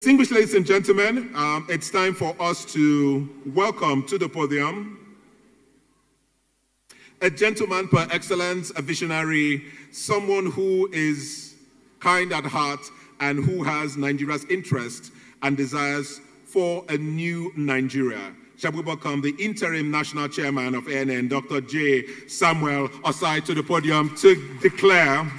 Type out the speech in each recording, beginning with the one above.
Distinguished ladies and gentlemen, it's time for us to welcome to the podium a gentleman par excellence, a visionary, someone who is kind at heart and who has Nigeria's interest and desires for a new Nigeria. Shall we welcome the interim national chairman of ANN, Dr. J. Samuel Osai, to the podium to declare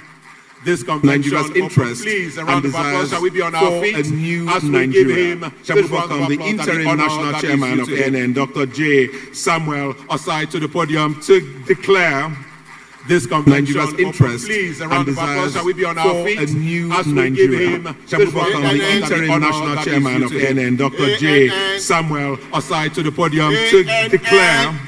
this Nigeria's interest and desires shall we be on for our feet a new as we Nigeria. give him Shall we welcome the interim national chairman of ANN, Dr. J. Samuel Osai, to the podium to declare this Nigeria's interest and desires shall we be on our for feet a new as we Nigeria. give him Shall we welcome the interim national chairman of ANN, Dr. J. Samuel Osai, to the podium to declare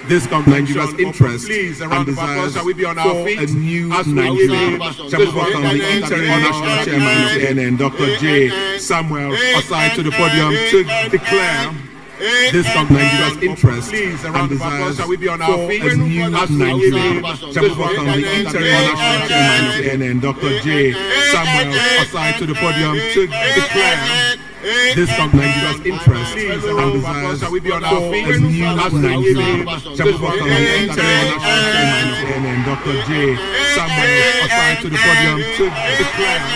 this Nigeria's interest and desires shall we be on for our feet a new as we Nigeria. give him Shall we welcome the interim national chairman of ANN, Dr. J. Samuel Osai, to the podium to declare this Nigeria's interest and desires shall we be on for our feet a new Nigeria. Shall we welcome the interim national chairman of ANN, Dr. J. Samuel Osai, to the podium to declare this Nigeria's interest and desires shall we be on for our feet a new Nigeria. Shall we welcome the interim national chairman of ANN, Dr. J. Samuel Osai, to the podium to declare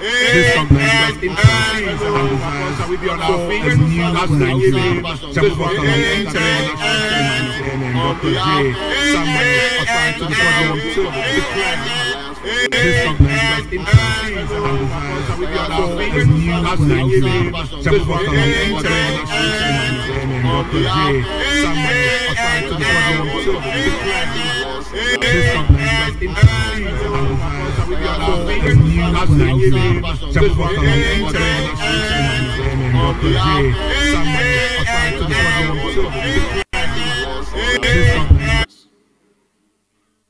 this Nigeria's interest and desires shall we be on for our feet a new Nigeria. Shall we welcome the interim national chairman of ANN, Dr. J. Samuel Osai, to the podium to declare this Nigeria's interest and desires shall we be on for our feet a new Nigeria. Shall we welcome the interim national chairman of ANN, Dr. J. Samuel Osai, to the podium to declare this Nigeria's interest and desires shall we be on for our a feet new Nigeria. Shall we welcome the interim national chairman of ANN, Dr. J. Samuel Osai, to the podium to declare this Nigeria's.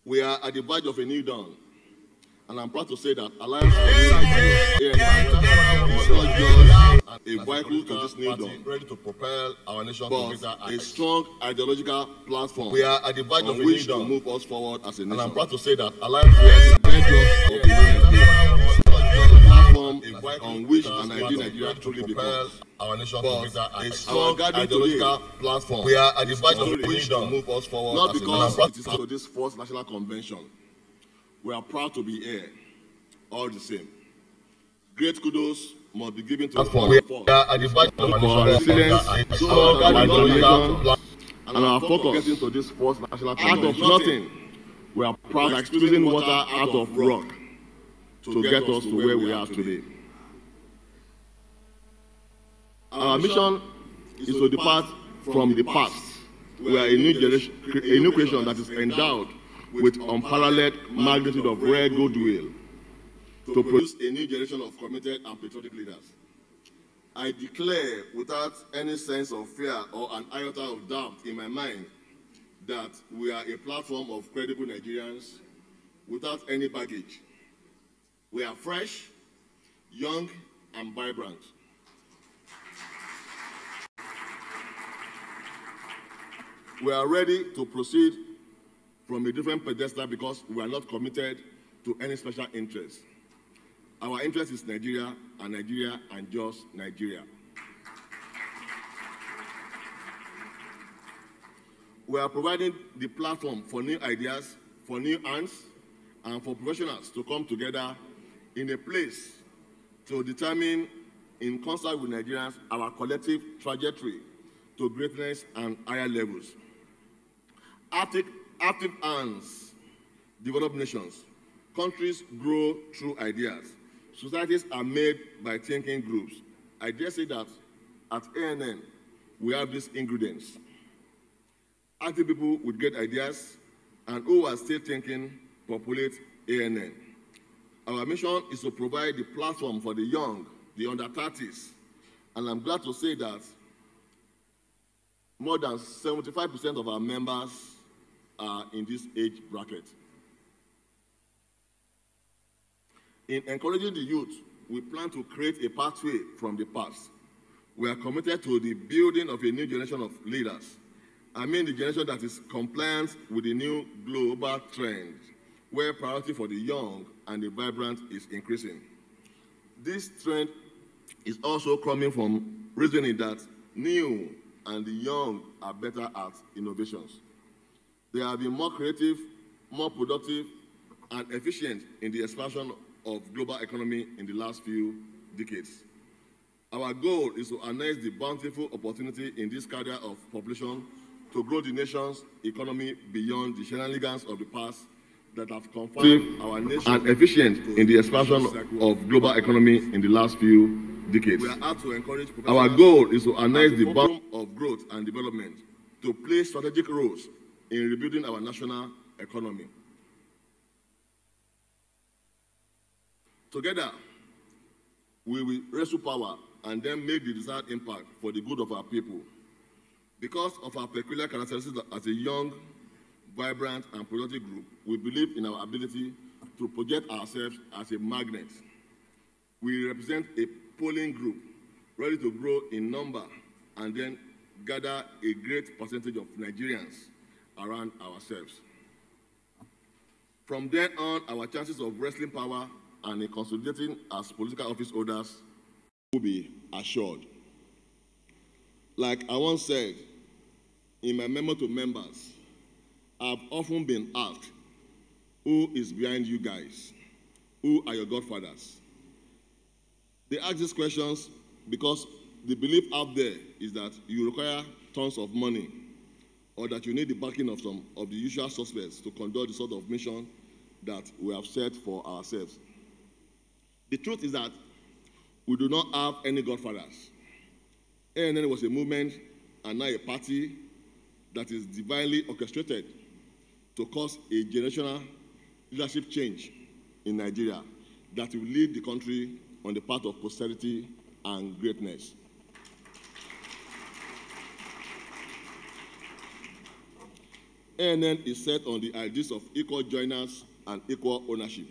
We are at the verge of a new dawn, and I'm proud to say that Alliance for New Nigeria is not just a vehicle to this new dawn, ready to propel our nation but a strong ideological platform. We are at the verge of a new dawn to move us forward as a nation, and I'm proud to say that Alliance for New Nigeria of a new Nigeria is not just a platform on which Nigeria truly becomes our nation, but a strong ideological platform. We are at the verge of a new dawn to move us forward, not because it is to this fourth national convention. We are proud to be here, all the same. Great kudos must be given to us for our resilience, our determination, and our focus getting to this fourth national convention. Out of nothing, we are proud like squeezing water out of rock to get us to where we are today. Our mission is to depart from the past. We are a new generation, a new creation that is endowed with unparalleled magnitude of rare goodwill to produce a new generation of committed and patriotic leaders. I declare without any sense of fear or an iota of doubt in my mind that we are a platform of credible Nigerians without any baggage. We are fresh, young, and vibrant. We are ready to proceed from a different pedestal because we are not committed to any special interest. Our interest is Nigeria and just Nigeria. We are providing the platform for new ideas, for new hands, and for professionals to come together in a place to determine, in concert with Nigerians, our collective trajectory to greatness and higher levels. Active hands develop nations. Countries grow through ideas. Societies are made by thinking groups. I dare say that at ANN, we have these ingredients. Active people with great ideas and who are still thinking populate ANN. Our mission is to provide the platform for the young, the under-30s, and I'm glad to say that more than 75% of our members are in this age bracket. In encouraging the youth, we plan to create a pathway from the past. We are committed to the building of a new generation of leaders. I mean the generation that is compliant with the new global trend, where priority for the young and the vibrant is increasing. This trend is also coming from reasoning that new and the young are better at innovations. They have been more creative, more productive, and efficient in the expansion of global economy in the last few decades. Our goal is to harness the bountiful opportunity in this cadre of population to grow the nation's economy beyond the shenanigans of the past that have confined our nation and efficient in the expansion of global economy in the last few decades. We are out to encourage our goal is to harness the boom of growth and development to play strategic roles in rebuilding our national economy. Together, we will wrestle power and then make the desired impact for the good of our people. Because of our peculiar characteristics as a young, vibrant, and productive group, we believe in our ability to project ourselves as a magnet. We represent a polling group ready to grow in number and then gather a great percentage of Nigerians around ourselves. From then on, our chances of wrestling power and in consolidating as political office holders will be assured. Like I once said in my memo to members, I've often been asked, who is behind you guys? Who are your godfathers? They ask these questions because the belief out there is that you require tons of money or that you need the backing of some of the usual suspects to conduct the sort of mission that we have set for ourselves. The truth is that we do not have any godfathers. ANN was a movement and now a party that is divinely orchestrated to cause a generational leadership change in Nigeria that will lead the country on the path of prosperity and greatness. ANN is set on the ideas of equal joiners and equal ownership.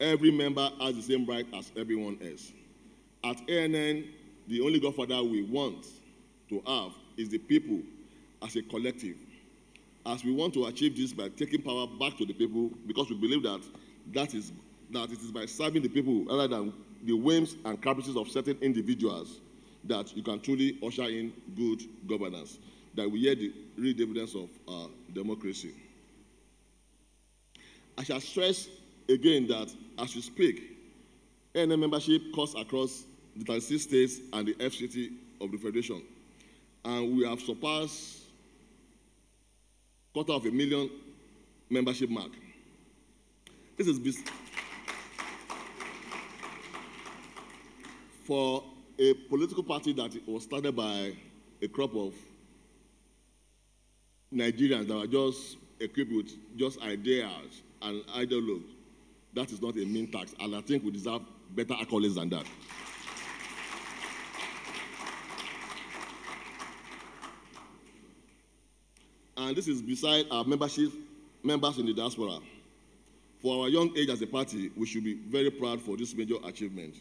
Every member has the same right as everyone else. At ANN, the only godfather we want to have is the people as a collective. As we want to achieve this by taking power back to the people, because we believe that it is by serving the people rather than the whims and caprices of certain individuals that you can truly usher in good governance, that we hear the real evidence of democracy. I shall stress again that as we speak, ANN membership cuts across the 36 states and the FCT of the Federation, and we have surpassed 250,000 membership mark. This is for a political party that was started by a crop of Nigerians that were just equipped with just ideas and ideology. That is not a mean tax, and I think we deserve better accolades than that. And this is beside our members in the diaspora. For our young age as a party, we should be very proud for this major achievement.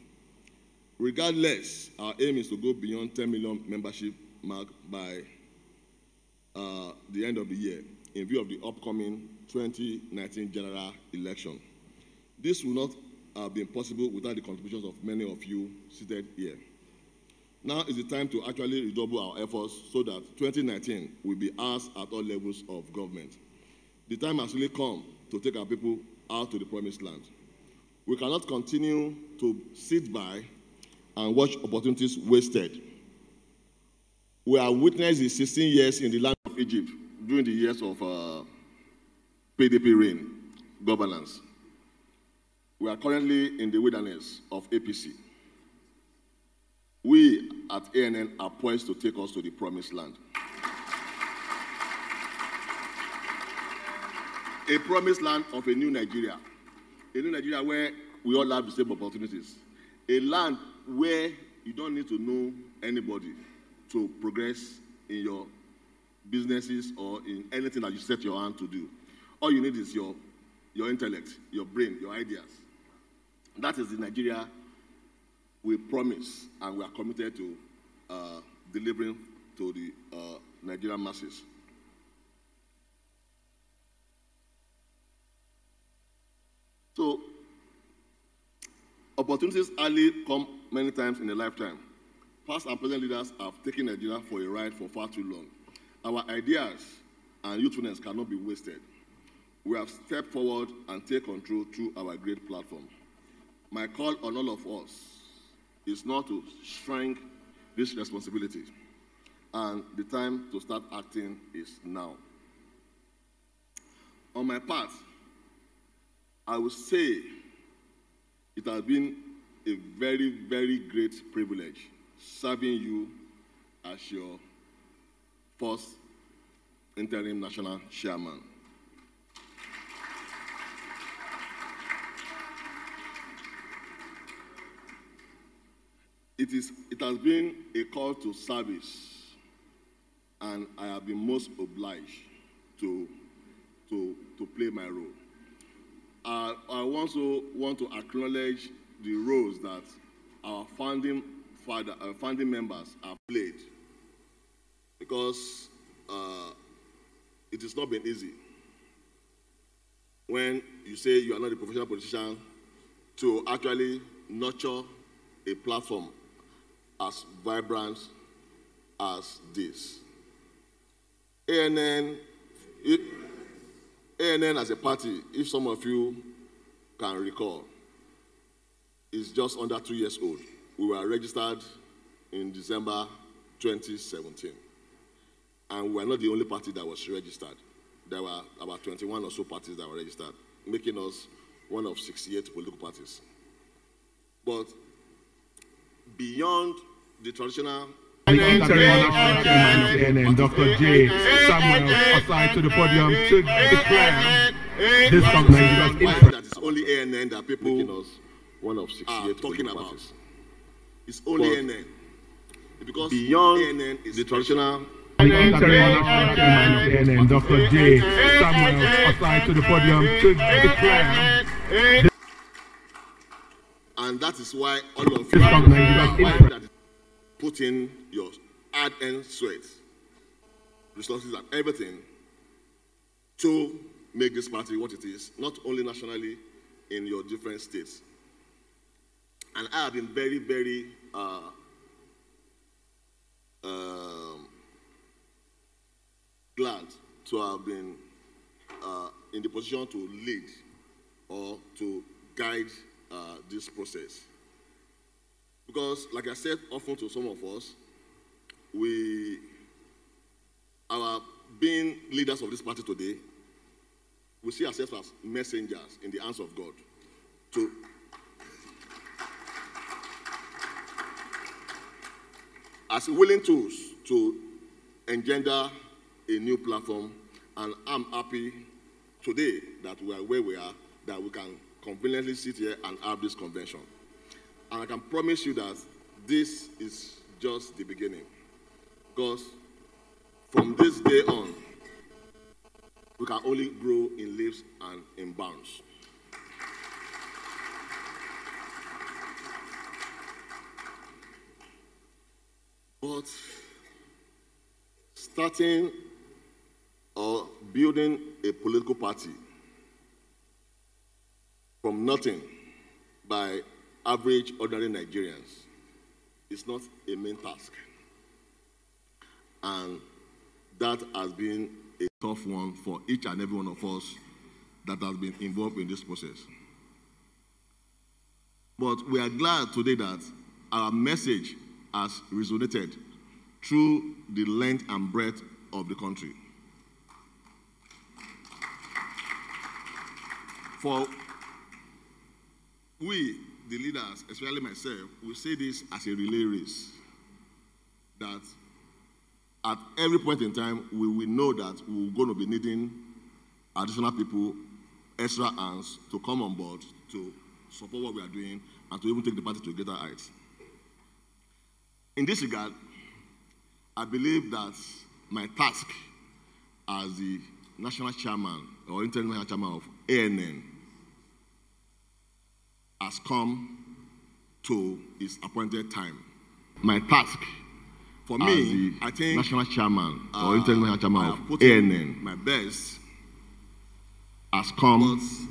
Regardless, our aim is to go beyond 10 million membership mark by the end of the year in view of the upcoming 2019 general election. This will not have been possible without the contributions of many of you seated here. Now is the time to actually redouble our efforts so that 2019 will be ours at all levels of government. The time has really come to take our people out to the promised land. We cannot continue to sit by and watch opportunities wasted. We have witnessed the 16 years in the land of Egypt during the years of PDP reign governance. We are currently in the wilderness of APC. We at ANN are poised to take us to the promised land. A promised land of a new Nigeria where we all have the same opportunities. A land where you don't need to know anybody to progress in your businesses or in anything that you set your hand to do. All you need is your intellect, your brain, your ideas. That is the Nigeria we promise and we are committed to delivering to the Nigerian masses. So, opportunities hardly come many times in a lifetime. Past and present leaders have taken Nigeria for a ride for far too long. Our ideas and youthfulness cannot be wasted. We have stepped forward and take control through our great platform. My call on all of us is not to shrink this responsibility, and the time to start acting is now. On my part, I will say it has been a very, very great privilege serving you as your first interim national chairman. It has been a call to service, and I have been most obliged to play my role. I also want to acknowledge the roles that our founding members have played, because it has not been easy. When you say you are not a professional politician, to actually nurture a platform as vibrant as this. ANN as a party, if some of you can recall, is just under 2 years old. We were registered in December 2017. And we are not the only party that was registered. There were about 21 or so parties that were registered, making us one of 68 political parties. But beyond the traditional... And Dr. J. Samuel aside to the podium to declare this Nigeria's interest. That is only ANN that people making us one of 68 talking about. Parties. It's only ANN. Because beyond ANN is the traditional... And Dr. J. Samuel aside to the podium to declare. And that is why all of you put in your hard-earned sweat, resources and everything to make this party what it is, not only nationally, in your different states. And I have been very, very glad to have been in the position to lead or to guide this process. Because, like I said often to some of us, our being leaders of this party today, we see ourselves as messengers in the hands of God as willing tools to engender a new platform. And I'm happy today that we are where we are, that we can conveniently sit here and have this convention. And I can promise you that this is just the beginning. Because from this day on, we can only grow in leaps and in bounds. But starting or building a political party from nothing by average, ordinary Nigerians is not a main task. And that has been a tough one for each and every one of us that has been involved in this process. But we are glad today that our message has resonated through the length and breadth of the country. For we, the leaders, especially myself, will say this as a relay race, that at every point in time, we will know that we're going to be needing additional people, extra hands to come on board to support what we are doing and to even take the party to greater heights. In this regard, I believe that my task as the national chairman or interim national chairman of ANN has come to its appointed time. My task for me, I think, national chairman or interim national chairman of ANN, my best, has come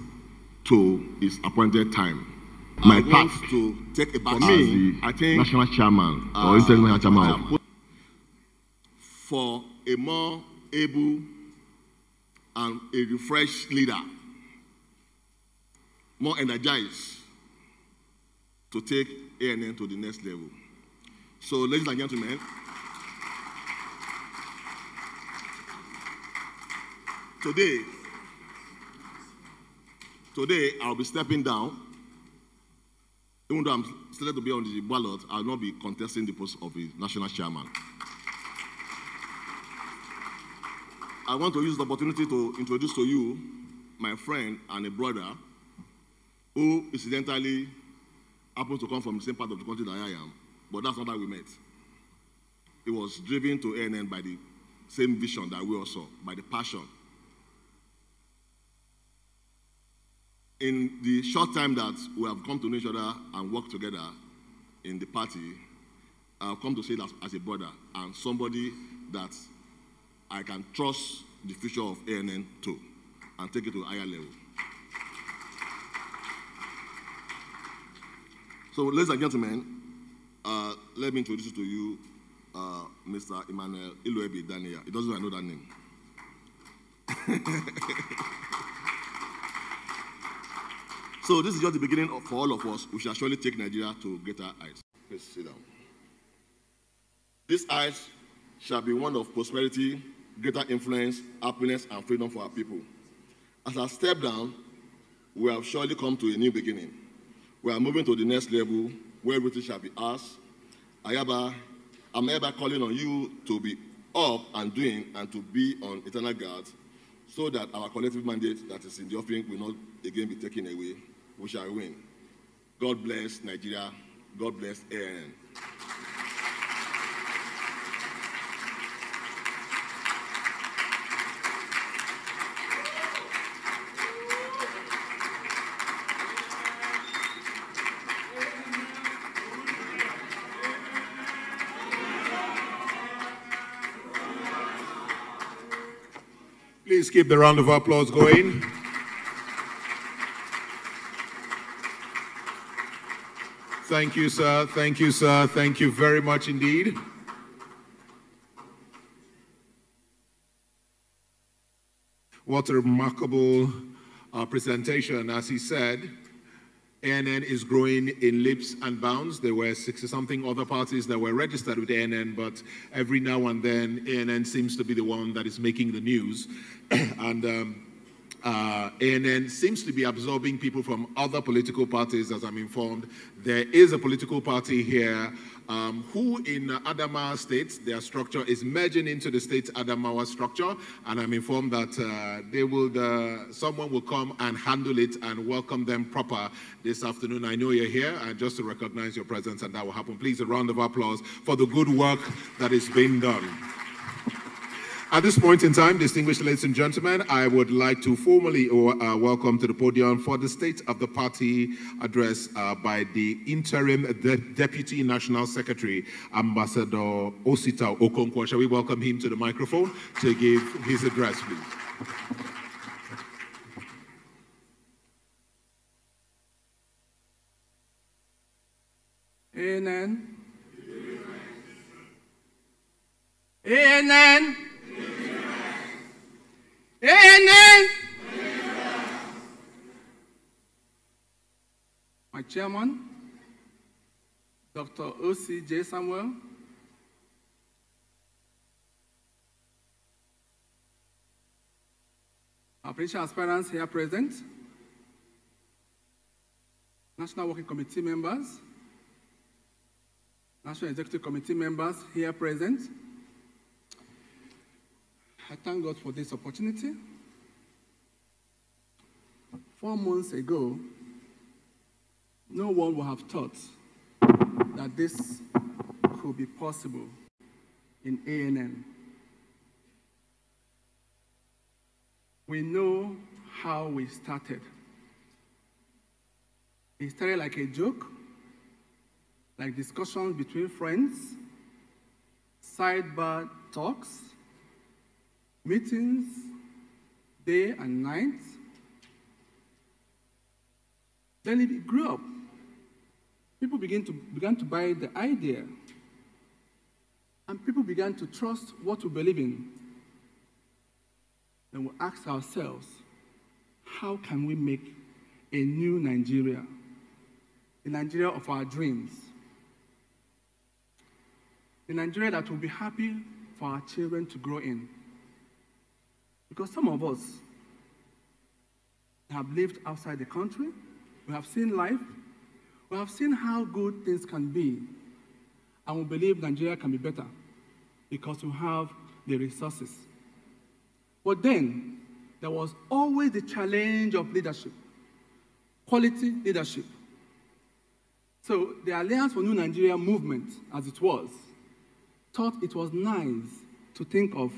to its appointed time. my part to take a back. For me, I think national chairman or international chairman for a more able and a refreshed leader, more energized to take ANN to the next level. So, ladies and gentlemen, today I'll be stepping down. Even though I'm selected to be on the ballot, I'll not be contesting the post of the national chairman. I want to use the opportunity to introduce to you my friend and a brother who incidentally happens to come from the same part of the country that I am, but that's not how we met. He was driven to ANN by the same vision that we all saw, by the passion. In the short time that we have come to know each other and work together in the party, I've come to see that as a brother and somebody that I can trust the future of ANN to and take it to a higher level. So, ladies and gentlemen, let me introduce to you Mr. Emmanuel Iluebi Daniel. He doesn't know that name. So this is just the beginning for all of us. We shall surely take Nigeria to greater heights. Please sit down. This heights shall be one of prosperity, greater influence, happiness, and freedom for our people. As I step down, we have surely come to a new beginning. We are moving to the next level where everything shall be ours. I'm ever calling on you to be up and doing and to be on eternal guard so that our collective mandate that is in the offering will not again be taken away. We shall win. God bless Nigeria. God bless ANN. Please keep the round of applause going. Thank you, sir. Thank you, sir. Thank you very much indeed. What a remarkable presentation. As he said, ANN is growing in leaps and bounds. There were 60-something other parties that were registered with ANN, but every now and then, ANN seems to be the one that is making the news. And ANN seems to be absorbing people from other political parties, as I'm informed. There is a political party here who in Adamawa State, their structure is merging into the state Adamawa structure, and I'm informed that someone will come and handle it and welcome them proper this afternoon. I know you're here, just to recognize your presence, and that will happen. Please, a round of applause for the good work that is being done. At this point in time, distinguished ladies and gentlemen, I would like to formally welcome to the podium for the State of the Party address by the Interim Deputy National Secretary, Ambassador Osita Okonkwo. Shall we welcome him to the microphone to give his address, please? ANN. ANN. ANN. My chairman, Dr. O.C.J. Samuel, our presidential aspirants here present, National Working Committee members, National Executive Committee members here present. I thank God for this opportunity. 4 months ago, no one would have thought that this could be possible in ANN. We know how we started. It started like a joke, like discussions between friends, sidebar talks, meetings, day and night. Then it grew up people began to buy the idea, and people began to trust what we believe in. Then we asked ourselves, how can we make a new Nigeria, the Nigeria of our dreams, the Nigeria that will be happy for our children to grow in? Because some of us have lived outside the country, we have seen life, we have seen how good things can be, and we believe Nigeria can be better because we have the resources. But then, there was always the challenge of leadership, quality leadership. So the Alliance for New Nigeria movement, as it was, thought it was nice to think of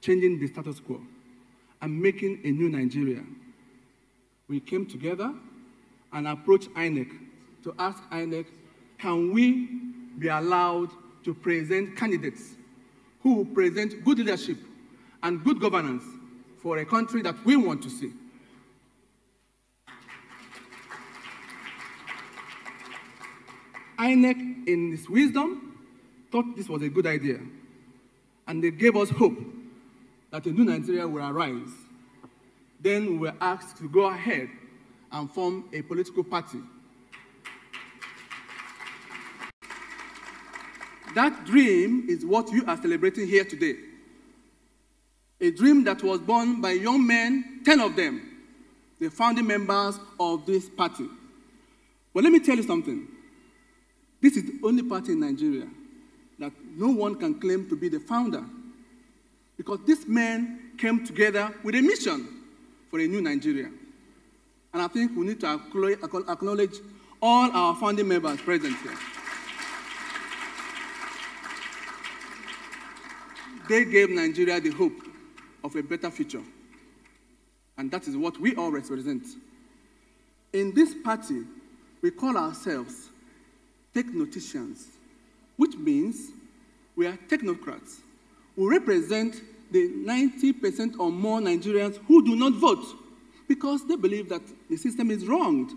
changing the status quo and making a new Nigeria. We came together and approached INEC to ask INEC, can we be allowed to present candidates who will present good leadership and good governance for a country that we want to see? INEC, in its wisdom, thought this was a good idea, and they gave us hope that a new Nigeria will arise. Then we were asked to go ahead and form a political party. That dream is what you are celebrating here today. A dream that was born by young men, 10 of them, the founding members of this party. Well, let me tell you something. This is the only party in Nigeria that no one can claim to be the founder, because these men came together with a mission for a new Nigeria. And I think we need to acknowledge all our founding members present here. They gave Nigeria the hope of a better future. And that is what we all represent. In this party, we call ourselves technoticians, which means we are technocrats. We represent the 90% or more Nigerians who do not vote because they believe that the system is wronged.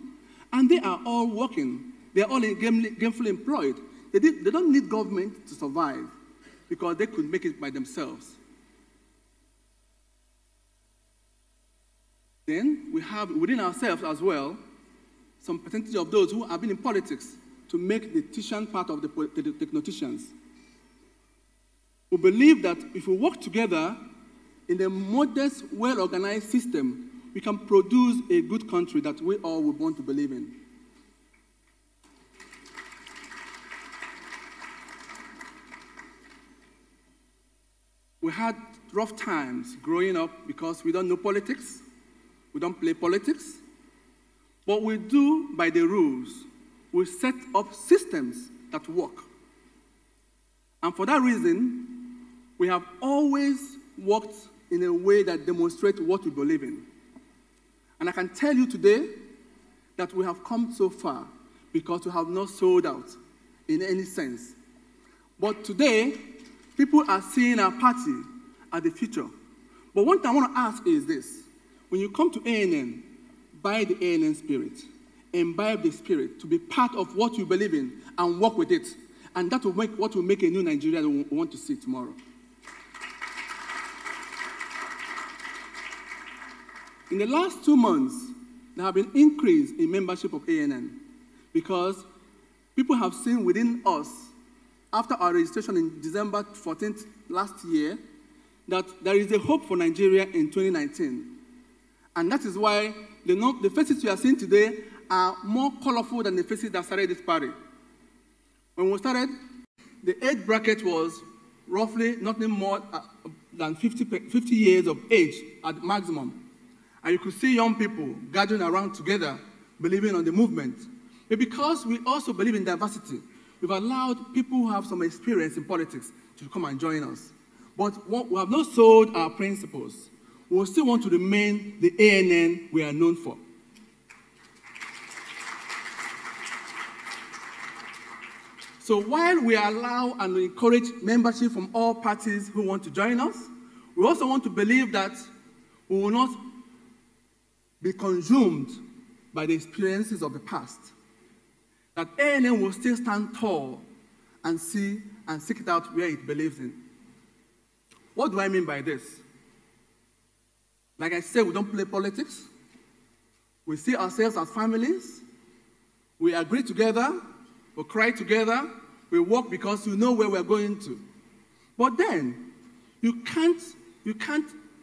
And they are all working. They are all gainfully employed. They don't need government to survive because they could make it by themselves. Then we have within ourselves as well some percentage of those who have been in politics to make the Titian part of the technoticians. We believe that if we work together in a modest, well-organized system, we can produce a good country that we all would want to believe in. We had rough times growing up because we don't know politics, we don't play politics, but we do by the rules. We set up systems that work. And for that reason, we have always worked in a way that demonstrates what we believe in. And I can tell you today that we have come so far because we have not sold out in any sense. But today, people are seeing our party as the future. But one thing I want to ask is this. When you come to ANN, buy the ANN spirit, imbibe the spirit to be part of what you believe in and work with it. And that will make what will make a new Nigeria that we want to see tomorrow. In the last 2 months, there have been increase in membership of ANN because people have seen within us, after our registration in December 14th last year, that there is a hope for Nigeria in 2019. And that is why the faces you are seeing today are more colorful than the faces that started this party. When we started, the age bracket was roughly nothing more than 50 years of age at maximum. And you could see young people gathering around together, believing on the movement. But because we also believe in diversity, we've allowed people who have some experience in politics to come and join us. But we have not sold our principles. We still want to remain the ANN we are known for. So while we allow and encourage membership from all parties who want to join us, we also want to believe that we will not be consumed by the experiences of the past. that ANN will still stand tall and seek it out where it believes in. What do I mean by this? Like I said, we don't play politics. We see ourselves as families. We agree together. We cry together. We work because we know where we're going to. But then, you can't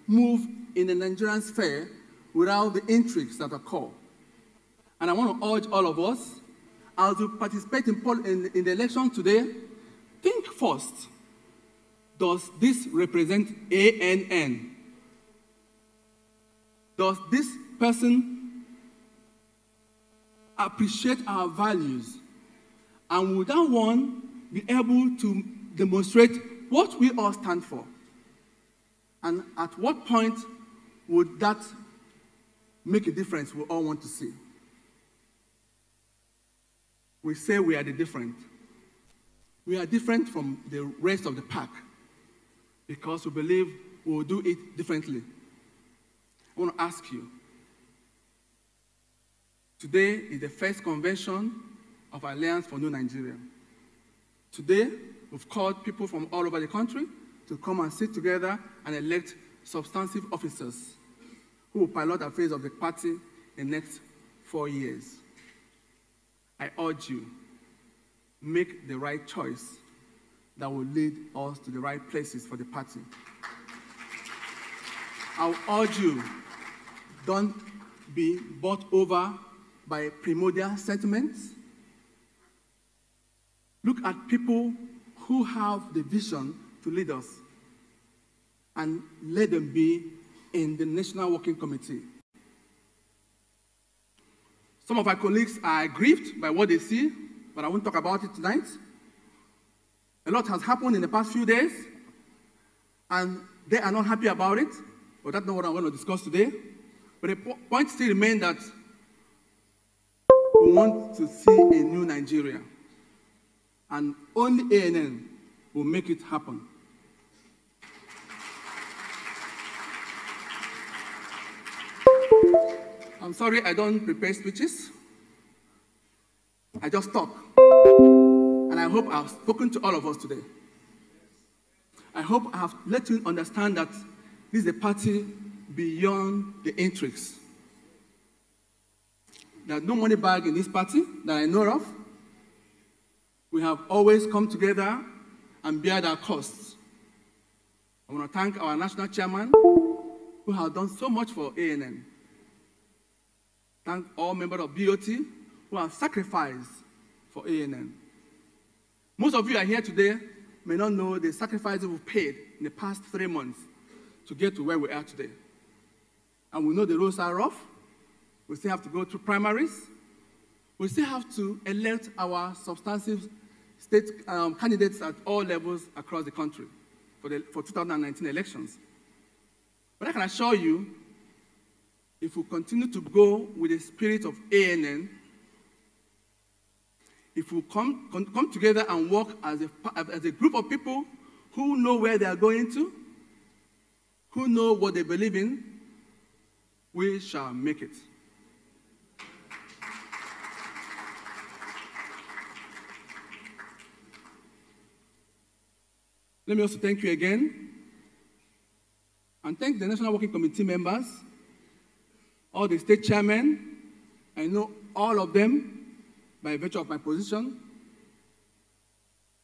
move in the Nigerian sphere without the intrigues that occur. And I want to urge all of us, as we participate in the election today, think first. Does this represent ANN? Does this person appreciate our values? And would that one be able to demonstrate what we all stand for? And at what point would that make a difference we all want to see? We say we are the different. We are different from the rest of the pack because we believe we will do it differently. I want to ask you, today is the first convention of Alliance for New Nigeria. Today, we've called people from all over the country to come and sit together and elect substantive officers who will pilot the affairs of the party in the next 4 years. I urge you, make the right choice that will lead us to the right places for the party. I'll urge you, don't be bought over by primordial sentiments. Look at people who have the vision to lead us and let them be in the National Working Committee. Some of our colleagues are aggrieved by what they see, but I won't talk about it tonight. A lot has happened in the past few days, and they are not happy about it, but that's not what I want to discuss today. But the point still remains that we want to see a new Nigeria, and only ANN will make it happen. I'm sorry I don't prepare speeches. I just talk. And I hope I've spoken to all of us today. I hope I have let you understand that this is a party beyond the intrigues. There's no money bag in this party that I know of. We have always come together and bear our costs. I want to thank our national chairman who has done so much for ANN. Thank all members of BOT who have sacrificed for ANN. Most of you are here today may not know the sacrifices we've paid in the past 3 months to get to where we are today. And we know the roads are rough. We still have to go through primaries. We still have to elect our substantive state candidates at all levels across the country for 2019 elections. But I can assure you, if we continue to go with the spirit of ANN, if we come together and work as a group of people who know where they are going to, who know what they believe in, we shall make it. Let me also thank you again, and thank the National Working Committee members, all the state chairmen. I know all of them by virtue of my position.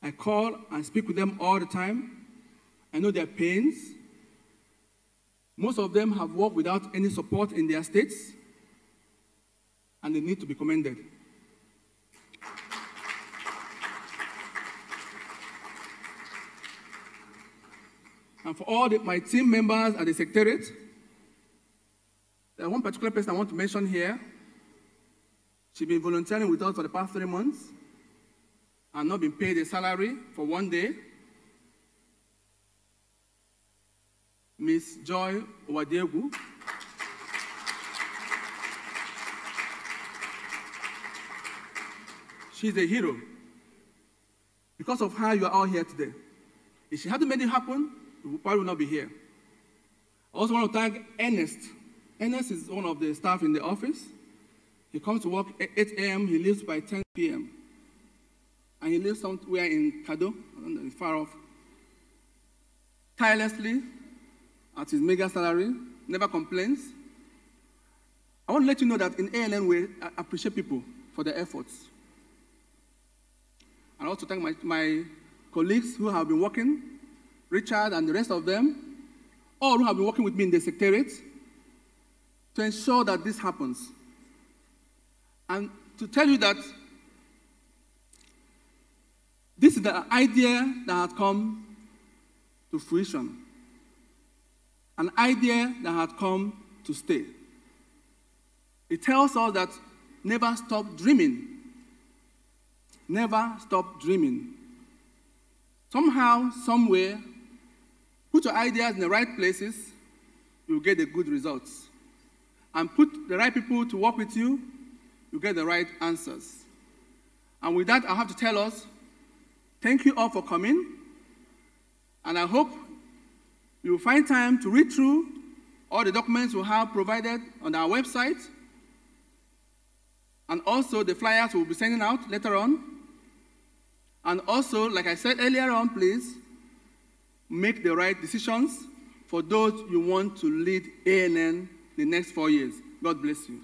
I call and speak with them all the time. I know their pains. Most of them have worked without any support in their states, and they need to be commended. And for all my team members at the Secretariat, there's one particular person I want to mention here. She's been volunteering with us for the past 3 months and not been paid a salary for 1 day. Miss Joy Owadegu. She's a hero. Because of her, you are all here today. If she hadn't made it happen, we probably would not be here. I also want to thank Ernest. Ernest is one of the staff in the office. He comes to work at 8 a.m., he leaves by 10 p.m. and he lives somewhere in Kado, far off, tirelessly at his mega salary, never complains. I want to let you know that in ANN we appreciate people for their efforts. And also thank my colleagues who have been working, Richard and the rest of them, all who have been working with me in the secretariat to ensure that this happens. And to tell you that this is the idea that had come to fruition, an idea that had come to stay. It tells us that never stop dreaming. Never stop dreaming. Somehow, somewhere, put your ideas in the right places, you'll get the good results. And put the right people to work with you, you get the right answers. And with that, I have to tell us, thank you all for coming. And I hope you will find time to read through all the documents we have provided on our website. And also the flyers we'll be sending out later on. And also, like I said earlier on, please make the right decisions for those you want to lead ANN the next 4 years. God bless you.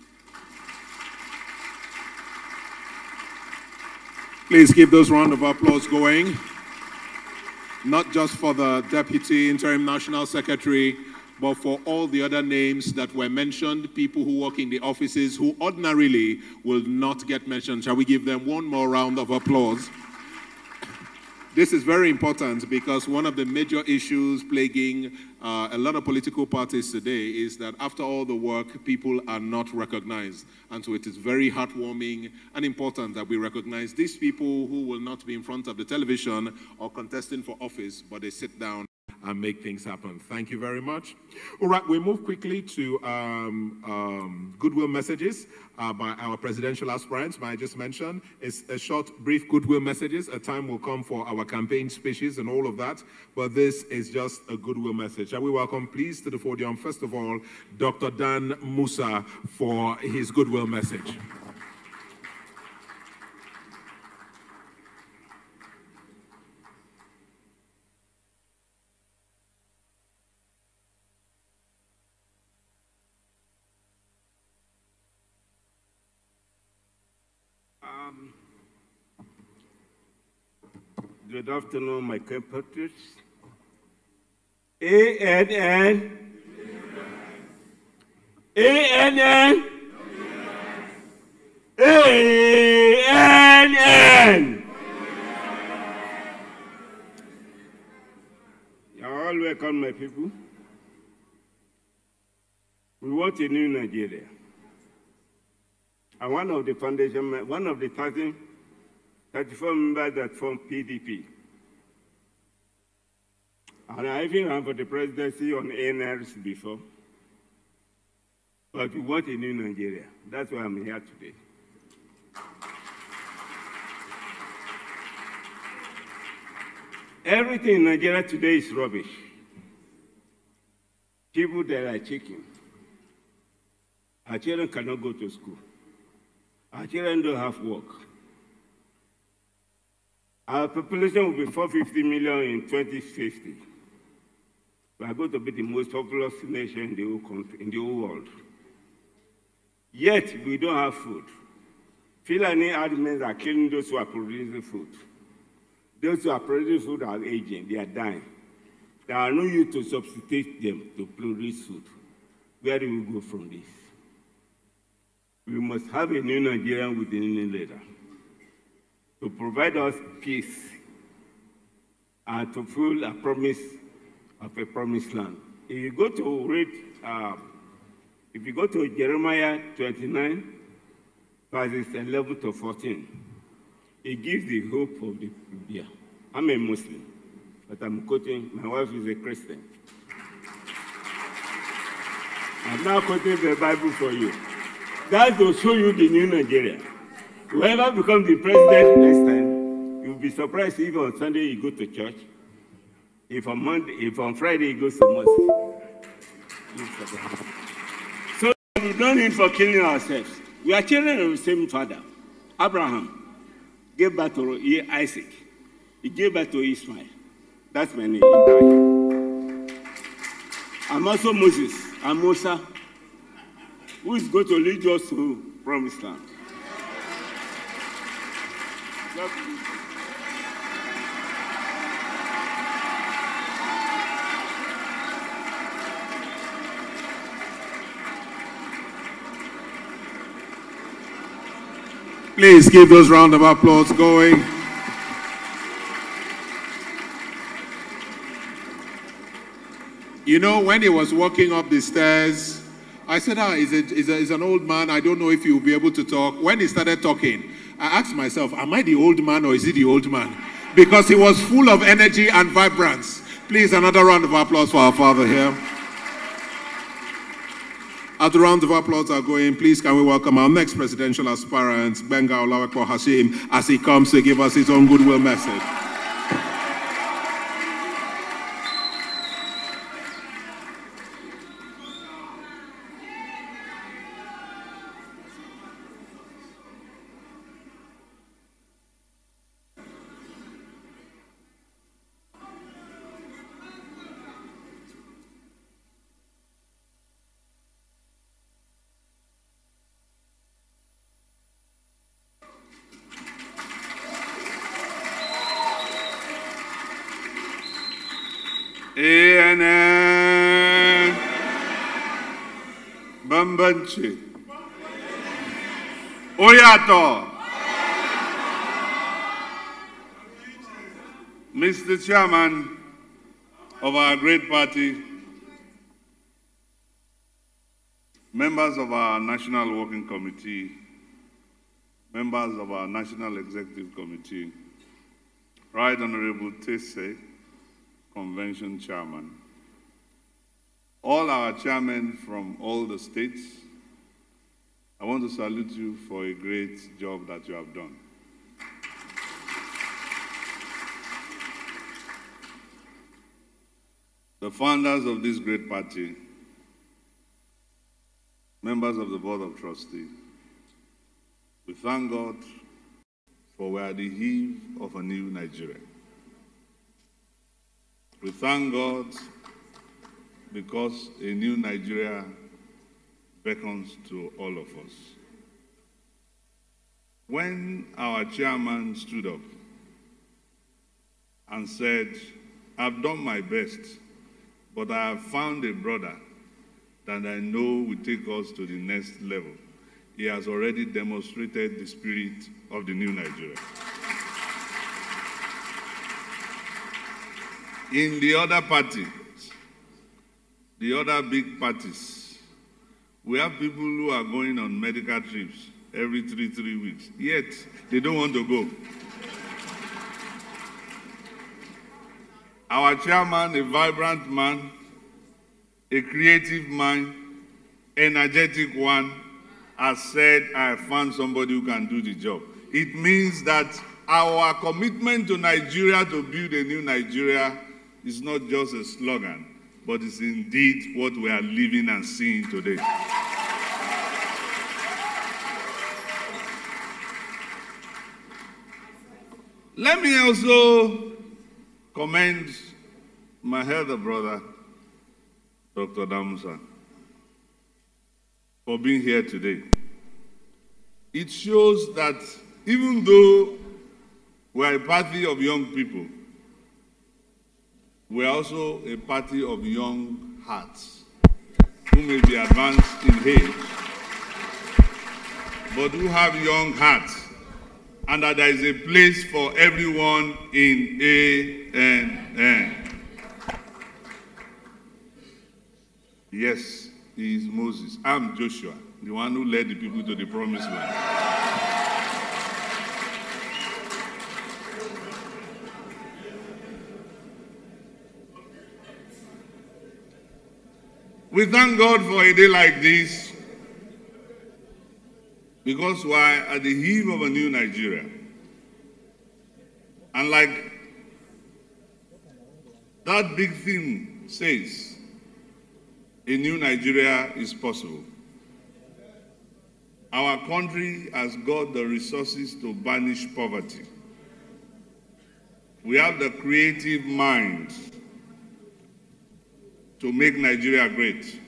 Please keep those round of applause going. Not just for the Deputy Interim National Secretary, but for all the other names that were mentioned, people who work in the offices who ordinarily will not get mentioned. Shall we give them one more round of applause? This is very important because one of the major issues plaguing a lot of political parties today is that after all the work, people are not recognized. And so it is very heartwarming and important that we recognize these people who will not be in front of the television or contesting for office, but they sit down and make things happen. Thank you very much. All right, we move quickly to goodwill messages by our presidential aspirants. I just mentioned it's a short, brief goodwill messages. A time will come for our campaign speeches and all of that, but this is just a goodwill message. Shall we welcome, please, to the podium, first of all, Dr. Dan Musa for his goodwill message. Good afternoon, my compatriots. ANN. ANN. ANN. You're all welcome, my people. We want a new Nigeria. And one of the 34 members that form PDP. And I even ran for the presidency on ANRs before. But we want a new Nigeria. That's why I'm here today. Everything in Nigeria today is rubbish. People that are chicken. Our children cannot go to school. Our children don't have work. Our population will be 450 million in 2050. We are going to be the most populous nation in the whole country, in the whole world. Yet, we don't have food. Fulani admins are killing those who are producing food. Those who are producing food are aging, they are dying. There are no youth to substitute them to produce food. Where do we go from this? We must have a new Nigerian with a new leader to provide us peace and to fulfill a promise of a promised land. If you go to read, if you go to Jeremiah 29, verses 11 to 14, it gives the hope of the future. I'm a Muslim, but I'm quoting, my wife is a Christian. I'm now quoting the Bible for you. That will show you the new Nigeria. Whoever becomes the president next time, you'll be surprised if on Sunday you go to church. If on Friday you go to mosque. So we don't need for killing ourselves. We are children of the same father, Abraham. gave birth to Isaac. He gave birth to Ishmael. That's my name. He died. I'm also Moses. I'm Musa, who is going to lead us to promised land. Please give those round of applause going. You know, when he was walking up the stairs, I said, he's an old man. I don't know if he'll be able to talk. When he started talking, I asked myself, am I the old man or is he the old man? Because he was full of energy and vibrance. Please, another round of applause for our father here. As the rounds of applause are going, please can we welcome our next presidential aspirant, Benga Olawekpo Hashim, as he comes to give us his own goodwill message. ANN Bambanchi Oyato. Mr. Chairman of our great party, members of our National Working Committee, members of our National Executive Committee, Right Honorable Tese, Convention Chairman, all our chairmen from all the states, I want to salute you for a great job that you have done. The founders of this great party, members of the Board of Trustees, we thank God for we are the eve of a new Nigeria. We thank God because a new Nigeria beckons to all of us. When our chairman stood up and said, I've done my best, but I have found a brother that I know will take us to the next level, he has already demonstrated the spirit of the new Nigeria. In the other parties, the other big parties, we have people who are going on medical trips every three weeks, yet they don't want to go. Our chairman, a vibrant man, a creative man, energetic one, has said, I have found somebody who can do the job. It means that our commitment to Nigeria to build a new Nigeria is not just a slogan, but it's indeed what we are living and seeing today. Let me also commend my elder brother, Dr. Damusa, for being here today. It shows that even though we are a party of young people, we are also a party of young hearts who may be advanced in age, but who have young hearts, and that there is a place for everyone in ANN. Yes, he is Moses. I'm Joshua, the one who led the people to the promised land. We thank God for a day like this because we are at the eve of a new Nigeria. And like that big thing says, a new Nigeria is possible. Our country has got the resources to banish poverty. We have the creative mind to make Nigeria great.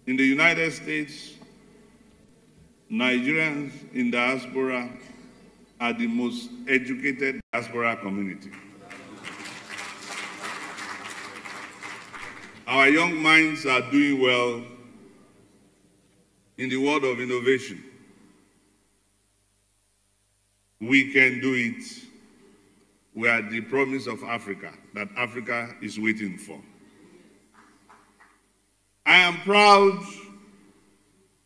In the United States, Nigerians in diaspora are the most educated diaspora community. Our young minds are doing well in the world of innovation. We can do it. We are the promise of Africa that Africa is waiting for. I am proud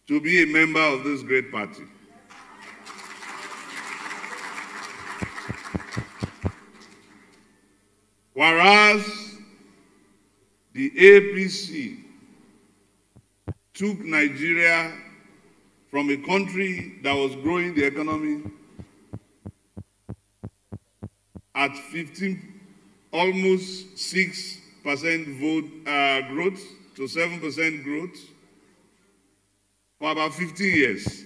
to be a member of this great party. Whereas the APC took Nigeria from a country that was growing the economy at 15, almost 6% growth to 7% growth for about 15 years,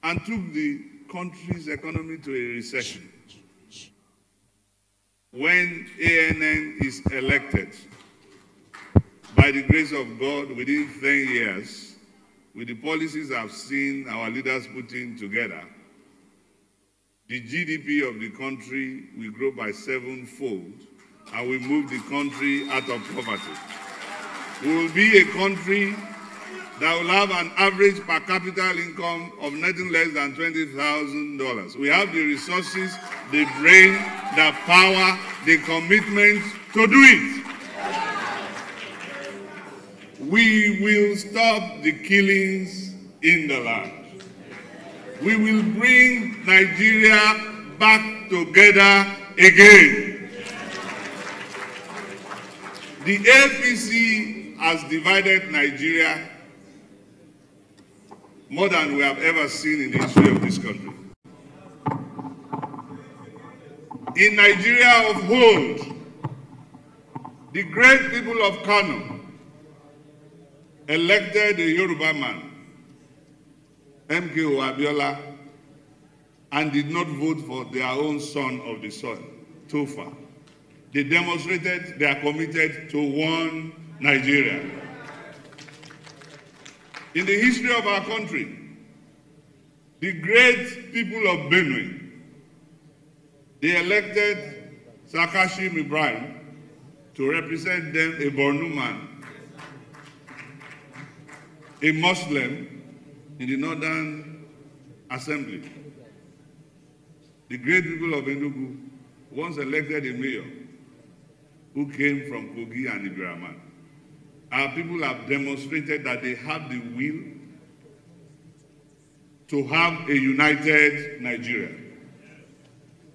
and took the country's economy to a recession. When ANN is elected, by the grace of God, within 10 years, with the policies I've seen our leaders putting together, the GDP of the country will grow by 7-fold, and we move the country out of poverty. We will be a country that will have an average per capita income of nothing less than $20,000. We have the resources, the brain, the power, the commitment to do it. We will stop the killings in the land. We will bring Nigeria back together again. The APC has divided Nigeria more than we have ever seen in the history of this country. In Nigeria of old, the great people of Kano elected a Yoruba man, M.K.O. Abiola, and did not vote for their own son of the soil, Tofa. They demonstrated they are committed to one Nigeria. In the history of our country, the great people of Benue, they elected Sakashim Ibrahim to represent them, a Borno man, a Muslim in the Northern Assembly. The great people of Enugu once elected a mayor who came from Kogi and Ibrahim. Our people have demonstrated that they have the will to have a united Nigeria.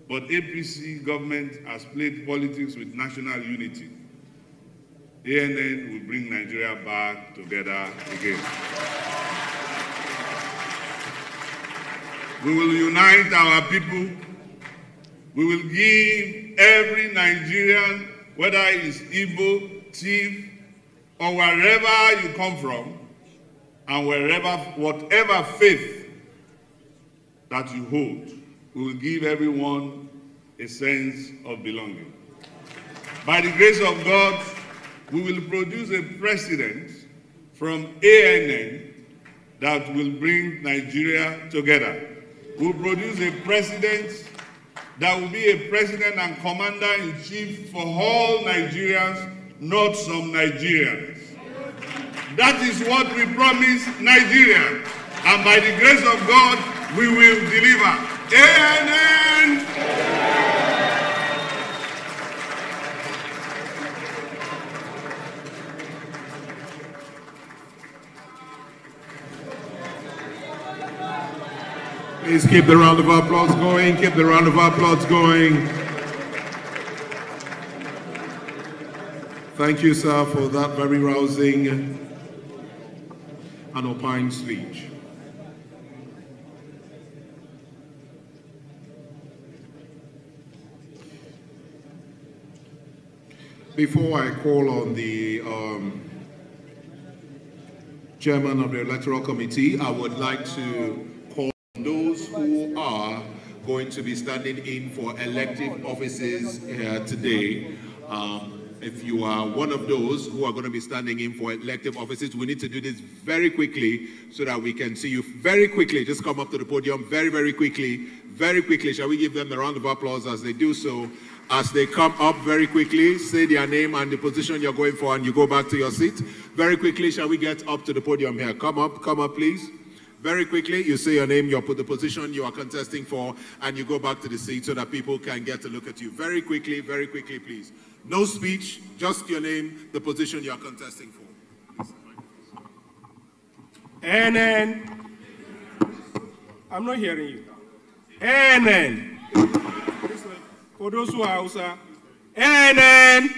But APC government has played politics with national unity. ANN will bring Nigeria back together again. We will unite our people. We will give every Nigerian, whether it's Igbo, Tiv, or wherever you come from, and whatever faith that you hold, we will give everyone a sense of belonging. By the grace of God, we will produce a president from ANN that will bring Nigeria together. We will produce a president that will be a president and commander-in-chief for all Nigerians, not some Nigerians. That is what we promise Nigeria. And by the grace of God, we will deliver. ANN! Please keep the round of applause going. Keep the round of applause going. Thank you, sir, for that very rousing and opined speech. Before I call on the Chairman of the Electoral Committee, I would like to call on those who are going to be standing in for elective offices today. If you are one of those who are going to be standing in for elective offices, we need to do this very quickly so that we can see you very quickly. Just come up to the podium very, very quickly. Very quickly. Shall we give them a round of applause as they do so? As they come up very quickly, say their name and the position you're going for, and you go back to your seat. Very quickly, shall we get up to the podium here? Come up, please. Very quickly, you say your name, you put the position you are contesting for, and you go back to the seat so that people can get to look at you. Very quickly, please. No speech, just your name, the position you are contesting for. And I'm not hearing you. And for those who are Hausa. And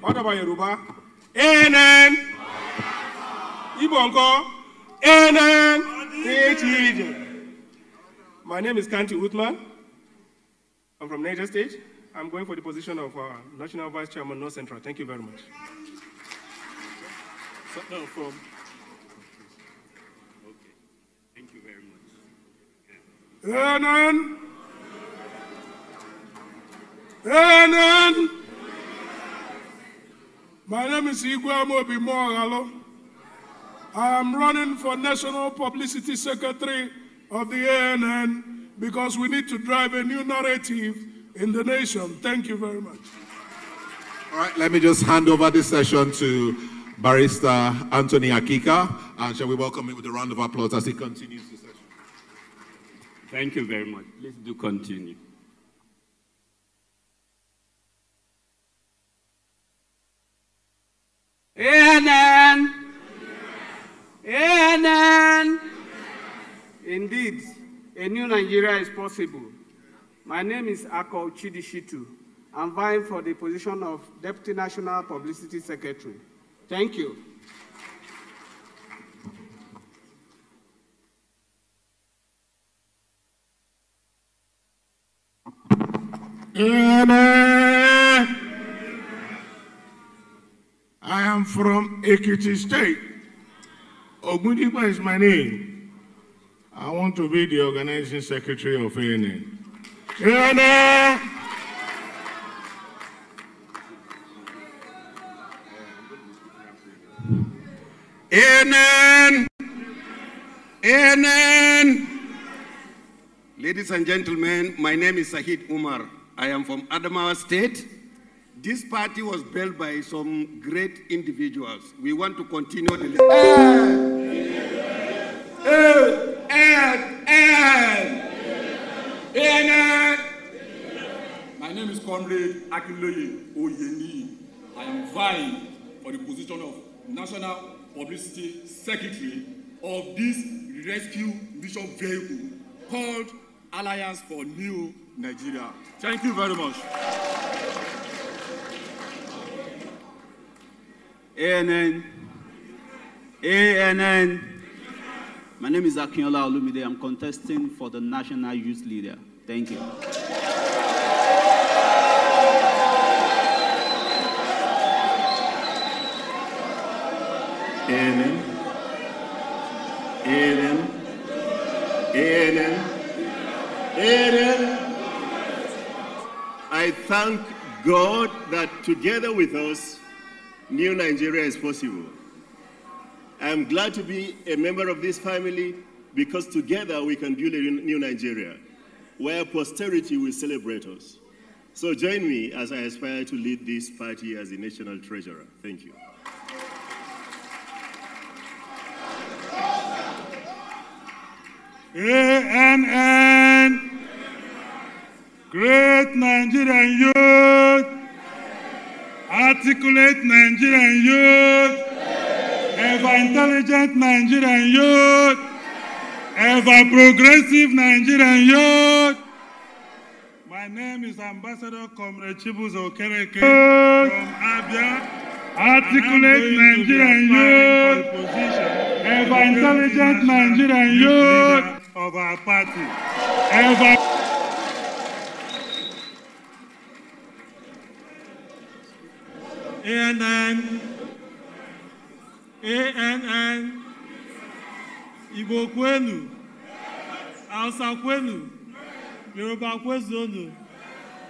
what about Yoruba? And Ibongo. And my name is Kanti Uthman. I'm from Niger State. I'm going for the position of National Vice Chairman, North Central. Thank you very much. Okay. Thank you very much. My name is Igwe Mogalo. I am running for National Publicity Secretary of the ANN because we need to drive a new narrative in the nation. Thank you very much. All right, let me just hand over this session to Barrister Anthony Akika, and shall we welcome him with a round of applause as he continues the session. Thank you very much. Please do continue. ANN! Indeed, a new Nigeria is possible. My name is Ako Chidishitu. I'm vying for the position of Deputy National Publicity Secretary. Thank you. I am from Ekiti State. Ogundipa is my name. I want to be the organizing secretary of ANN. ANN! ANN! ANN! Ladies and gentlemen, my name is Sahid Umar. I am from Adamawa State. This party was built by some great individuals. We want to continue the My name is Comrade Akinloye Oyeni. I am vying for the position of National Publicity Secretary of this rescue mission vehicle called Alliance for New Nigeria. Thank you very much. ANN. My name is Akinola Olumide. I'm contesting for the National Youth Leader. Thank you. ANN. I thank God that together with us, New Nigeria is possible. I am glad to be a member of this family because together we can build a new Nigeria where posterity will celebrate us. So join me as I aspire to lead this party as the national treasurer. Thank you. ANN! Great Nigerian youth! Articulate Nigerian youth! Ever intelligent Nigerian youth! Ever progressive Nigerian youth! My name is Ambassador Comrade Chibuzo Okereke from Abia. Articulate Nigerian youth! Ever intelligent Nigerian youth! Of our party. Ever. ANN. ANN, Igbo kwenu, Hausa kwenu, Yoruba kwezonu,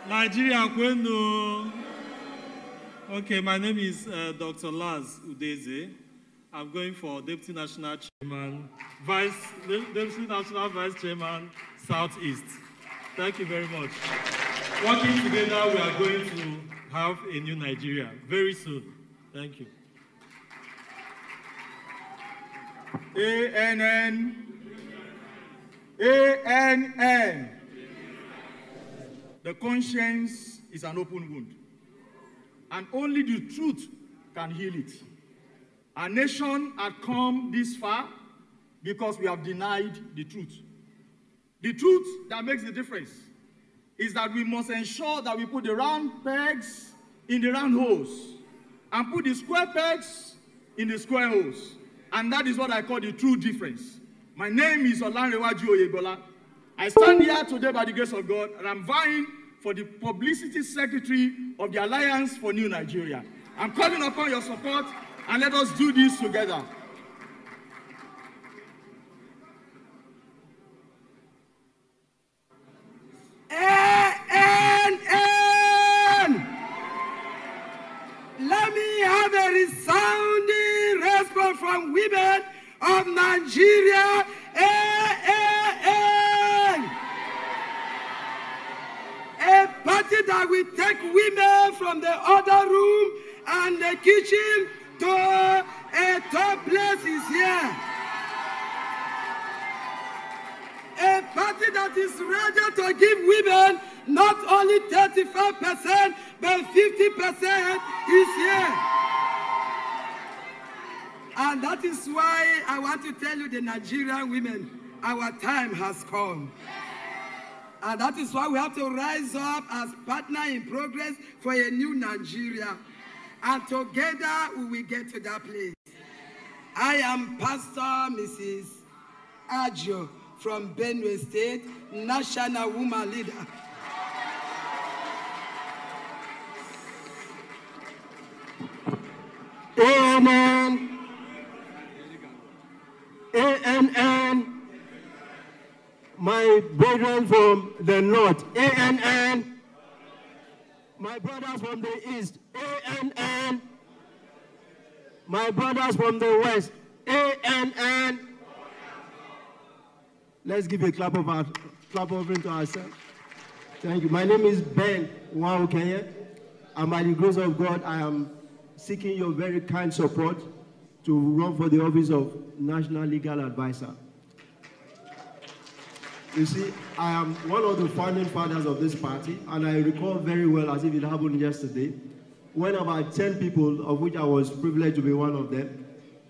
Nigeria kwenu. Okay, my name is Dr. Laz Udeze. I'm going for Deputy National Chairman, Deputy National Vice Chairman, Southeast. Thank you very much. Working together, we are going to have a new Nigeria very soon. Thank you. ANN. ANN. The conscience is an open wound, and only the truth can heal it. Our nation had come this far because we have denied the truth. The truth that makes the difference is that we must ensure that we put the round pegs in the round holes and put the square pegs in the square holes. And that is what I call the true difference. My name is Olanrewaju Oyebola. I stand here today by the grace of God, and I'm vying for the Publicity Secretary of the Alliance for New Nigeria. I'm calling upon your support, and let us do this together. ANN! Let me have a resounding response from women of Nigeria. ANN! A party that will take women from the other room and the kitchen to a top place is here. A party that is ready to give women not only 35%, but 50% is here. And that is why I want to tell you, the Nigerian women, our time has come. And that is why we have to rise up as partner in progress for a new Nigeria. And together we will get to that place. I am Pastor Mrs. Ajo from Benue State, National Woman Leader. ANN, ANN, my brethren from the north, ANN, my brothers from the east, ANN, my brothers from the west, ANN. Let's give a clap offering to ourselves. Thank you. My name is Ben Nwaokeye, and by the grace of God, I am seeking your very kind support to run for the office of National Legal Advisor. You see, I am one of the founding fathers of this party, and I recall very well, as if it happened yesterday, when about 10 people, of which I was privileged to be one of them,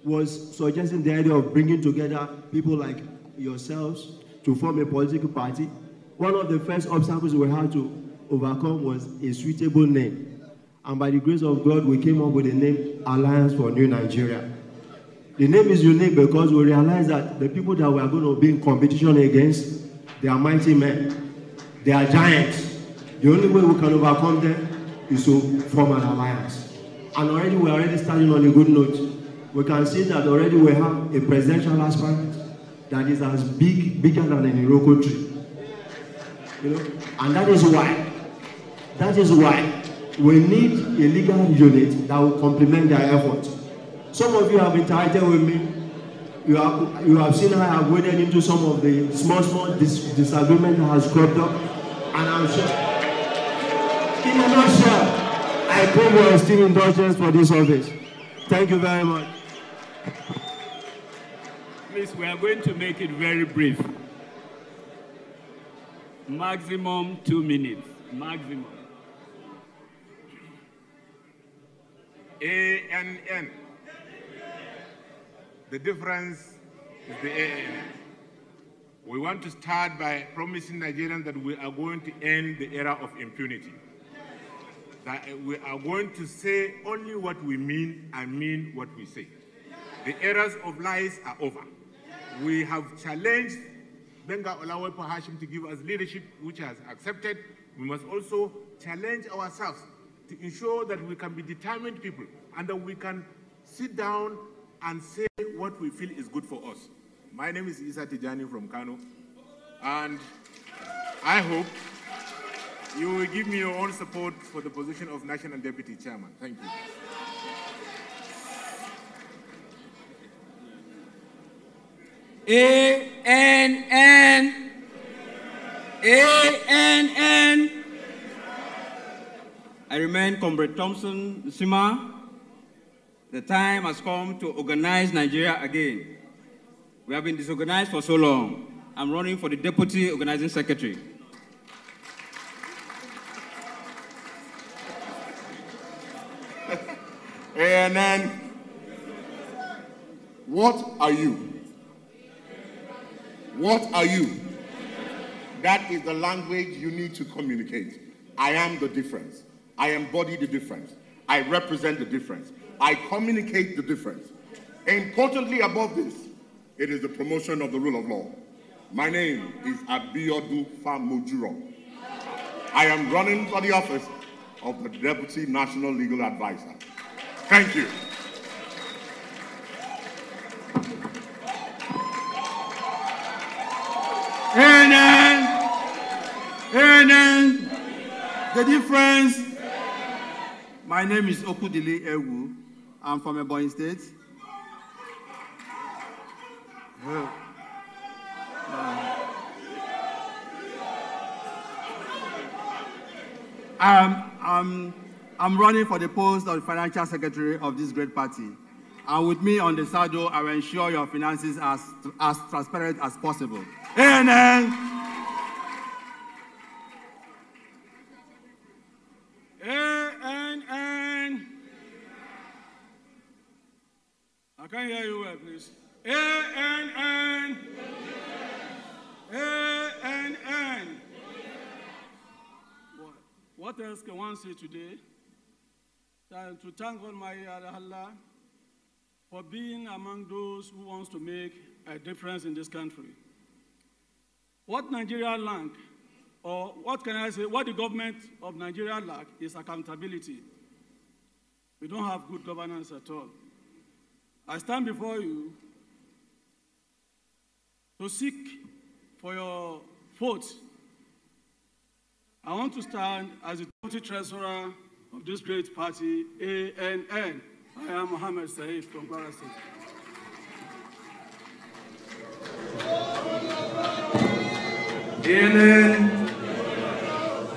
was suggesting the idea of bringing together people like yourselves to form a political party. One of the first obstacles we had to overcome was a suitable name. And by the grace of God, we came up with the name Alliance for New Nigeria. The name is unique because we realize that the people that we are going to be in competition against, they are mighty men. They are giants. The only way we can overcome them is to form an alliance. And already we're already starting on a good note. We can see that already we have a presidential aspirant that is as bigger than an Iroko tree. You know? And that is why we need a legal unit that will complement their effort. Some of you have interacted with me. You have seen how I have waded into some of the small disagreement that has cropped up. And I'm sure, in a nutshell, I pray for your esteemed indulgence for this office. Thank you very much. Please, we are going to make it very brief. Maximum 2 minutes. Maximum. ANN. The difference is the ANN. We want to start by promising Nigerians that we are going to end the era of impunity. That we are going to say only what we mean and mean what we say. The eras of lies are over. We have challenged Benga Olawepo Hashim to give us leadership, which has accepted. We must also challenge ourselves to ensure that we can be determined people and that we can sit down and say what we feel is good for us. My name is Isa Tijani from Kano, and I hope you will give me your own support for the position of National Deputy Chairman. Thank you. ANN. ANN. I remain Comrade Thompson Sima. The time has come to organize Nigeria again. We have been disorganized for so long. I'm running for the Deputy Organizing Secretary. ANN, what are you? What are you? That is the language you need to communicate. I am the difference. I embody the difference. I represent the difference. I communicate the difference. Importantly above this, it is the promotion of the rule of law. My name is Abiodun Famojuro. I am running for the office of the Deputy National Legal Advisor. Thank you. ANN, the difference. My name is Okudili Ewu. I'm from Ebonyi State. I'm running for the post of Financial Secretary of this great party. And with me on the saddle, I will ensure your finances are as transparent as possible. ANN. ANN. I can't hear you well, please. ANN. ANN. What else can one say today than to thank Almighty Allah for being among those who wants to make a difference in this country. What Nigeria lack, or what can I say, what the government of Nigeria lack is accountability. We don't have good governance at all. I stand before you to seek for your vote. I want to stand as the deputy treasurer of this great party, ANN. I am Mohammed Saeed from Kwara State. ANN.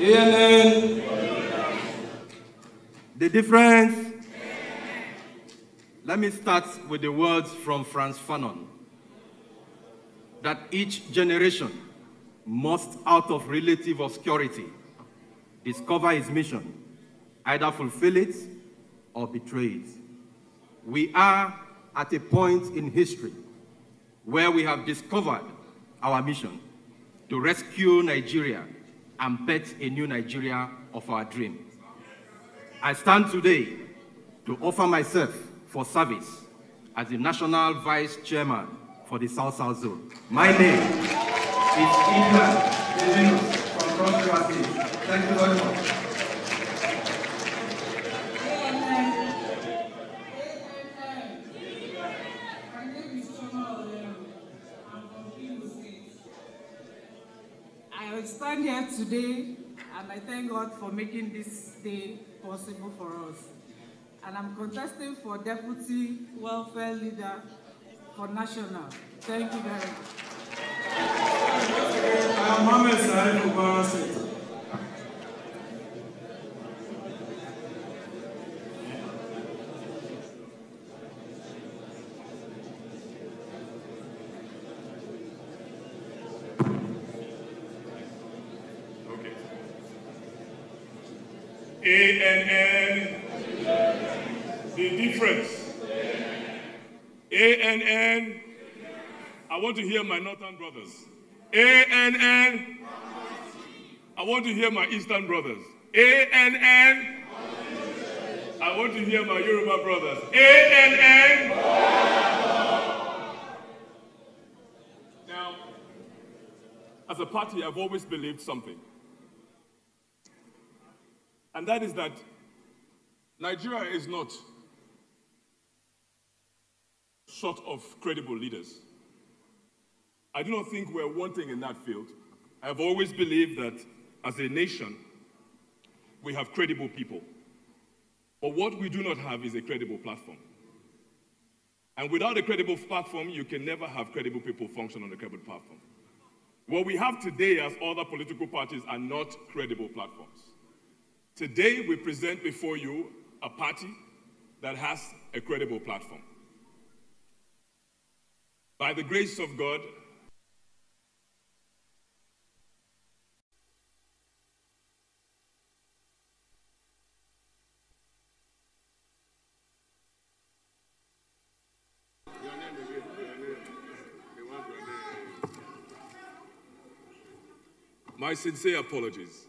ANN. The difference. Let me start with the words from Frantz Fanon, that each generation must, out of relative obscurity, discover his mission, either fulfill it or betray it. We are at a point in history where we have discovered our mission to rescue Nigeria and bet a new Nigeria of our dream. I stand today to offer myself for service as the National Vice Chairman for the South-South Zone. My name is Ilan from Cross River State. Thank you very much. I stand here today and I thank God for making this day possible for us. And I'm contesting for Deputy Welfare Leader for National. Thank you very much. I am Mohammed Saeed from Kwara State. ANN, the difference. ANN, I want to hear my northern brothers. ANN, I want to hear my eastern brothers. ANN, I want to hear my Yoruba brothers. ANN. Now, as a party, I've always believed something. And that is that Nigeria is not short of credible leaders. I do not think we're wanting in that field. I've always believed that as a nation, we have credible people. But what we do not have is a credible platform. And without a credible platform, you can never have credible people function on a credible platform. What we have today as other political parties are not credible platforms. Today, we present before you a party that has a credible platform. By the grace of God, my sincere apologies.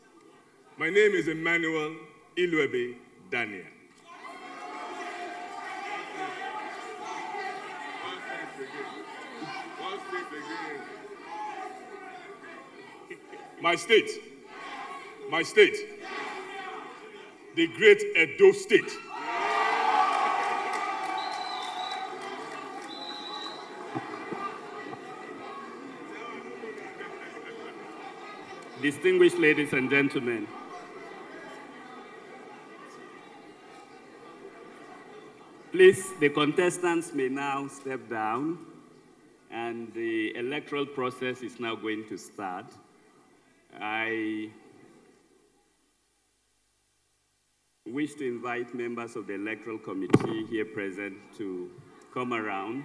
My name is Emmanuel Iluebe Daniel. My state, the great Edo State. Distinguished ladies and gentlemen, please, the contestants may now step down, and the electoral process is now going to start. I wish to invite members of the Electoral Committee here present to come around.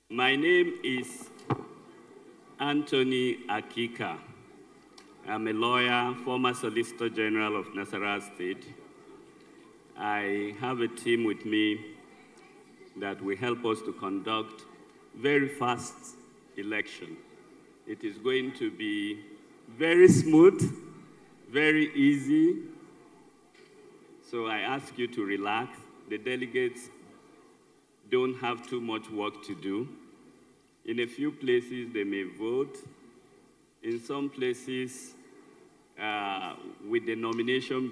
My name is Anthony Akika. I'm a lawyer, former Solicitor General of Nasarawa State. I have a team with me that will help us to conduct very fast election. It is going to be very smooth, very easy. So I ask you to relax. The delegates don't have too much work to do. In a few places, they may vote. In some places, with the nomination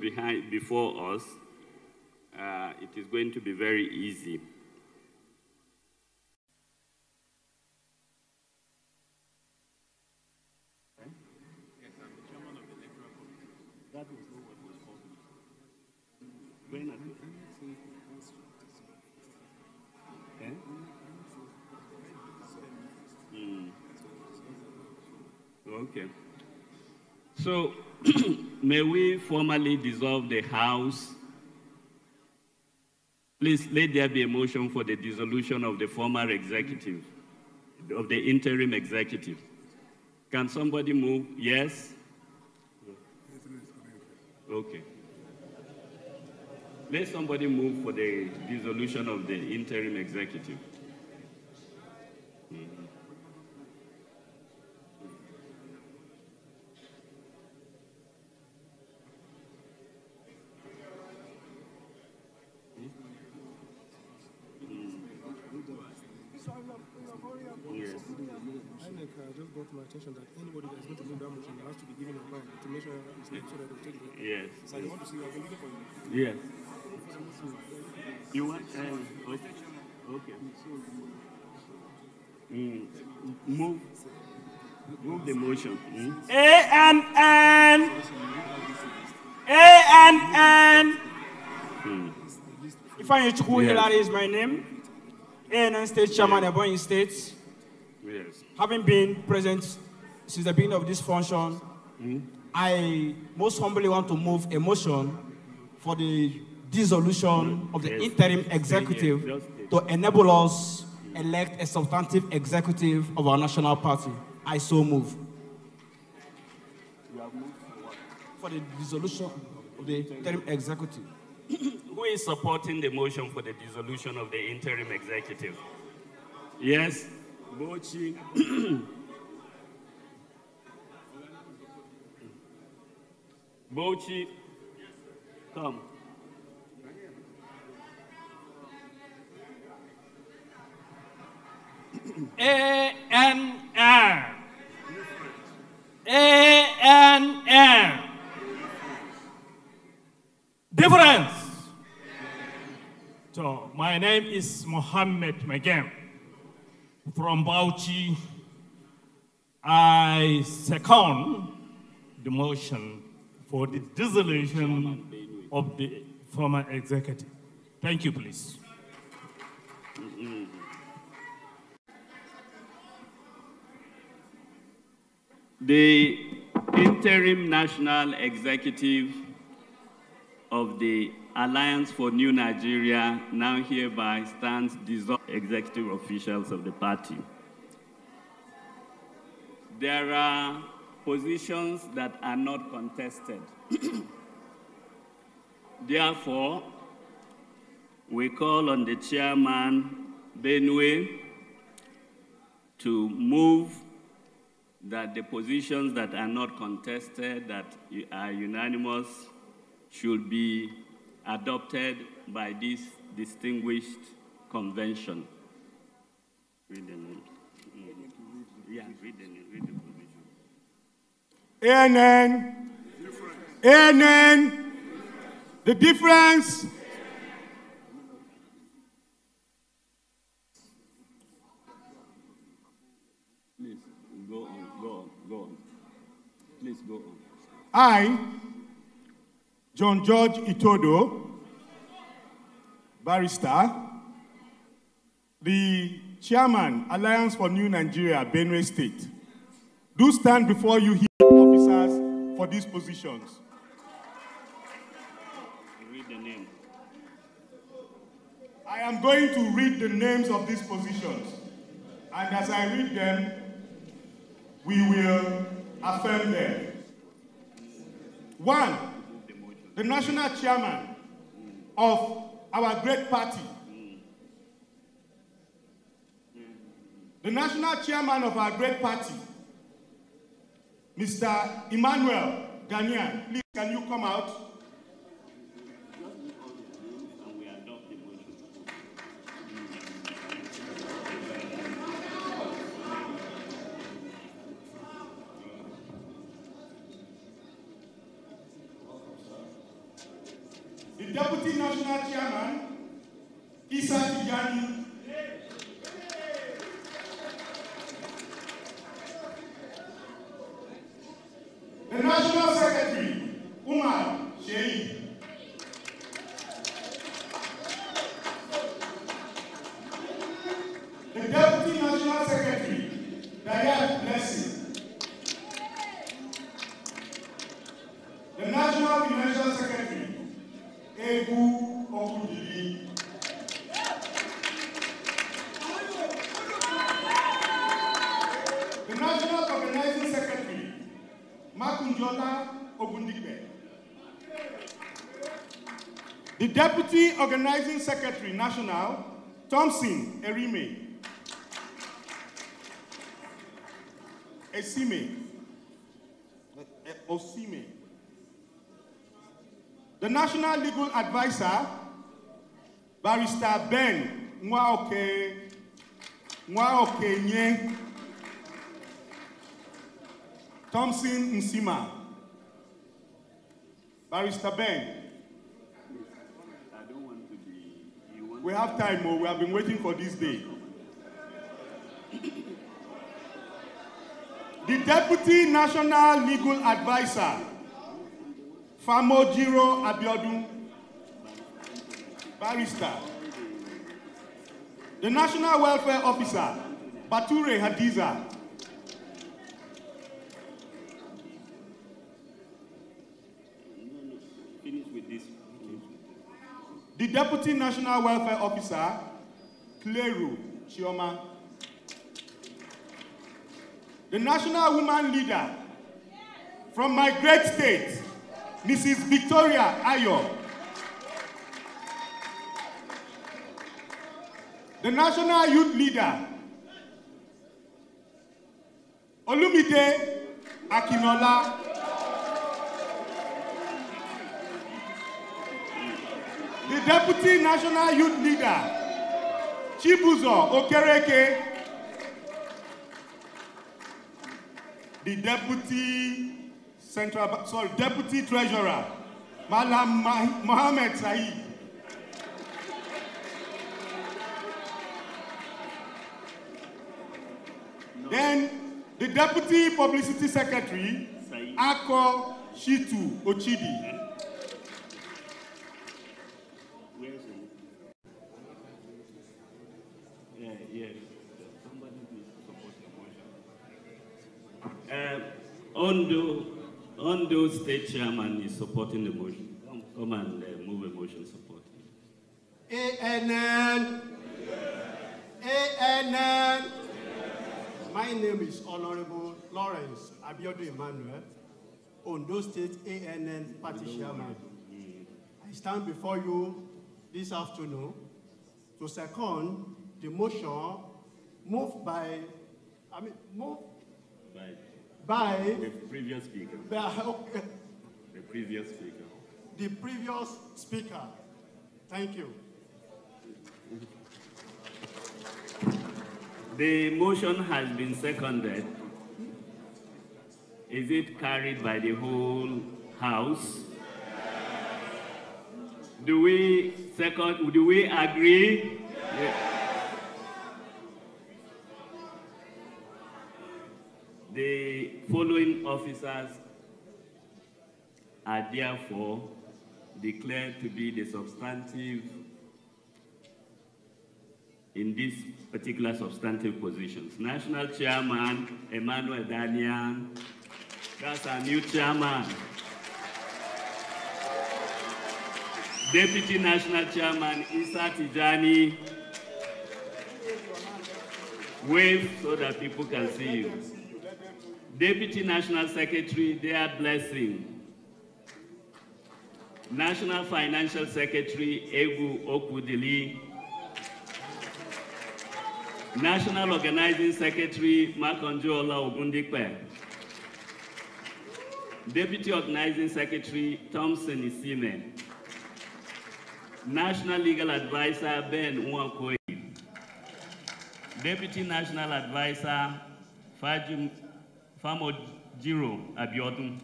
before us, it is going to be very easy. Yes, I'm the chairman of the electoral committee. That was not what was called. Okay. So, may we formally dissolve the House? Please let there be a motion for the dissolution of the former executive, of the interim executive. Can somebody move? Yes? Okay. Let somebody move for the dissolution of the interim executive. Just brought to my attention that anybody that is going to move that motion has to be given a line to make sure it's not so that they take it. Yes. So I want to see you. I've been looking for you. Yes. You want? Okay. Move the motion. ANN. ANN. Ifeanyi Chukwu Hilary is my name. ANN State Chairman, Ebonyi State. Yes. Having been present since the beginning of this function, I most humbly want to move a motion for the dissolution of the interim executive to enable us elect a substantive executive of our national party. I so move. You have moved for the dissolution of the interim executive. Who is supporting the motion for the dissolution of the interim executive? Yes? Bochi. Bochi, come. ANN. ANN. Difference. So, my name is Mohammed Megem from Bauchi. I second the motion for the dissolution of the former executive. Thank you, please. The interim national executive of the Alliance for New Nigeria now hereby stands dissolved executive officials of the party. There are positions that are not contested. Therefore, we call on the chairman, Benue, to move that the positions that are not contested, that are unanimous, should be adopted by this distinguished convention. Read the name. Yeah, read the name, read the position. ANN. ANN. The difference. Please, go on. Please go on. I, John George Itodo, barrister, the chairman, Alliance for New Nigeria, Benue State, do stand before you here, officers, for these positions. Read the name. I am going to read the names of these positions, and as I read them, we will affirm them. 1, the national chairman of our great party. The national chairman of our great party, Mr. Emmanuel Ghanaian, please can you come out? The Deputy National Chairman, Issa Tijani. The National Secretary, Umar Sheikh. The Deputy National Secretary, Dayat Blessing. The National Financial Secretary, Ebu Okudili. The National Organizing Secretary, Makunjola Ogundipe. The Deputy Organizing Secretary National, Thompson Erime. Osime. The National Legal Advisor, Barrister Ben Nwaokenye Thompson Nsima. Barrister Ben. I don't want to be... We have time, Mo. We have been waiting for this day. The Deputy National Legal Advisor, Famojiro Abiodun, barrister. The National Welfare Officer, Bature Hadiza. Finish with this. The Deputy National Welfare Officer, Kleru Chioma. The National Woman Leader from my great state, Mrs. Victoria Ayo. The National Youth Leader, Olumide Akinola. The Deputy National Youth Leader, Chibuzo Okereke. the Deputy Treasurer, Malam Mohammed Saeed. Then the Deputy Publicity Secretary, Ako Shitu Ochidi. Ondo State Chairman is supporting the motion. Come and move a motion supporting. ANN. ANN. My name is Honorable Lawrence Abiodun Emmanuel, Ondo State ANN Party Chairman. I stand before you this afternoon to second the motion moved by the previous speaker. The previous speaker. The previous speaker. Thank you. The motion has been seconded. Is it carried by the whole House? Do we agree? Yeah. The following officers are therefore declared to be the substantive in these particular substantive positions. National Chairman, Emmanuel Daniel, that's our new chairman. Deputy National Chairman, Issa Tijani. Wave so that people can see you. Deputy National Secretary, Dea Blessing. National Financial Secretary, Egu Okudili. National Organizing Secretary, Makonjo-Ola Ogundikpe. Deputy Organizing Secretary, Thompson Isime. National Legal Advisor, Ben Nwankoi. Deputy National Advisor, Famojiro Abiodun.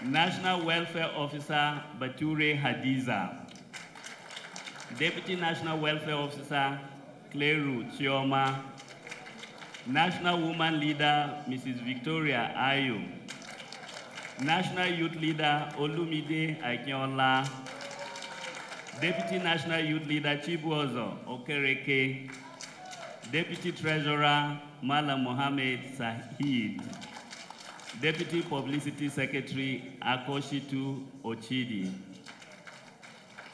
National Welfare Officer, Bature Hadiza. Deputy National Welfare Officer, Kleru Chioma. National Woman Leader, Mrs. Victoria Ayo. National Youth Leader, Olumide Akinola. Deputy National Youth Leader, Chibuozo Okereke. Deputy Treasurer, Malam Mohammed Sahid. Deputy Publicity Secretary, Akoshitu Ochidi.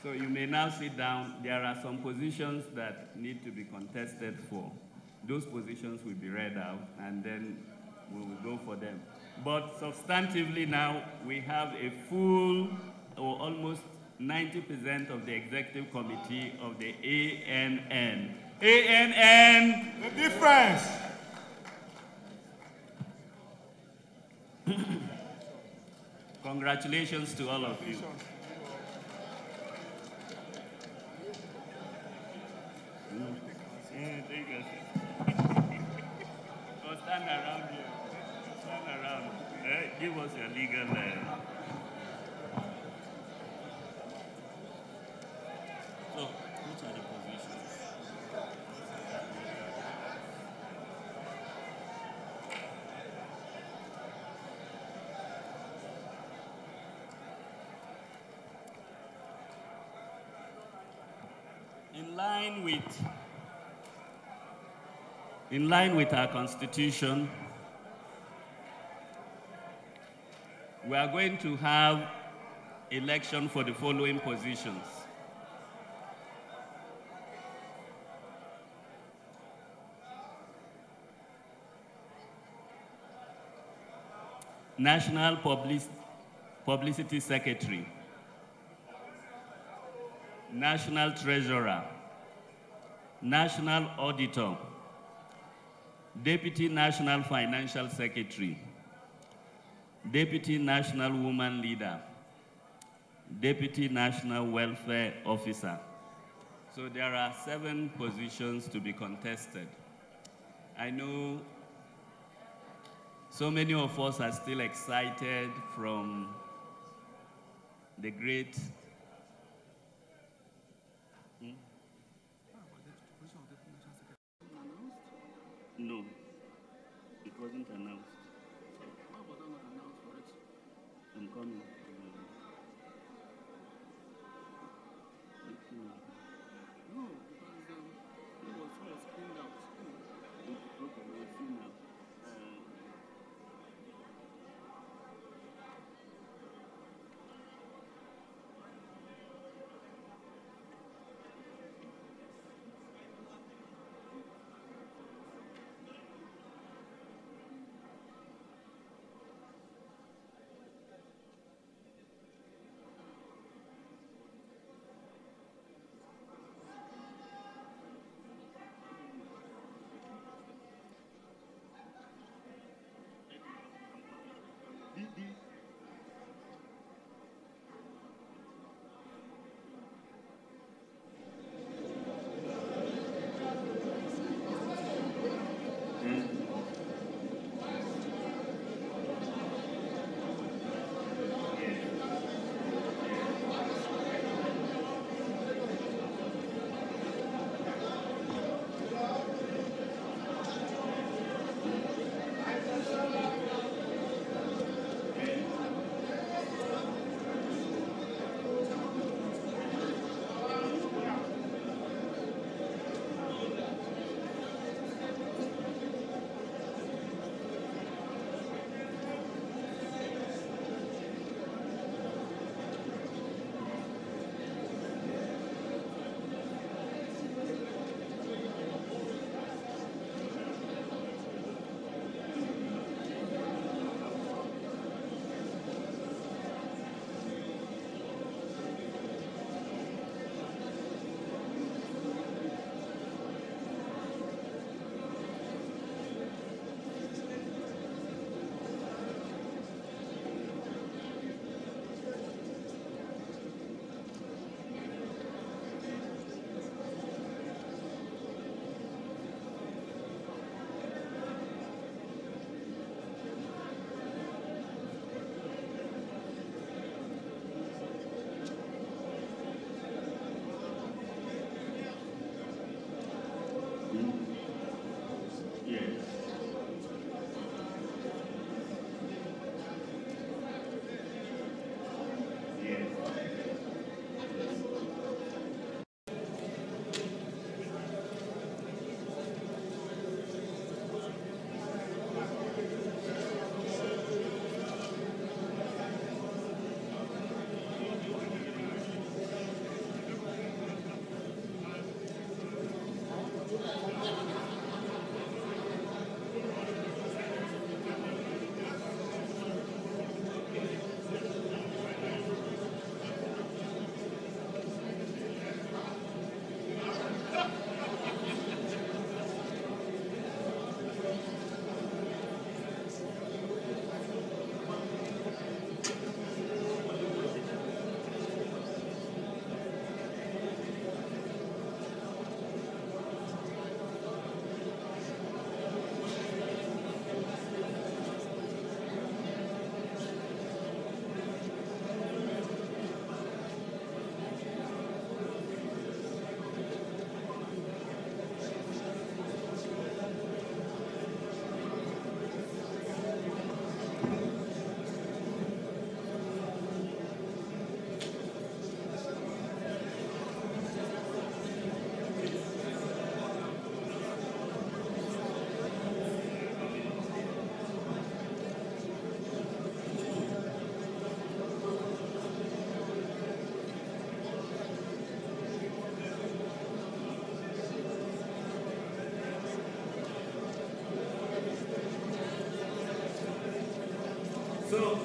So you may now sit down. There are some positions that need to be contested for. Those positions will be read out, and then we will go for them. But substantively now, we have a full, or almost 90% of the executive committee of the ANN. ANN! The difference! Congratulations to all of you. Oh, stand around here. Stand around. Give us your legal So, which are the positions? In line with our Constitution, we are going to have election for the following positions. National Publicity Secretary, National Treasurer, National Auditor, Deputy National Financial Secretary, Deputy National Woman Leader, Deputy National Welfare Officer. So there are 7 positions to be contested. I know So many of us are still excited from the great No, it wasn't announced. Why was that not announced for it? I'm coming. No, because it was screened out. Okay, we'll see now. So,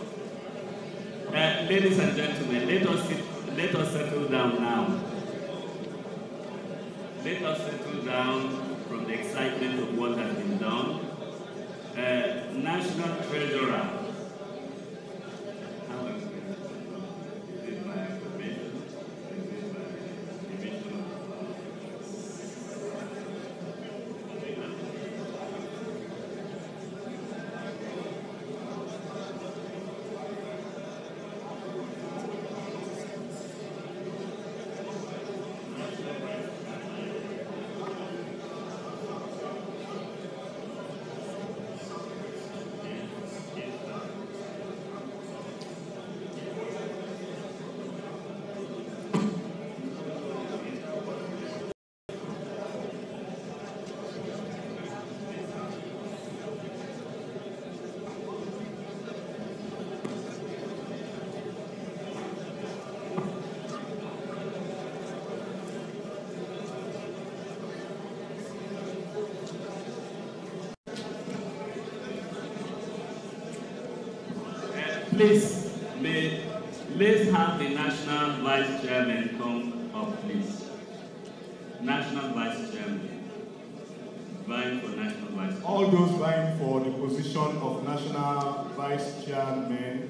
ladies and gentlemen, let us settle down now. Let us settle down from the excitement of what has been done. National Treasurer. Please, let's have the National Vice Chairman come up, please. National Vice Chairman. Vying for National Vice Chairman. All those vying for the position of National Vice Chairman,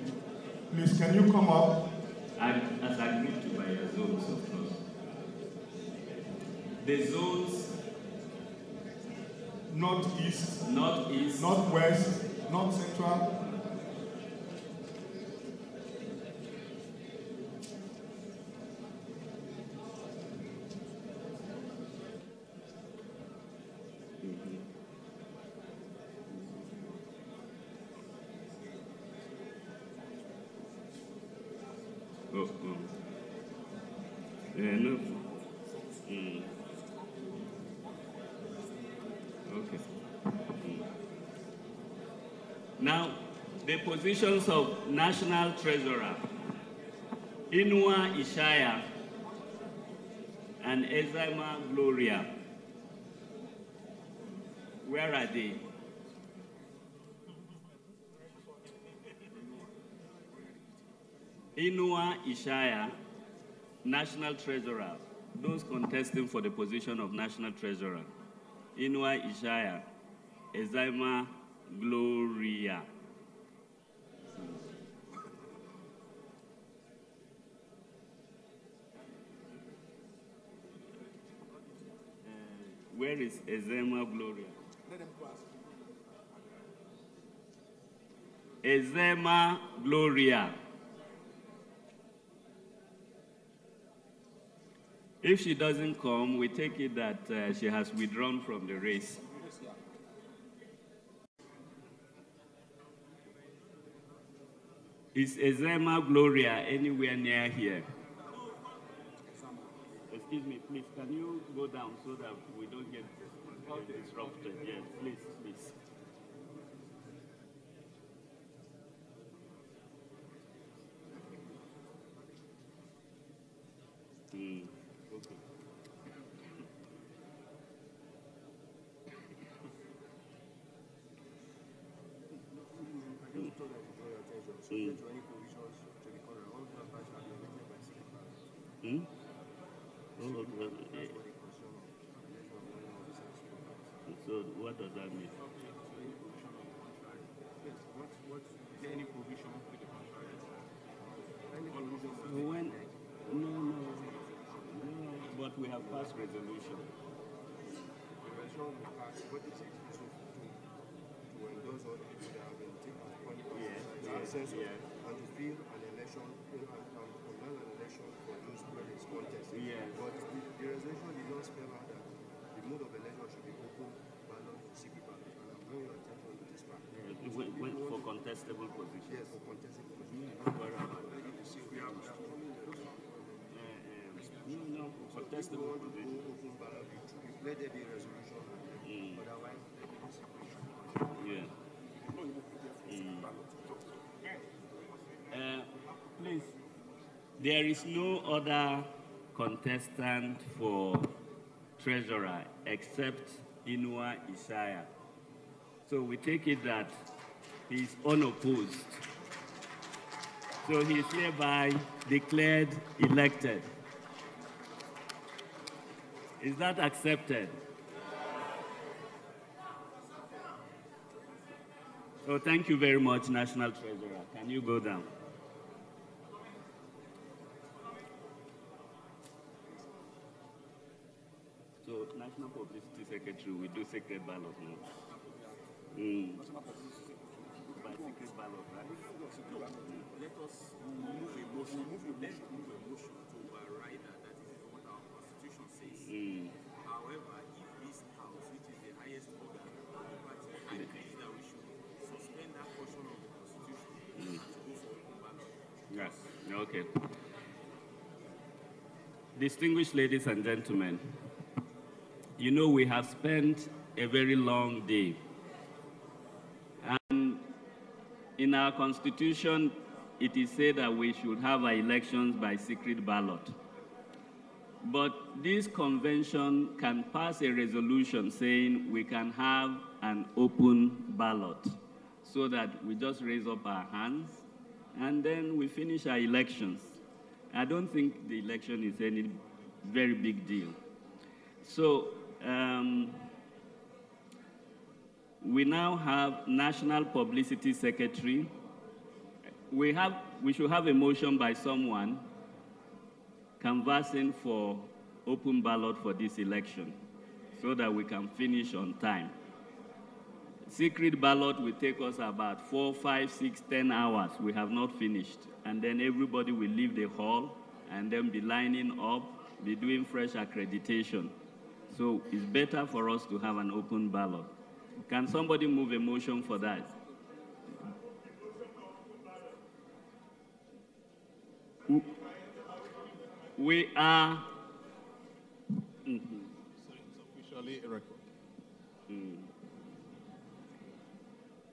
please, can you come up? As agreed to by your zones, of course. The zones northeast, northeast, northwest, north central. Yeah, no. Okay. Now, the positions of National Treasurer, Inua Ishaya and Ezima Gloria. Where are they? Inua Ishaya, National Treasurer, those contesting for the position of National Treasurer. Inua Ishaya, Ezima Gloria. Where is Ezima Gloria? Ezima Gloria. If she doesn't come, we take it that she has withdrawn from the race. Is Ezima Gloria anywhere near here? Excuse me, please, can you go down so that we don't get disrupted? Yes, please, please. Okay. So what does that mean? Any provision to the contrary? When, no, but we have passed resolution. The resolution will pass. What is it? To endorse all the people that have been taken upon and to fill an election and run an election for those previous contests. But the resolution did not spell out that the mode of election should be open, ballot, secret ballot. And I'm drawing your attention to this fact. For contestable positions. Yes, for contestable positions. No, contestable positions. Open ballot, let there be a resolution. Otherwise, there will be secret. Please, there is no other contestant for treasurer except Inua Ishaya. So we take it that he is unopposed. So he is hereby declared elected. Is that accepted? So thank you very much, National Treasurer. Can you go down? So, National Publicity Secretary, we do secret ballot now. By secret ballot, right? Let us move a motion. Let's move a motion to override that. That is what our Constitution says. However, if this House, which is the highest organ of the party, agrees that we should suspend that portion of the Constitution and go for open ballot. Yes. Okay. Distinguished ladies and gentlemen, you know, we have spent a very long day. And in our Constitution, it is said that we should have our elections by secret ballot. But this convention can pass a resolution saying we can have an open ballot so that we just raise up our hands and then we finish our elections. I don't think the election is any very big deal. So we now have National Publicity Secretary. We should have a motion by someone canvassing for open ballot for this election so that we can finish on time. Secret ballot will take us about 4, 5, 6, 10 hours. We have not finished. And then everybody will leave the hall and then be lining up, be doing fresh accreditation. So it's better for us to have an open ballot. Can somebody move a motion for that? We are... So it's officially a record.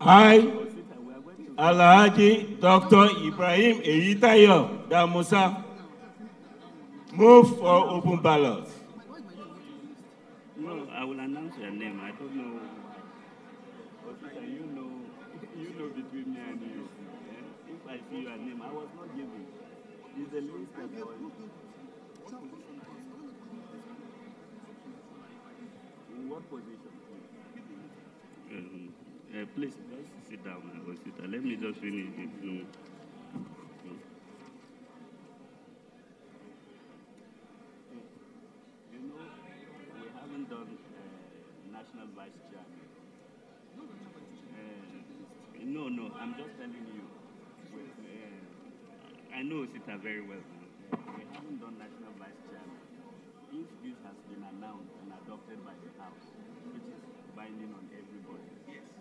I, Alhaji Dr. Ibrahim Eyitayo Damusa, move for open ballot. No, I will announce your name. I don't know. You know between me and you. If I see your name, I was not given. It's the list that I was. In what position? Please, just sit down. Let me just finish it. We haven't done national vice chairman. No, I'm just telling you. I know Sita very well. We haven't done national vice chairman. If this has been announced and adopted by the House, which is binding on everybody,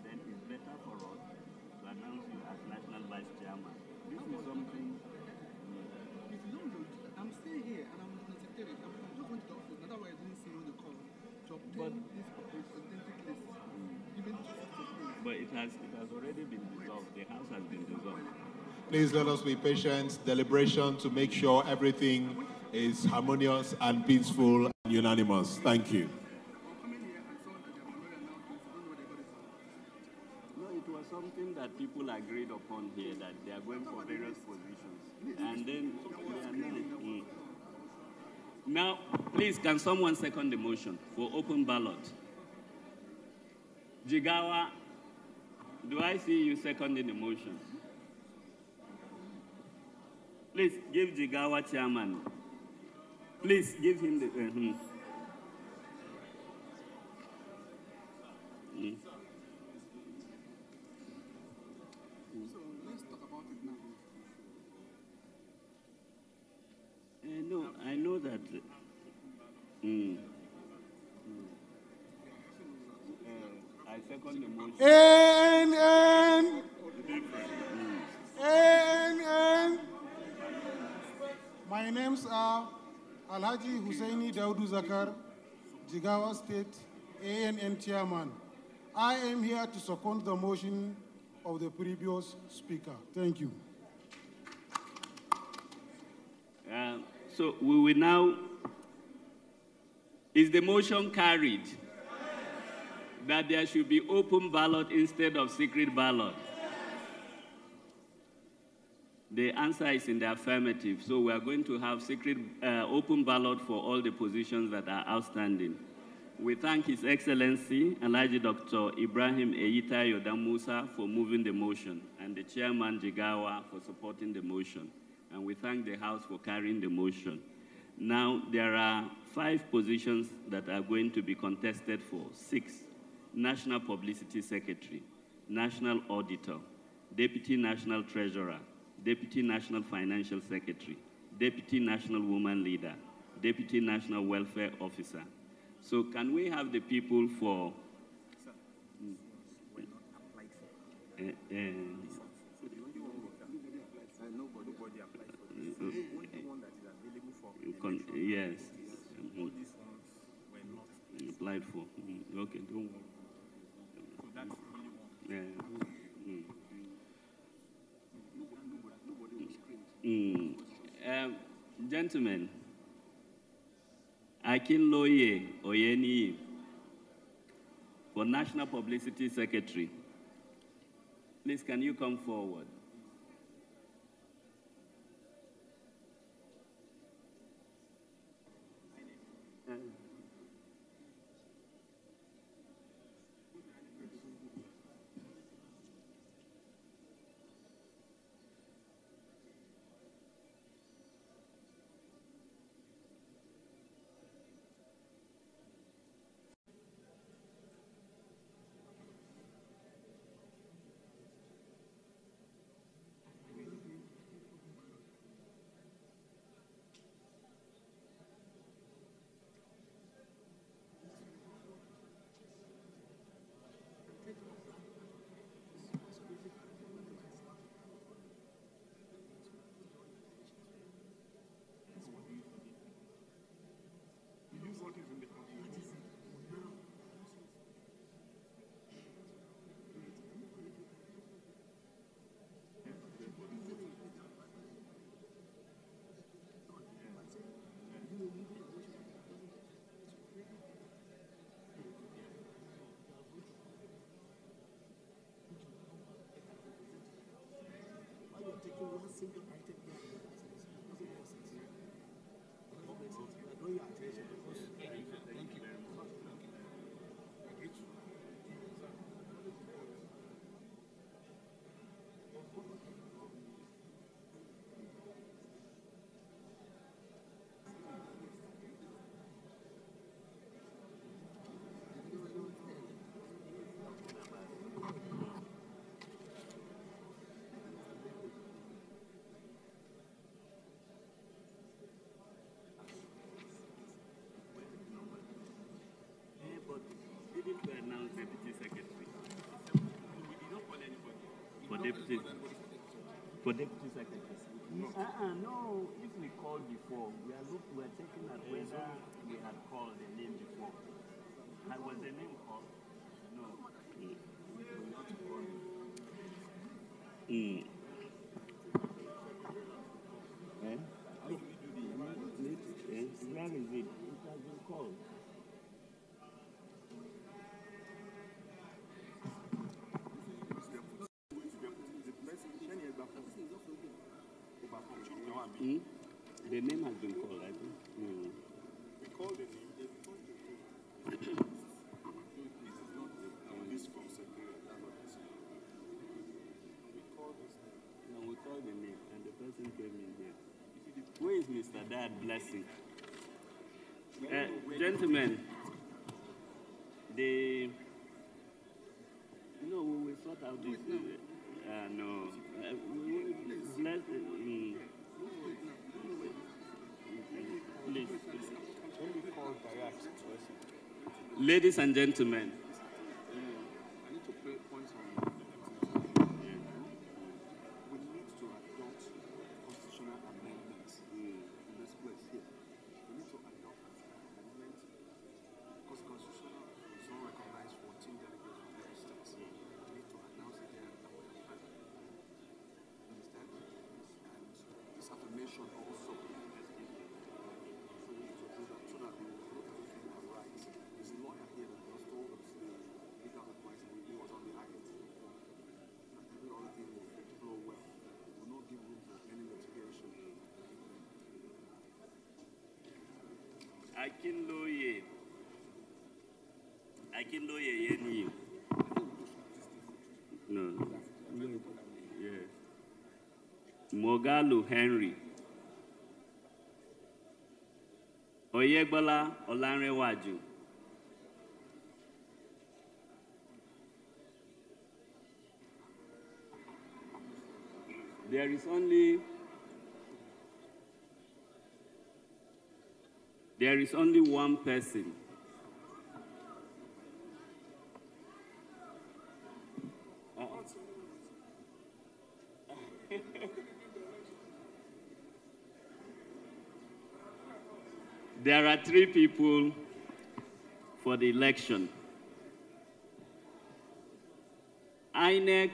then it's better for us to announce you as national vice chairman. This is something. I'm still here and I'm the secretary. I'm just going to the office. That's why I didn't see you on the call to obtain this authentic list. But it has already been dissolved. The House has been dissolved. Please let us be patient, deliberation to make sure everything is harmonious and peaceful and unanimous. Thank you. No, it was something that people agreed upon here, that they are going for various positions. And then we are now, please, can someone second the motion for open ballot? Jigawa, do I see you seconding the motion? Please give Jigawa chairman. Please give him the. So let's talk about it now. No, I know that. I second the motion. ANN. My names are Alhaji Hussaini Daudu Zakar, Jigawa State ANN Chairman. I am here to second the motion of the previous speaker. Thank you. So we will now. Is the motion carried that there should be open ballot instead of secret ballot? The answer is in the affirmative. So we are going to have open ballot for all the positions that are outstanding. We thank His Excellency, Alhaji Dr. Ibrahim Eyitayo Damusa, for moving the motion, and the Chairman Jigawa for supporting the motion. And we thank the House for carrying the motion. Now, there are 5 positions that are going to be contested for. 6, National Publicity Secretary, National Auditor, Deputy National Treasurer, Deputy National Financial Secretary, Deputy National Woman Leader, Deputy National Welfare Officer. So can we have the people for... Nobody applied for this. Only one that is available for yes. All these ones were not applied for. Okay, don't worry. So that's really one. Gentlemen, Akinloye Oyeni for National Publicity Secretary. Please, can you come forward? For deputy secretary. No, if we called before, we are checking at whether we had called the name before. Was the name called? No. Where is it? It has been called. The name has been called, I think. We called the name. We called the name, and the person came in here. Where is Mr. Dad Blessing? Gentlemen, no, we will sort out this. No. Please. Ladies and gentlemen, I need to pay points on. We need to adopt constitutional amendments in this place here. We need to adopt amendments because constitutional is not recognized 14 delegates from every state. We need to announce it here and we are fine. Understand? And this affirmation also. Akinloye Yeni. No. Yes. Mogalu Henry. Oyegbola Olanrewaju. There is only one person. There are 3 people for the election. INEC,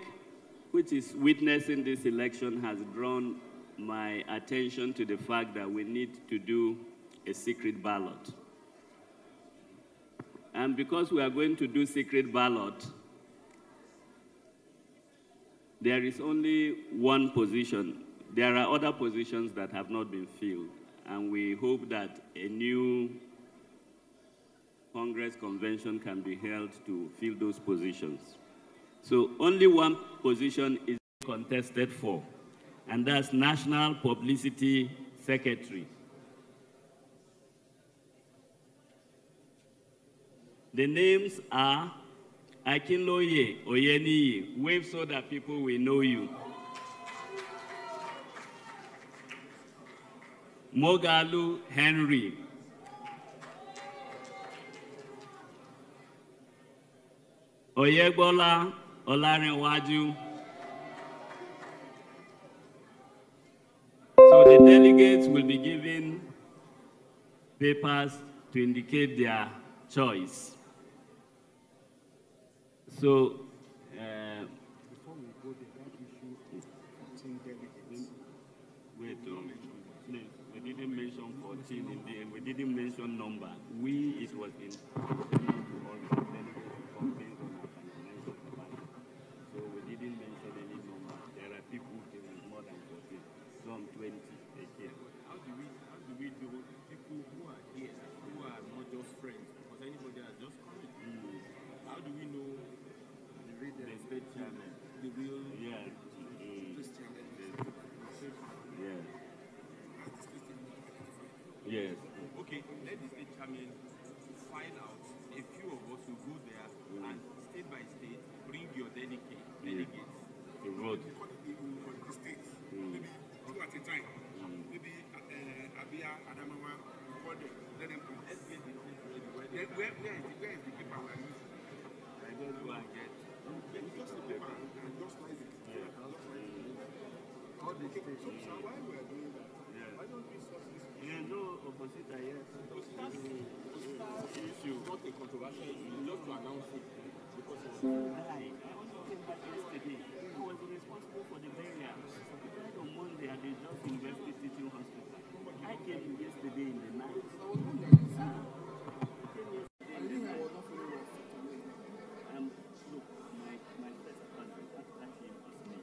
which is witnessing this election, has drawn my attention to the fact that we need to do a secret ballot. And because we are going to do secret ballot, there is only one position. There are other positions that have not been filled, and we hope that a new Congress convention can be held to fill those positions. So only one position is contested for, and that's National Publicity Secretary. The names are Akinloye Oyeniyi. Wave so that people will know you. Mogalu Henry. Oyegbola Olarenwaju. So the delegates will be given papers to indicate their choice. So, before we go there, that issue 14 delegates. Wait, please, we didn't mention 14 in the end. We didn't mention number. It was in so we didn't mention any number. There are people with more than 14. the real Christian. Yeah. Yes. Okay, let the state chairman find out. A few of us will go there and state by state bring your delegates. To vote. The states. Maybe two at a time. Maybe Abia, Adamawa, let them come. Let's get the place ready. Where is the paper we are using? I don't go and get. Just the paper and just write it. All the states. So why we are doing that? Why don't we solve this? No, opposite, yes. Issue not a controversial issue, just to announce it. Because I also came back yesterday. Who was responsible for the burial? He died on Monday at the Jos University Teaching Hospital. I came yesterday in the night. Look, my first husband after him was me.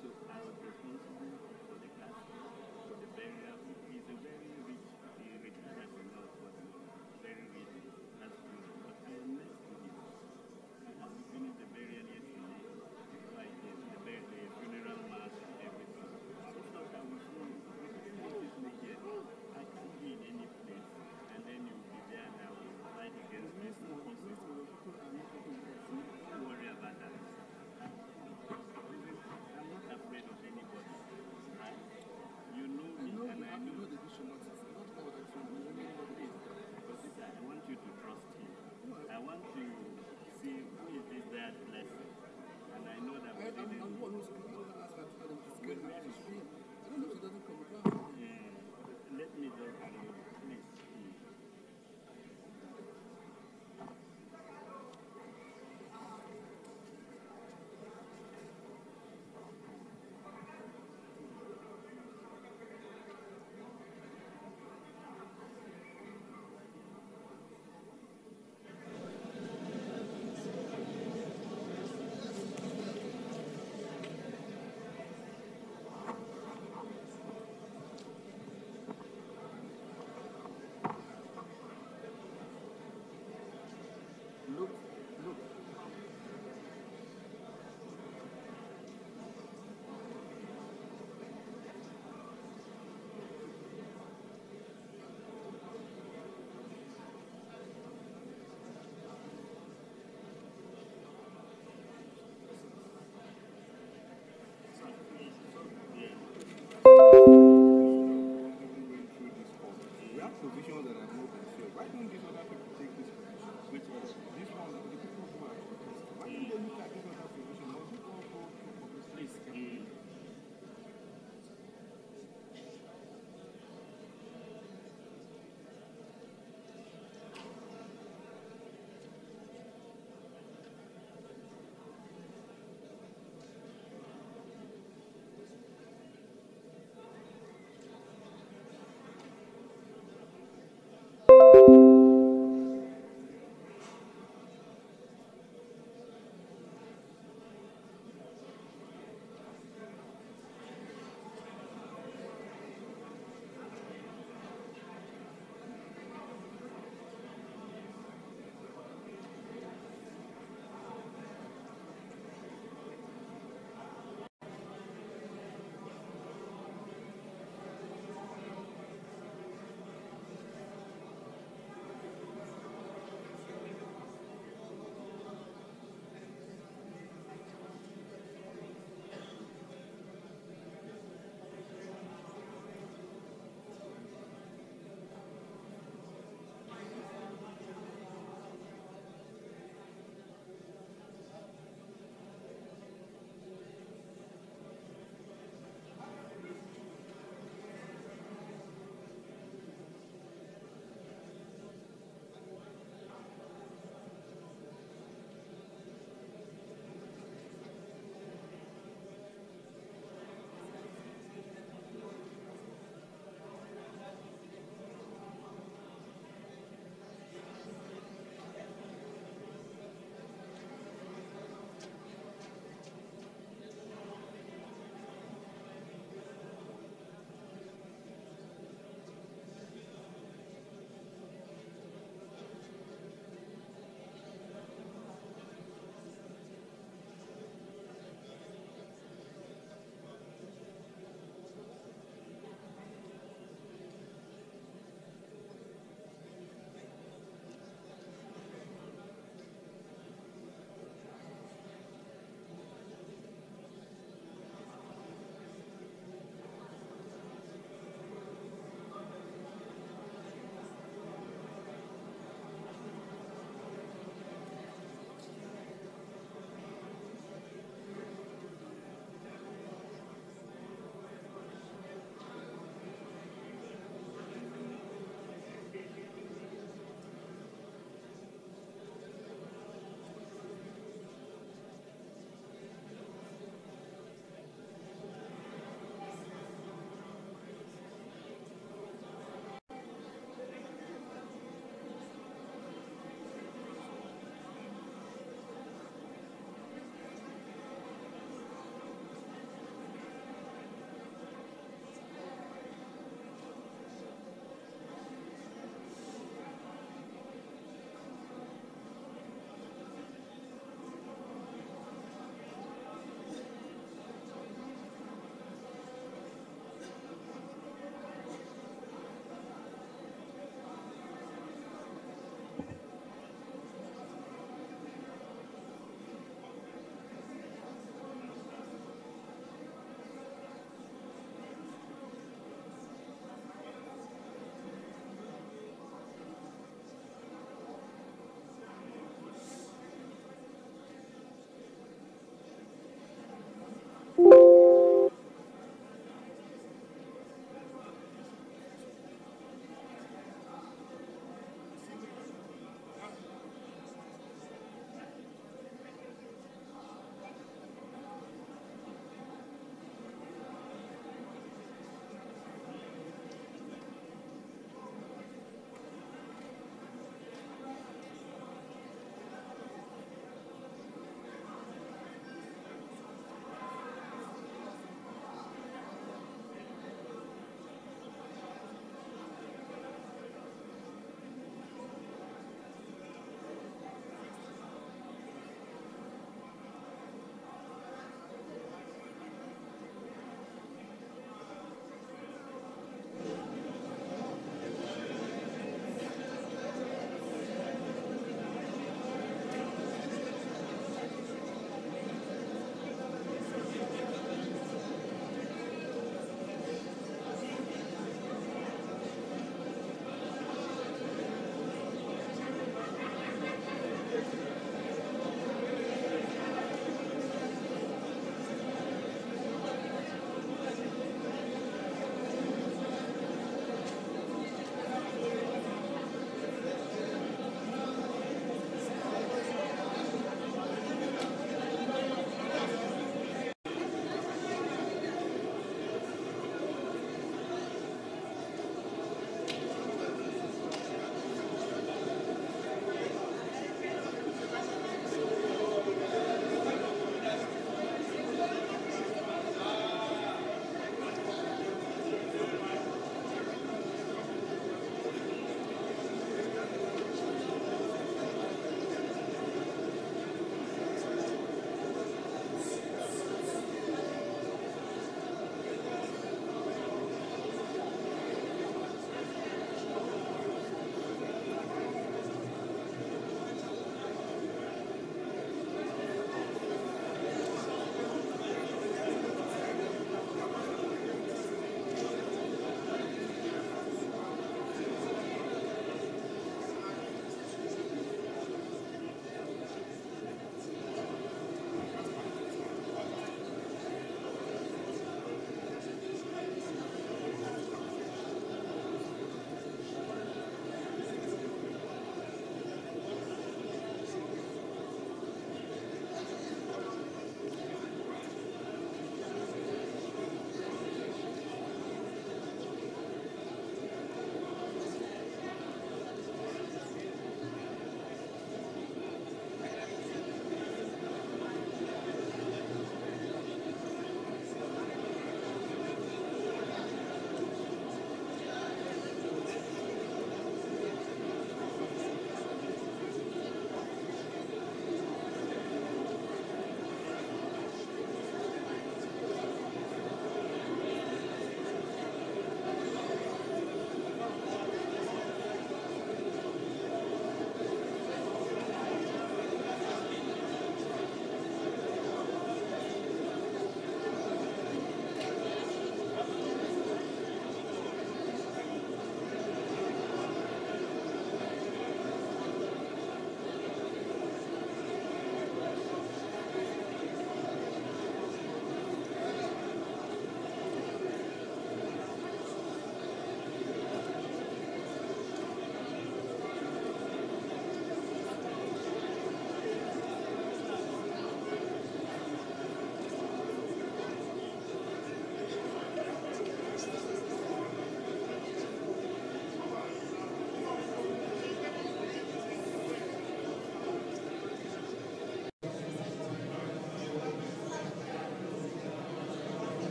So I was responsible for the gas, for the burial. He's a very rich, he retired as a nurse, but very rich, has but I am next to him. I have been in the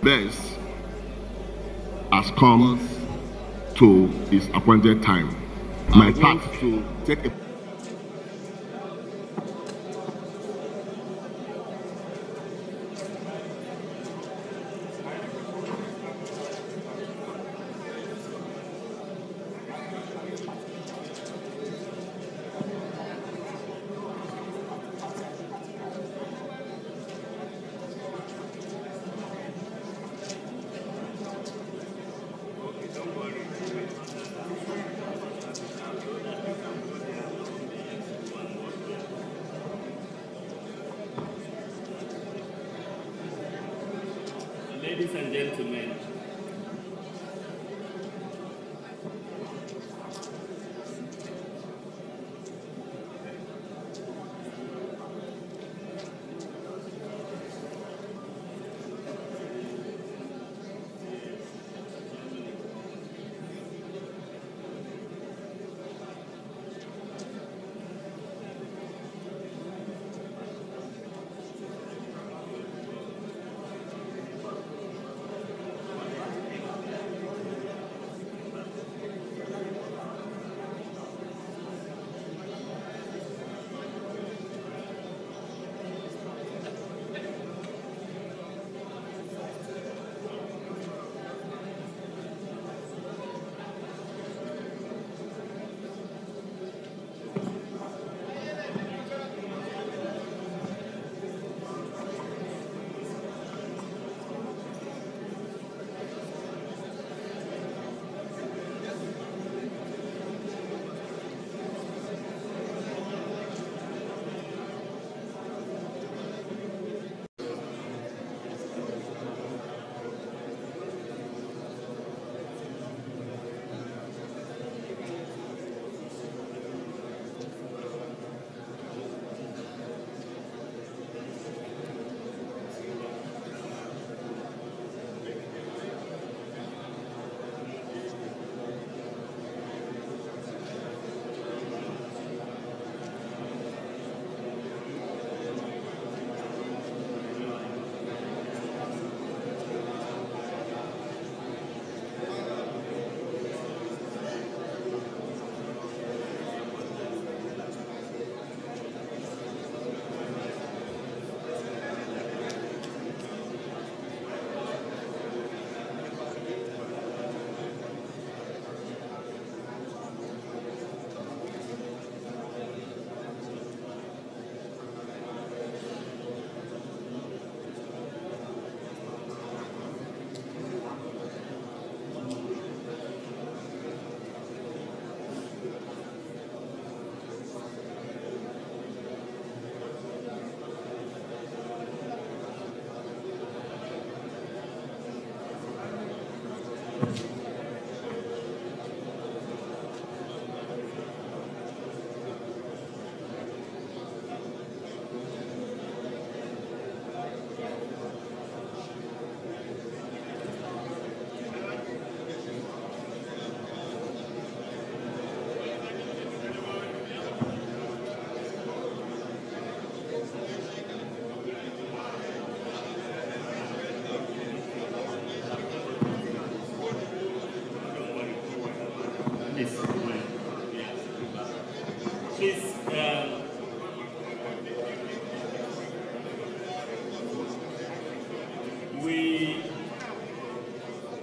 best has come to its appointed time. My part to take a Ladies and gentlemen,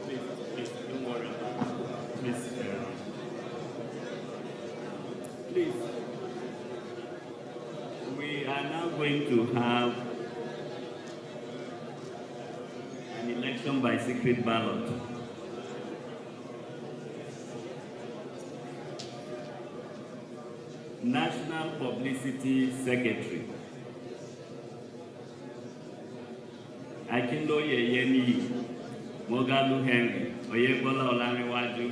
please, please, don't worry about it. Please, we are now going to have an election by secret ballot. National Publicity Secretary. Akinloye Yeni, Mogalu Henry, Oyebola Olamiwaju.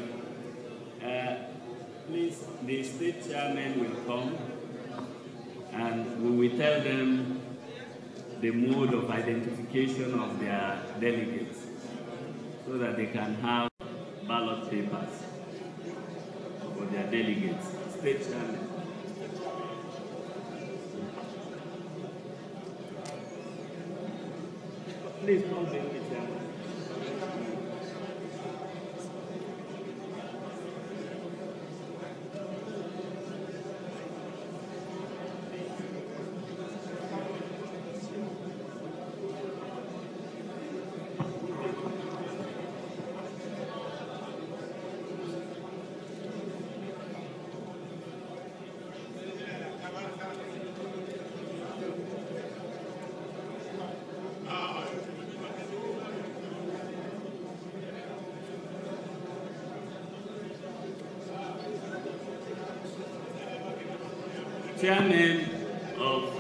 Please, the state chairman will come and we will tell them the mode of identification of their delegates so that they can have ballot papers for their delegates. State chairman. Please don't bring the chairman. Chairman of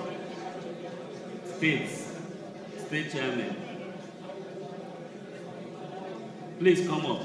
States, State Chairman, please come up.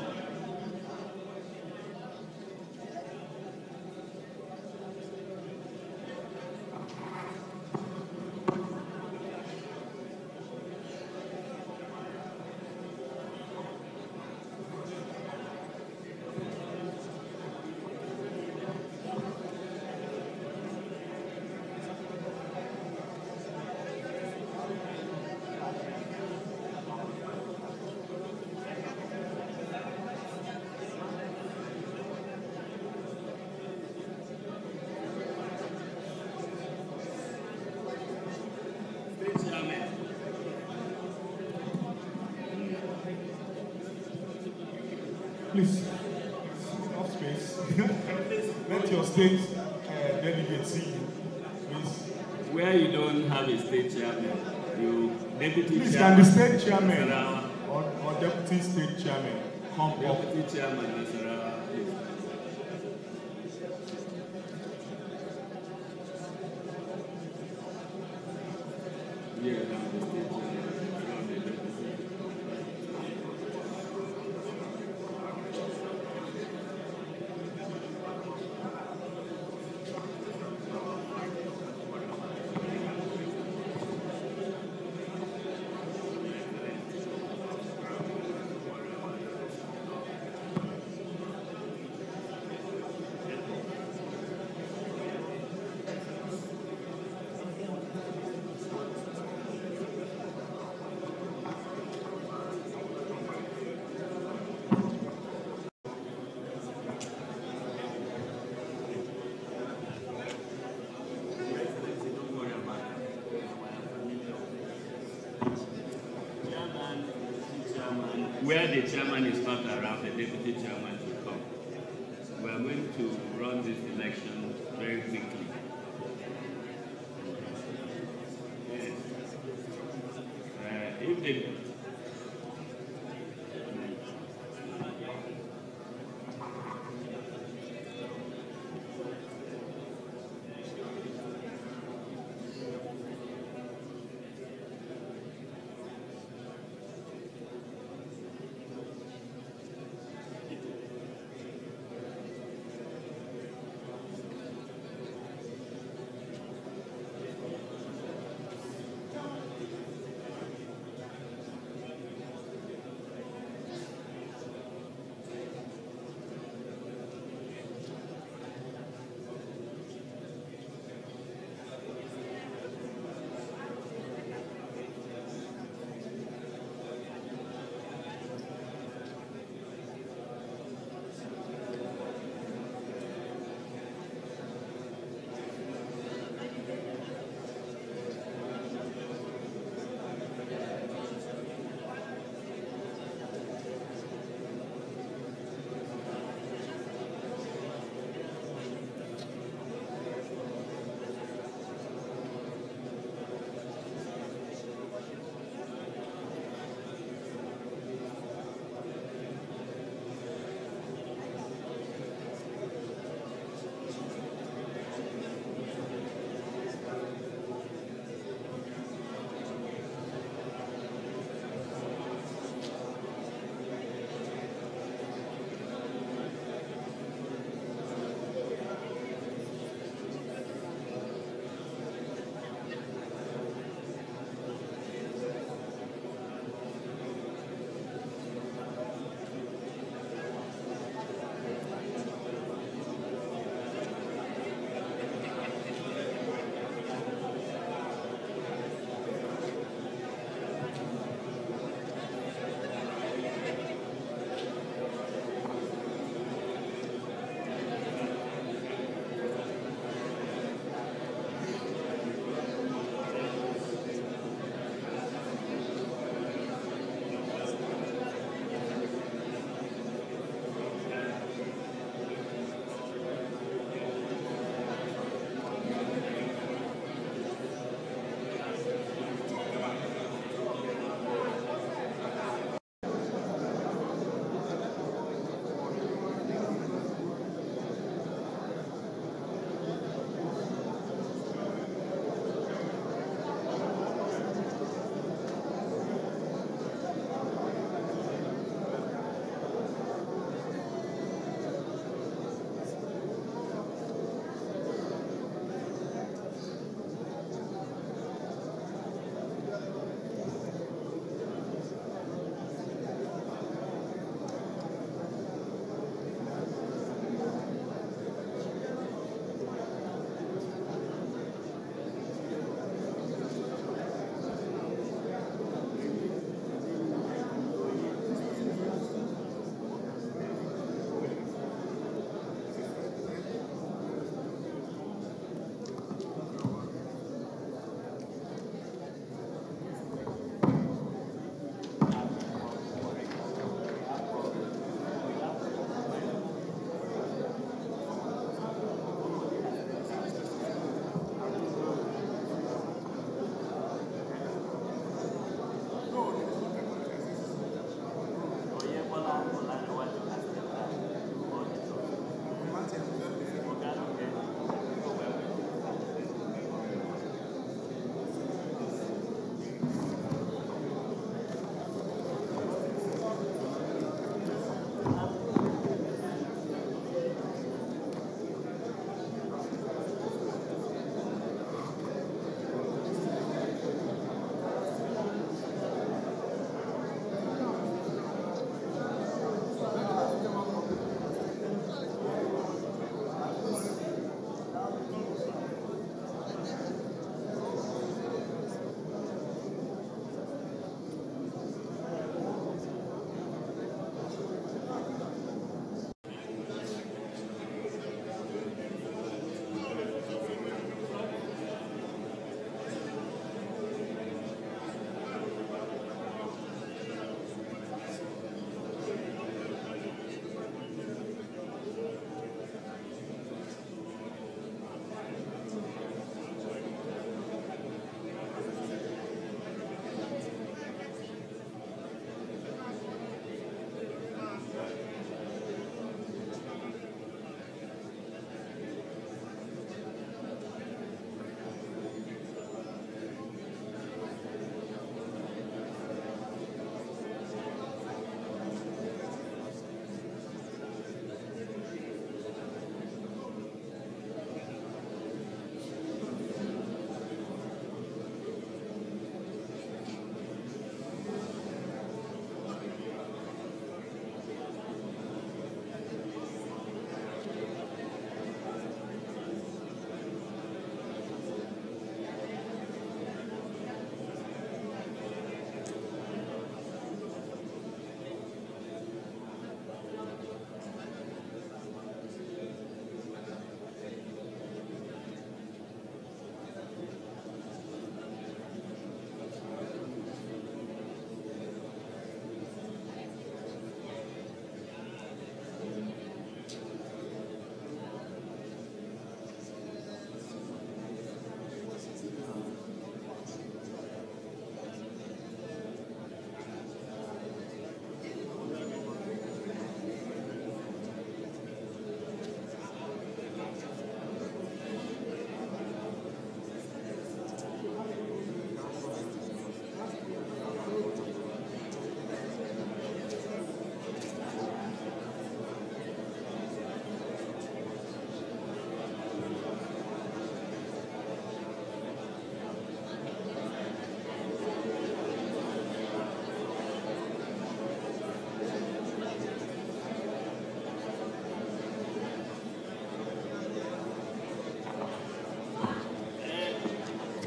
Please, off space. Let your state delegate see you, please. Where you don't have a state chairman, you deputy Please, chairman. can the state chairman or deputy state chairman come up? Deputy chairman, Nasarawa, please. Yeah, I'm the state chairman. Where the chairman is not around, the deputy chairman will come. We are going to run this election very quickly. Yes. If the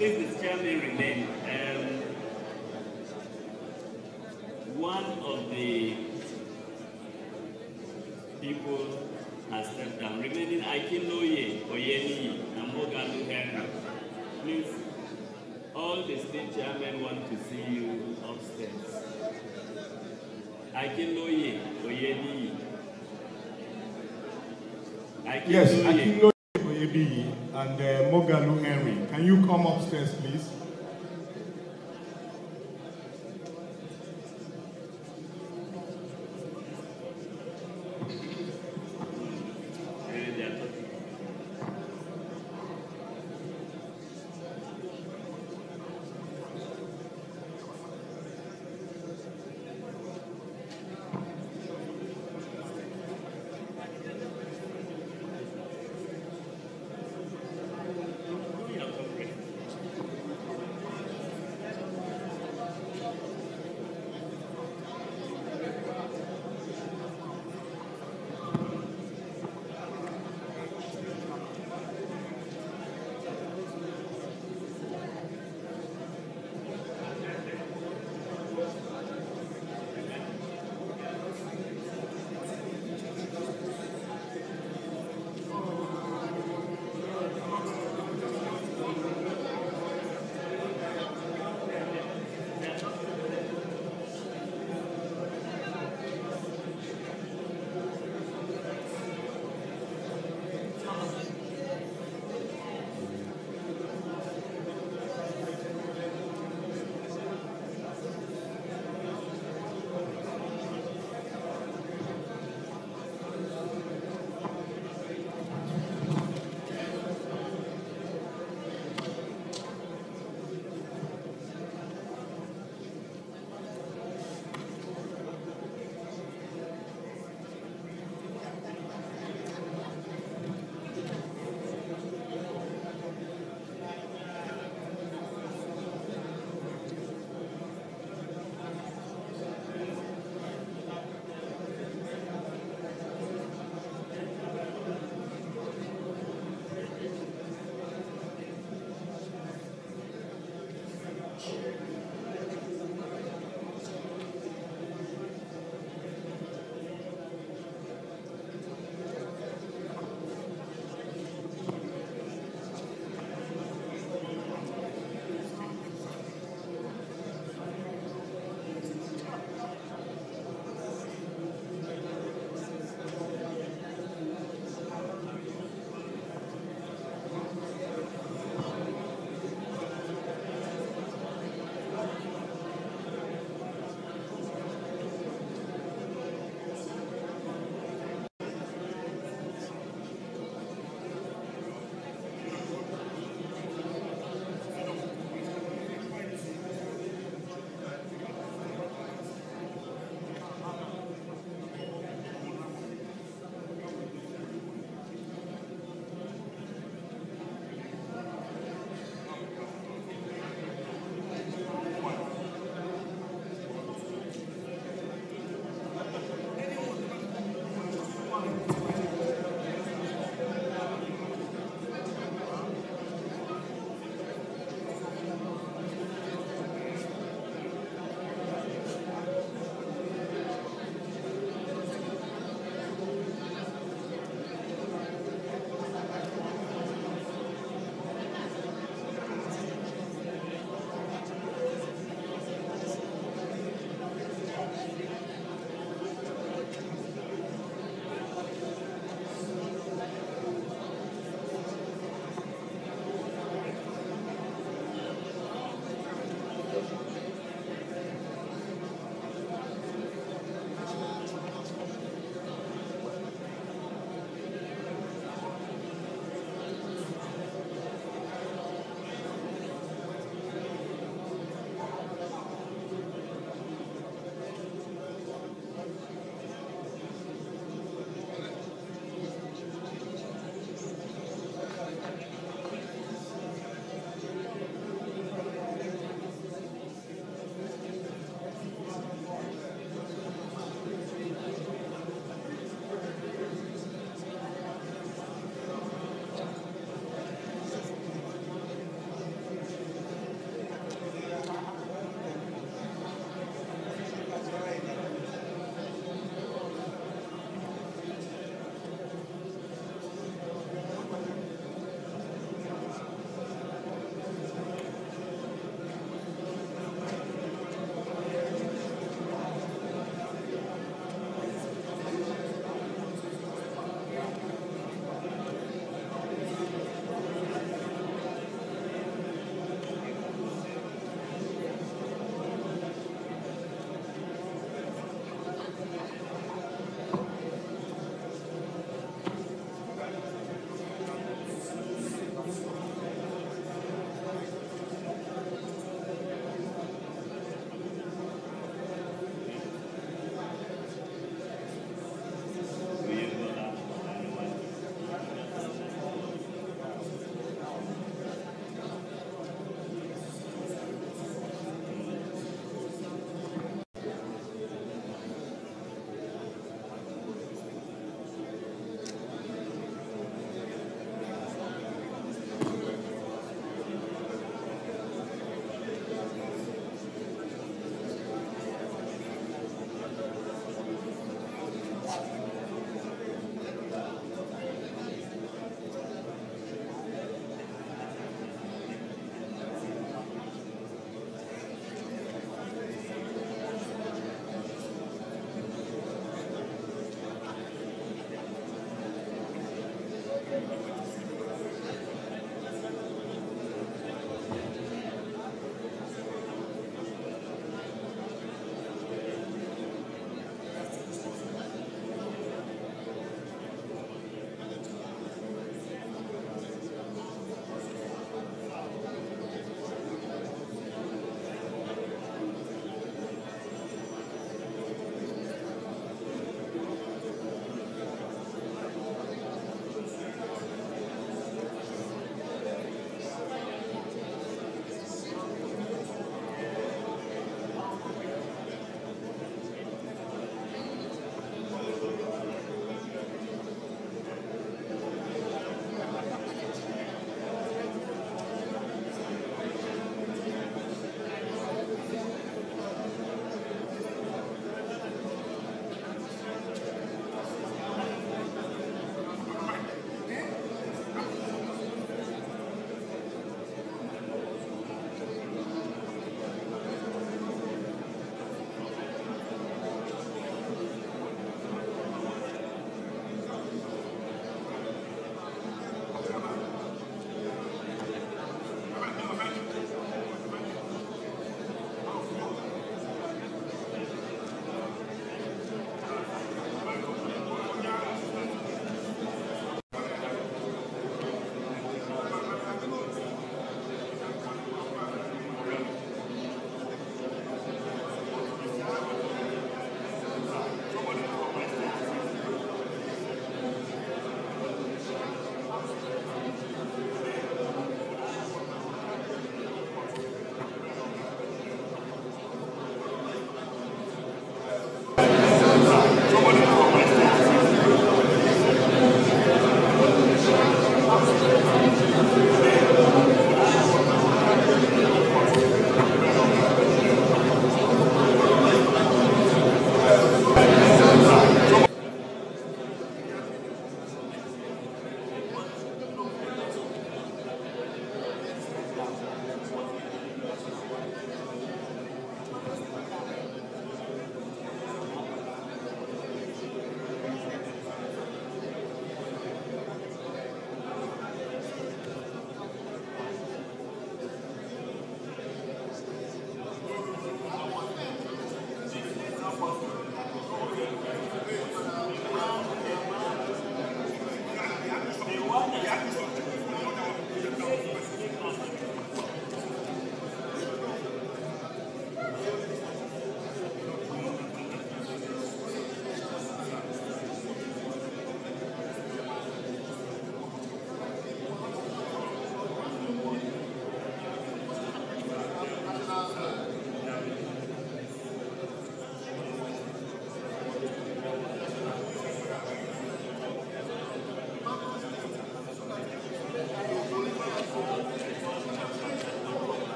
Please, the chairman remain. One of the people has stepped down. Remaining Akinloye, Oyeni, and Mogalu Henry. Please, all the state chairmen want to see you upstairs. Akinloye, Oyeni. Yes, Akinloye, Oyeni, and Mogalu Henry. Can you come upstairs, please?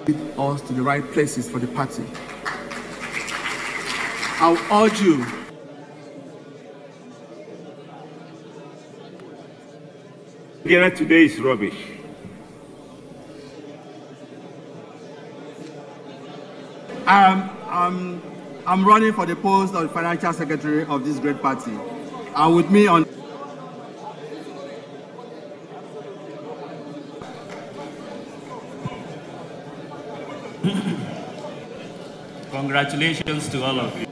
Lead us to the right places for the party. I'll urge you today is rubbish. I'm running for the post of financial secretary of this great party. And with me on Congratulations to all of you.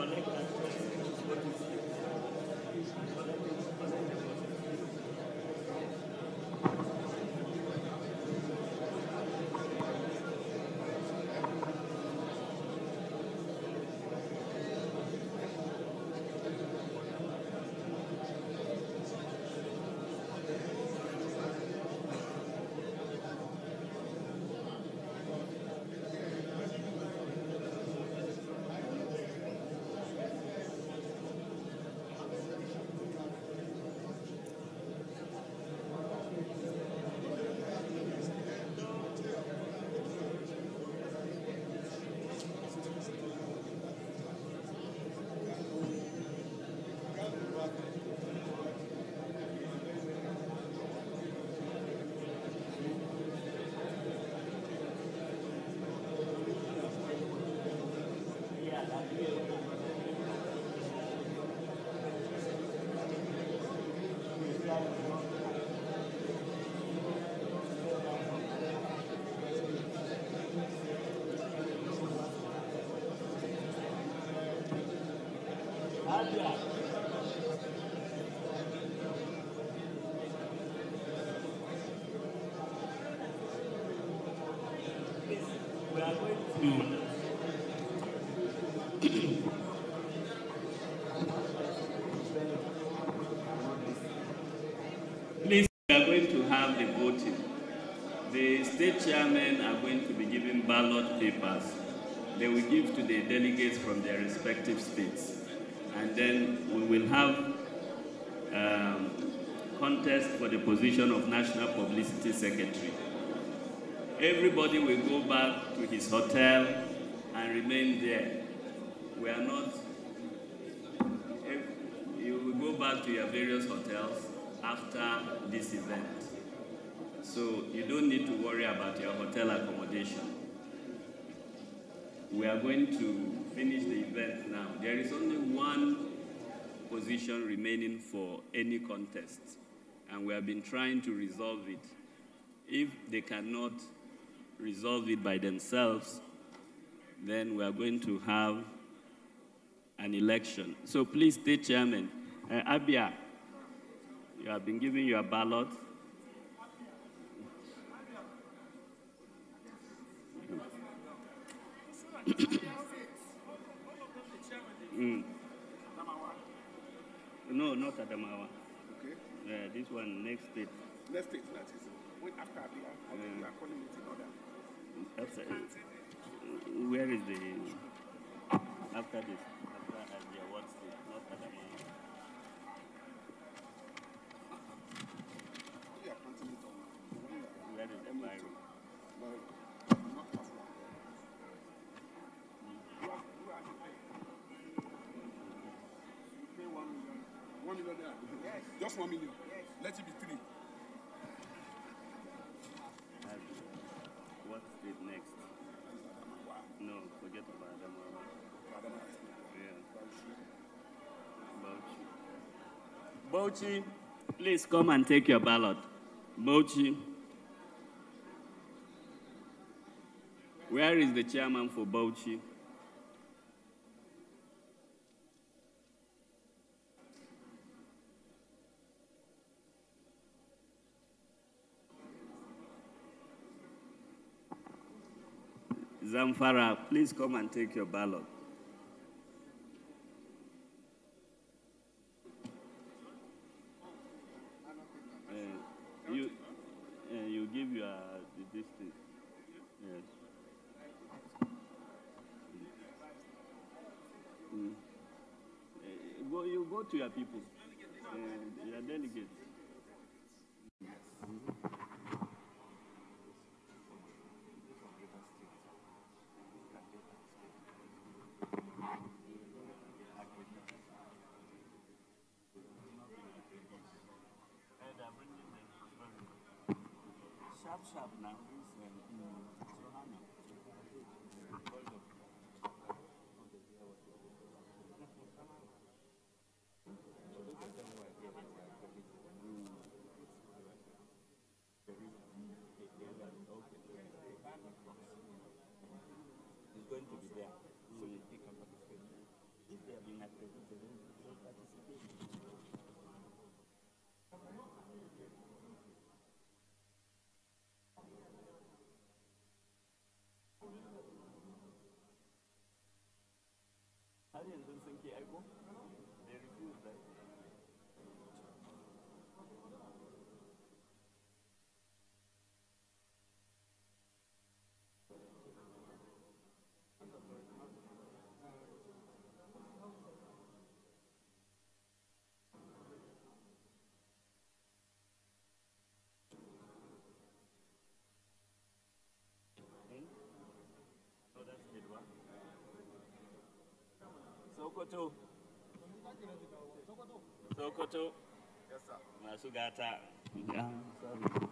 We are going to please, we are going to have the voting. The state chairmen are going to be given ballot papers. They will give to the delegates from their respective states. And then we will have contest for the position of National Publicity Secretary. Everybody will go back to his hotel and remain there. We are not, you will go back to your various hotels after this event. So you don't need to worry about your hotel accommodation. We are going to finish the event now. There is only one position remaining for any contest, and we have been trying to resolve it. If they cannot resolve it by themselves, then we are going to have an election. So please, State Chairman, Abia, you have been given your ballot. No, not Adamawa. Okay. This one, next state. Next state, that is. Wait, after we are calling it in order. Where is the, after this? After Abia, what state? Not Adamawa. We are counting it on. Where is the Byron? Not that one. Pay 1 million. 1 million there. Yes. Just 1 million. Yes. Let it be 3. What state next? No, forget about Adamawa. Yeah. Bauchi, please come and take your ballot. Bauchi. Where is the chairman for Bauchi? Zamfara, please come and take your ballot. You give your this thing. Yes. You go to your people, your delegates. Sharp now. It's going to be there. So he can participate. If they are Sokoto. Sokoto. Yes, sir. Masugata. Yeah, sorry.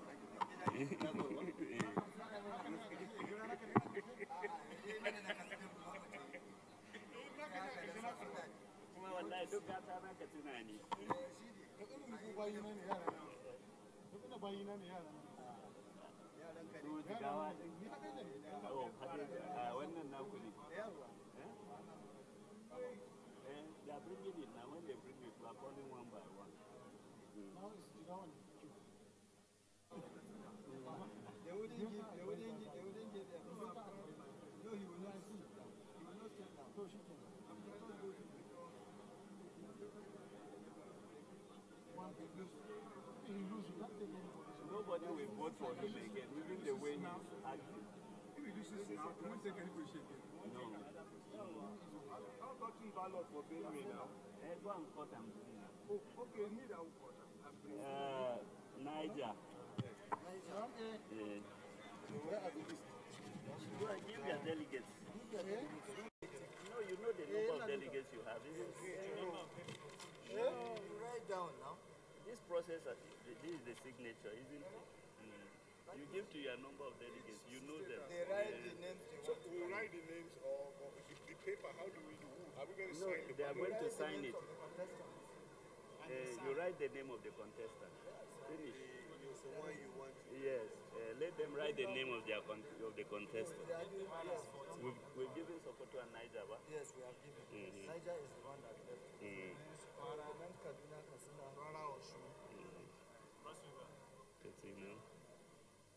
Wannan naku ne. They are bringing it now. When they bring it, we are calling one by one. Now it's the one. They wouldn't give them. No, he will not see. He will not step down. So she can. Nobody will vote for him again, even the way he's acting. If he loses now, he won't take any position again. No. How about you ballot for Benue now? Go and cut and bring. Oh, okay, me that will cut and bring. Niger. Niger? Yeah. Where are the list? Give your delegates. No, you know the number of delegates you have, isn't it? No, write down now. This process, this is the signature, isn't it? You give to your number of delegates, you know them. They write the names. So we write the names or the paper, how do we do? Are we going to sign it? They are going to sign it. You write the name of the contestant. Finish. The one you want. Yes. Let them write the name of the contestant. We've given Sokoto and Niger, right? Yes, we have given. Niger is the one that left. Kaduna, Katsina, Rara, Oshun. Katsina.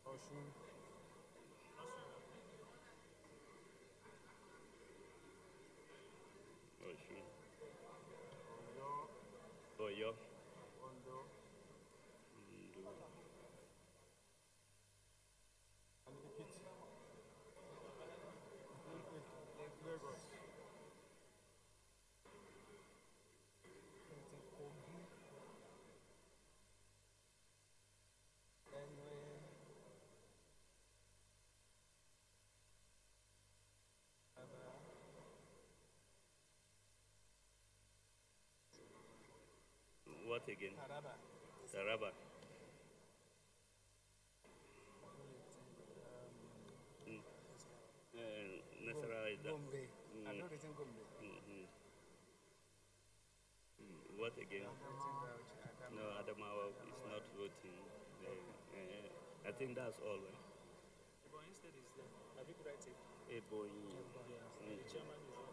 Oshun. Oshun. Oyo. Ondo. And Ekiti. Lagos. What again? Taraba. Taraba. Nasarawa is that? Gombe. I've not written Gombe. What again? No, Adamawa is not voting. I think that's all, right? But instead is there. Have you tried it? Ebonyi. The chairman is there.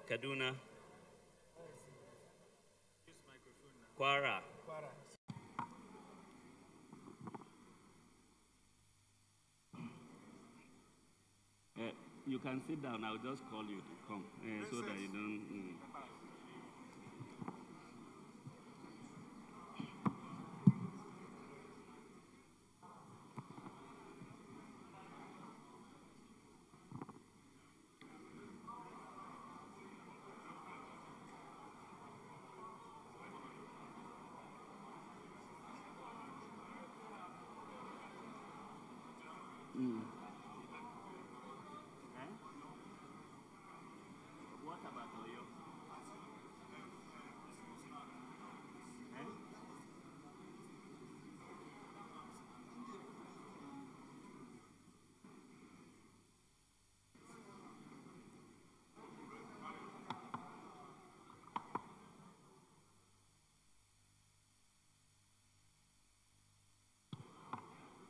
Kaduna. Kwara. Kwara. You can sit down. I'll just call you to come so that you don't. What about Oyo?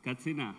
Katsina.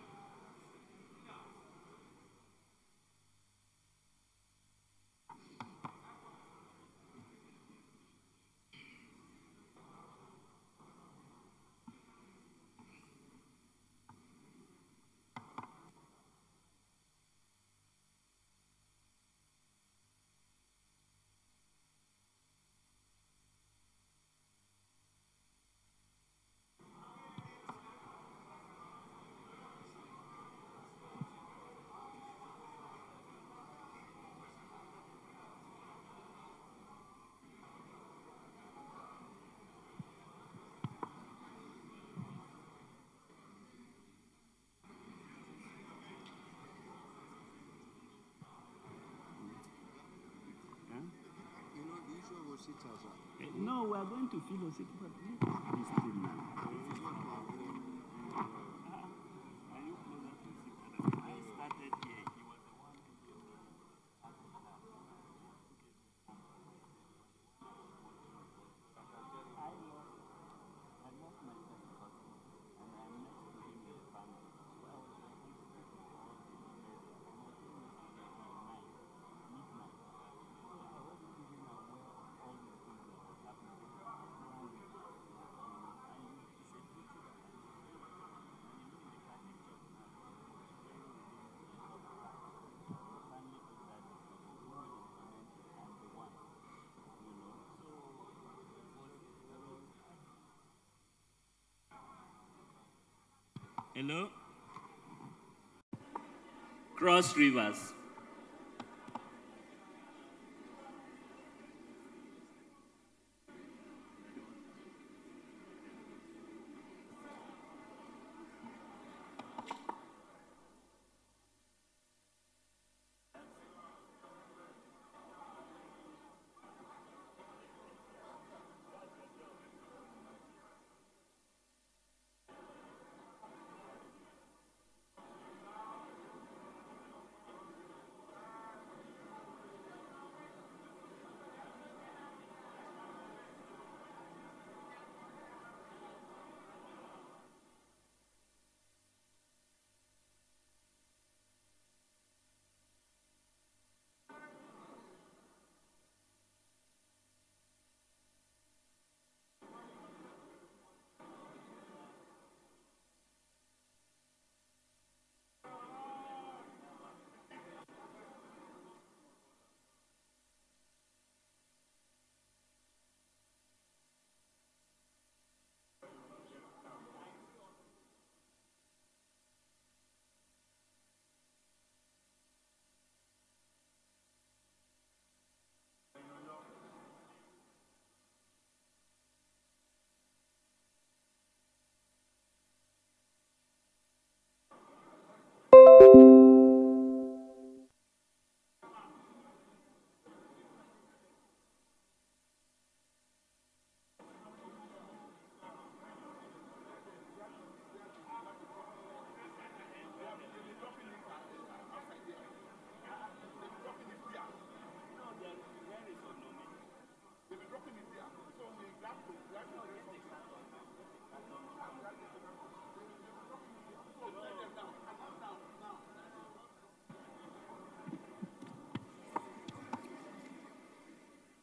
No, we are going to Philosophy, but this thing now. Hello? Cross Rivers.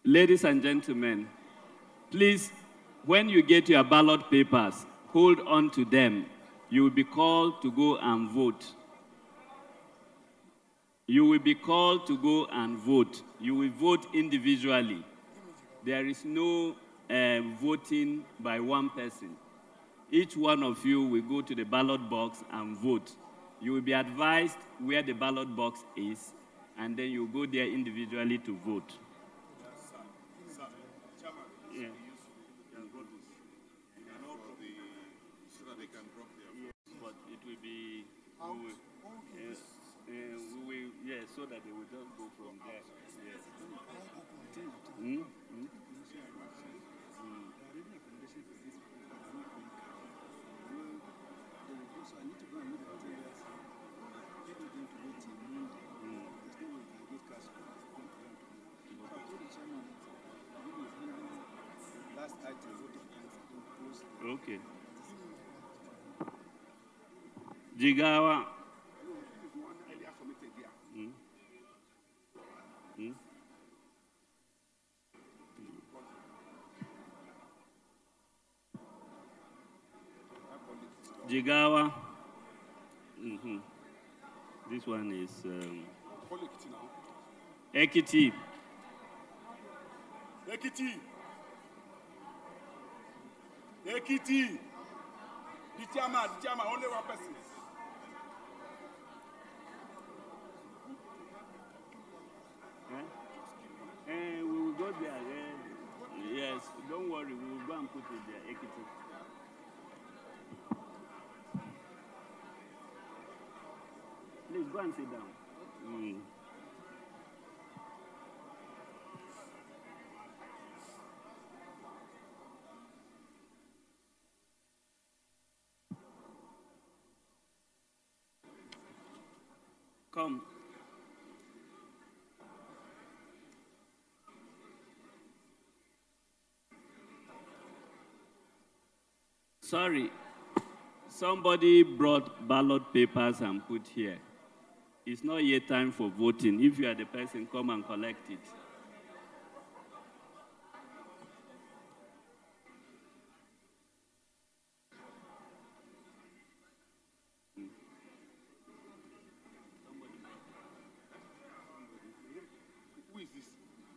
Ladies and gentlemen, please, when you get your ballot papers, hold on to them. You will be called to go and vote. You will be called to go and vote. You will vote individually. There is no voting by one person. Each one of you will go to the ballot box and vote. You will be advised where the ballot box is, and then you go there individually to vote. Yeah. But it will be, yeah, so that they will just go from there. Yes. Okay. Jigawa. Jigawa. This one is Ekiti. Ekiti. Ekiti. The chairman, only one person. We will go there. Yes, don't worry, we will go and put it there, Ekiti. Please go and sit down. Come. Sorry, somebody brought ballot papers and put here. It's not yet time for voting. If you are the person, come and collect it. Who is this?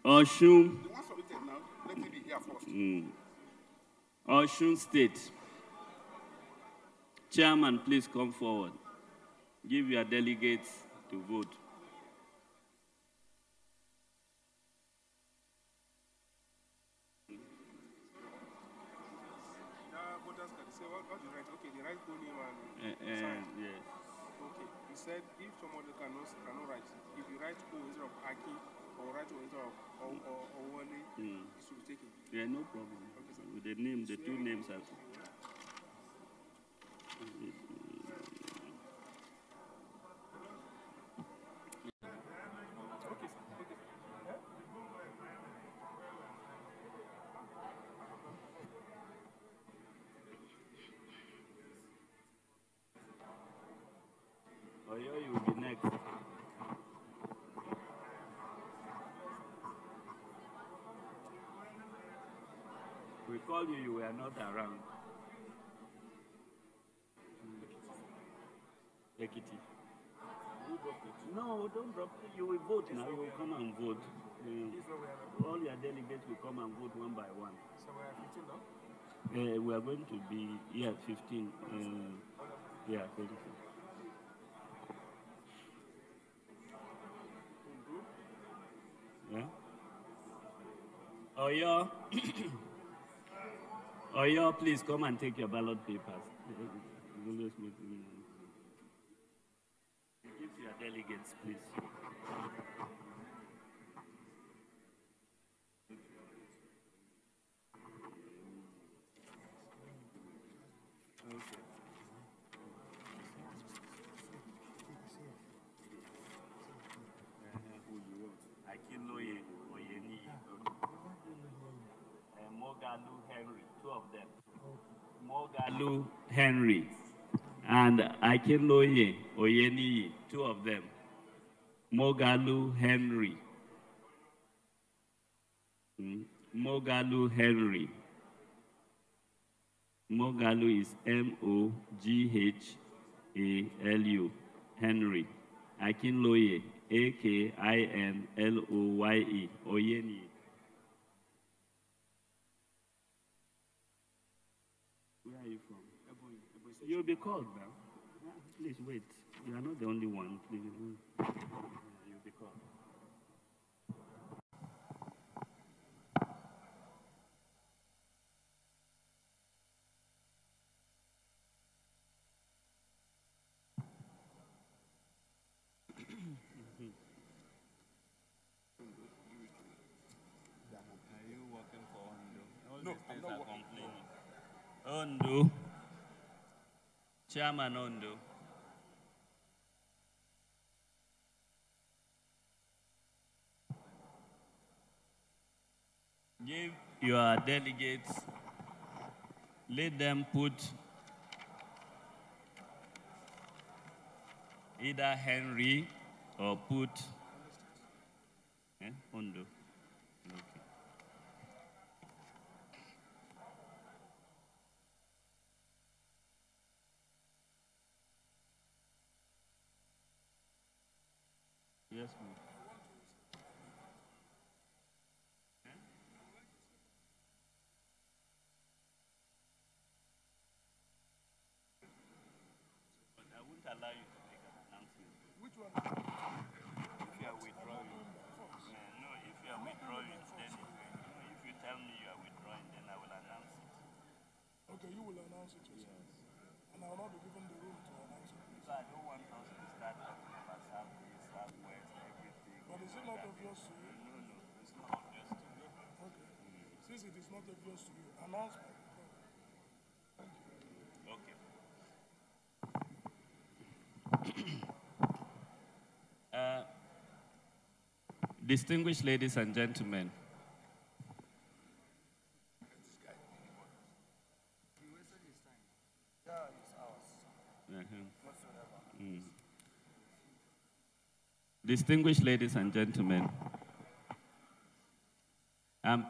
Oshun. The one submitted now, let me be here first. Oshun State. Chairman, please come forward. Give your delegates to vote. Voters can say, what do you write? Okay, they write full name and sign. Yes. Okay, he said if somebody cannot write, if you write O instead of Aki or write O instead of Owole, it should be taken. Yeah, no problem. Okay, sir. With the name, the two names are. Oyo, you will be next. We called you, you were not around. Ekiti. No, don't drop it. You will vote now. You will come and vote. All your delegates will come and vote one by one. So we are 15 now? We are going to be here 15. Yeah, 20. Yeah. Oyo. Oyo, please come and take your ballot papers. Give to your delegates, please. Okay. Who you want? Akinloye, Oyeni, Mogalu Henry, two of them. Mogalu Henry and Akinloye Oyeni, two of them. Mogalu Henry. Mogalu Henry. Mogalu is Moghalu. Henry. Akinloye, Akinloye. Oyeni. Where are you from? You'll be called now. Please wait. You are not the only one. Please. You'll be called. Are you working for Ondo? All No, the I'm states not are working. complaining. Ondo. Chairman Ondo. Give your delegates, let them put either Henry or put Ondo. Okay. Yes, ma'am. But I won't allow you to make an announcement. Which one? If you are withdrawing. No, if you are withdrawing, then if you tell me you are withdrawing, then I will announce it. Okay, you will announce it yourself. And I will not be given the room to announce it. So I don't want us to start talking about Southeast, Southwest, everything. But is it not obvious to you? No, it's not obvious to me. Okay. Since it is not obvious to you, announce my request. Thank you. Okay. Distinguished ladies and gentlemen, distinguished ladies and gentlemen, I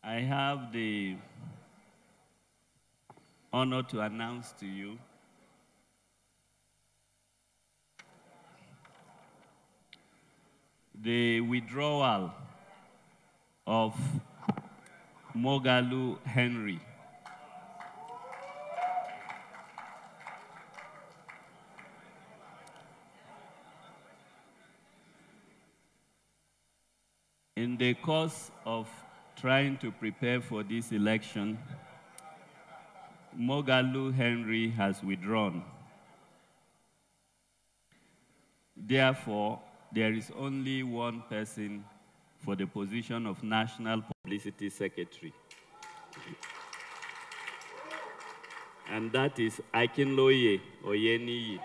have the honor to announce to you the withdrawal of Mogalu Henry. In the course of trying to prepare for this election, Mogalu Henry has withdrawn. Therefore, there is only one person for the position of National Publicity Secretary. And that is Akinloye Oyeniyi.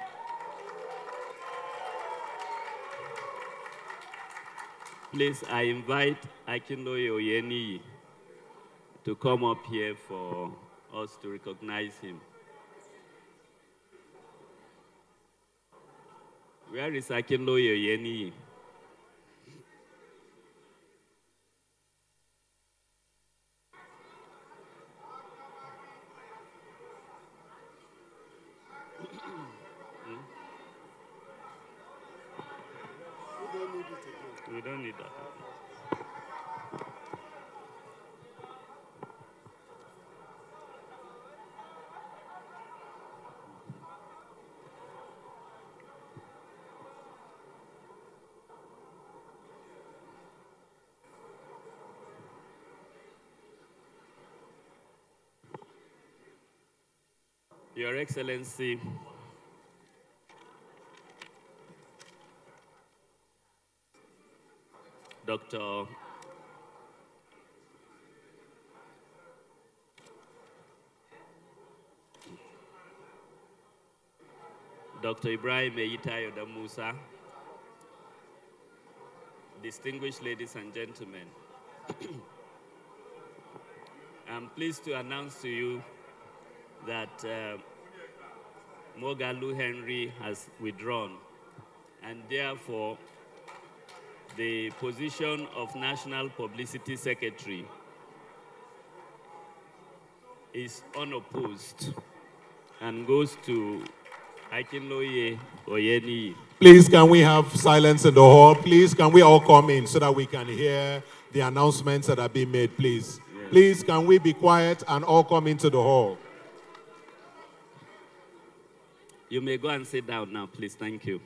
Please, I invite Akinloye Oyeniyi to come up here for us to recognize him. Where is Akinloye Oyeniyi? We don't need that. Your Excellency, Dr. Ibrahim Eyitayo Musa, distinguished ladies and gentlemen, I'm pleased to announce to you that Mogalu Henry has withdrawn, and therefore the position of National Publicity Secretary is unopposed and goes to Akinloye Oyeniyi. Please, can we have silence in the hall? Please, can we all come in so that we can hear the announcements that are being made, please? Yes. Please, can we be quiet and all come into the hall? You may go and sit down now, please. Thank you.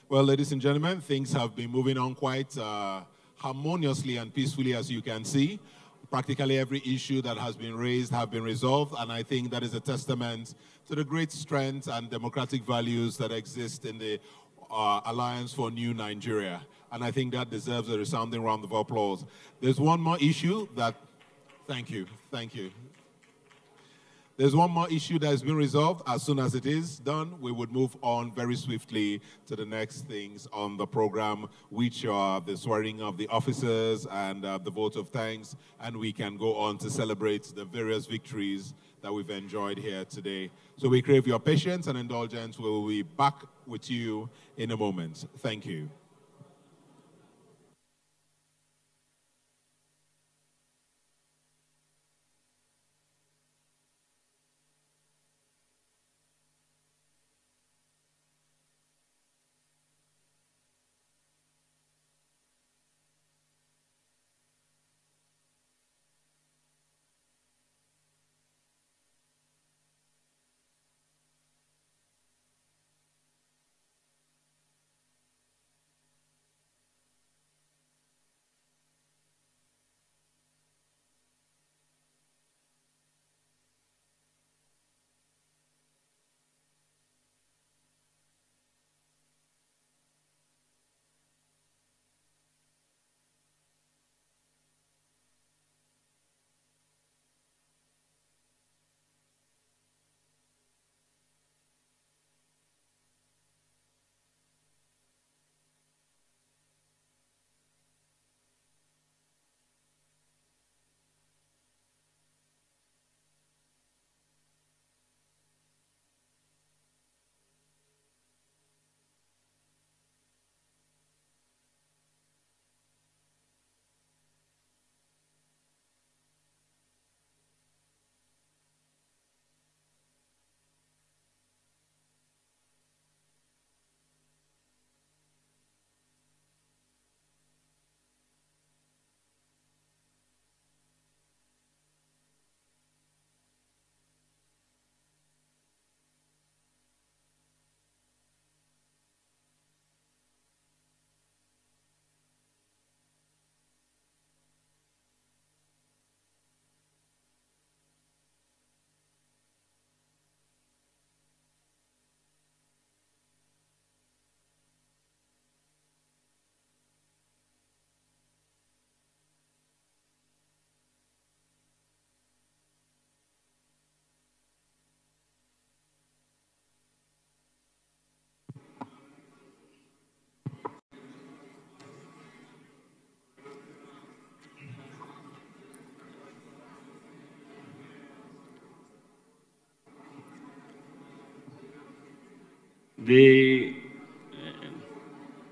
Well, ladies and gentlemen, things have been moving on quite harmoniously and peacefully, as you can see. Practically every issue that has been raised have been resolved, and I think that is a testament to the great strength and democratic values that exist in the Alliance for New Nigeria. And I think that deserves a resounding round of applause. There's one more issue that... Thank you. There's one more issue that has been resolved. As soon as it is done, we would move on very swiftly to the next things on the program, which are the swearing of the officers and the vote of thanks, and we can go on to celebrate the various victories that we've enjoyed here today. So we crave your patience and indulgence. We will be back with you in a moment. Thank you.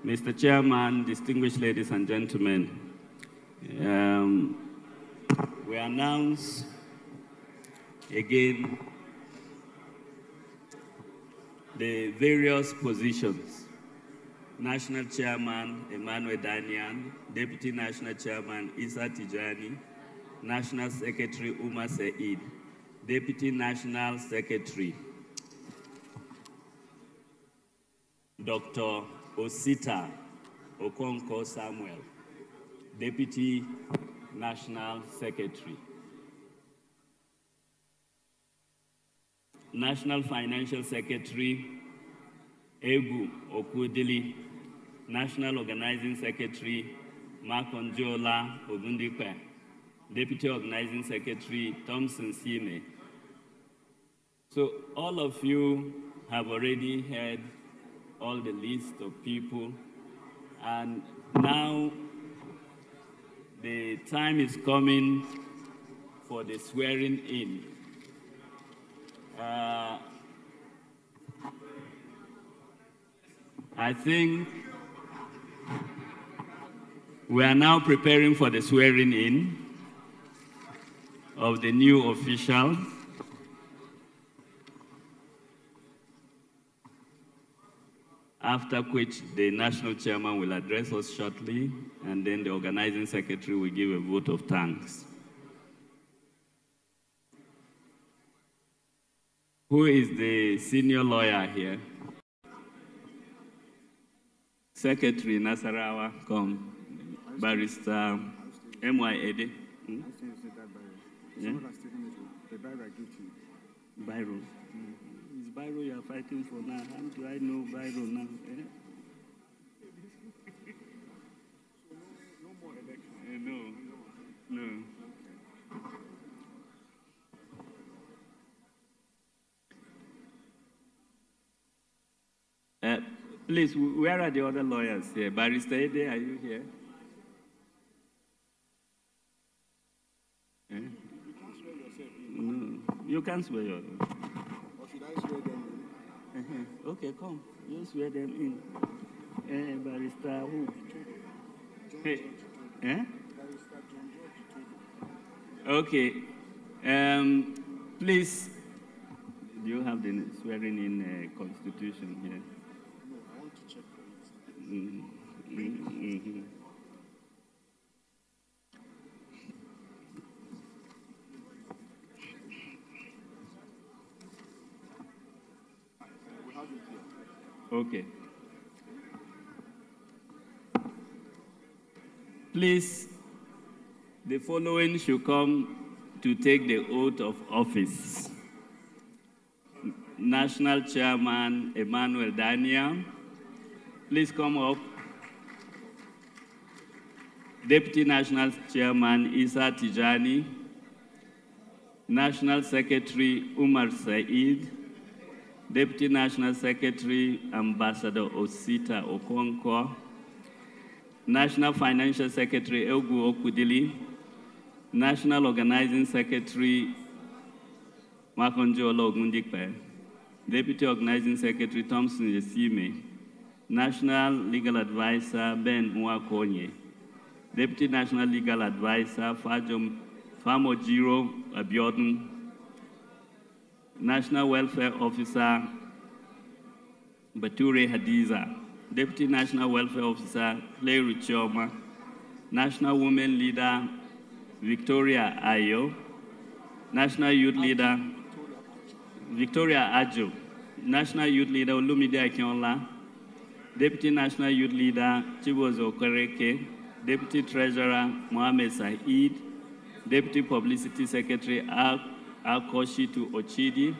Mr. Chairman, distinguished ladies and gentlemen, we announce again the various positions. National Chairman Emmanuel Danian, Deputy National Chairman Isa Tijani, National Secretary Umar Said, Deputy National Secretary Dr. Osita Okonko Samuel, Deputy National Secretary. National Financial Secretary Egu Okudili, National Organizing Secretary Makonjola Ogundikwe, Deputy Organizing Secretary Thompson Sime. So all of you have already heard all the list of people, and now the time is coming for the swearing in. I think we are now preparing for the swearing in of the new officials. After which the national chairman will address us shortly, and then the organizing secretary will give a vote of thanks. Who is the senior lawyer here? Secretary Nasarawa, come. Barrister M.Y. Ede. Yeah? Biro. It's Biro you are fighting for now. How do I know Biro now? Eh? No more election. No. Please, where are the other lawyers here? Barrister Ede, are you here? Eh? You can't swear yourself in. No, you can't swear yourself. Or should I swear them in? Okay, come. You swear them in. Barrister who? Hey. Eh? Barrister John George. Okay. Please, do you have the swearing in constitution here? No, I want to check for it. Mm-hmm. We have it here. Okay. Please, the following should come to take the oath of office. National Chairman Emmanuel Daniel, please come up. Deputy National Chairman Isa Tijani, National Secretary Umar Said, Deputy National Secretary Ambassador Osita Okonkwo, National Financial Secretary Egu Okudili, National Organizing Secretary Makonjola Ogundikwe, Deputy Organizing Secretary Thompson Yesime, National Legal Advisor Ben Mwakonye, Deputy National Legal Advisor Famojiro Abiodun, National Welfare Officer Bature Hadiza, Deputy National Welfare Officer Claire Chioma, National Women Leader Victoria Ayo, National Youth Leader Victoria Ajo, National Youth Leader Olumide Akinola, Deputy National Youth Leader Chibozo Okereke, Deputy Treasurer Mohamed Said, Deputy Publicity Secretary Akoshitu Ochidi,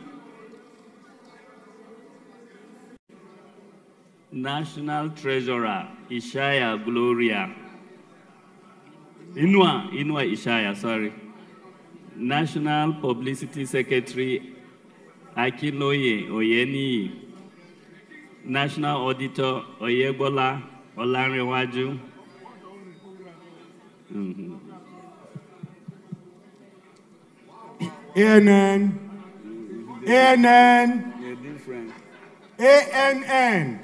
National Treasurer Ishaya Gloria, Inua Ishaya, sorry. National Publicity Secretary Akiloye Oyeni, National Auditor Oyebola Olanrewaju. ANN. ANN.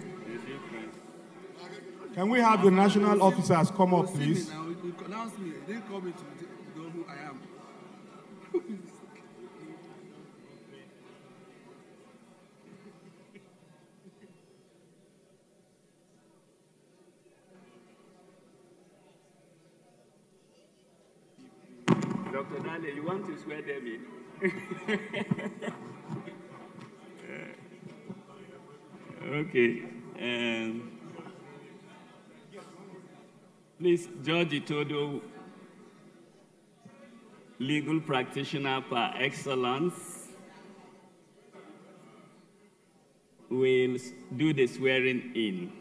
Can we have the national officers come up, please? Now, you pronounce me. They didn't call me to know who I am. Dr. Daniel, you want to swear them in? Okay. Please, George Itodo, legal practitioner par excellence, will do the swearing in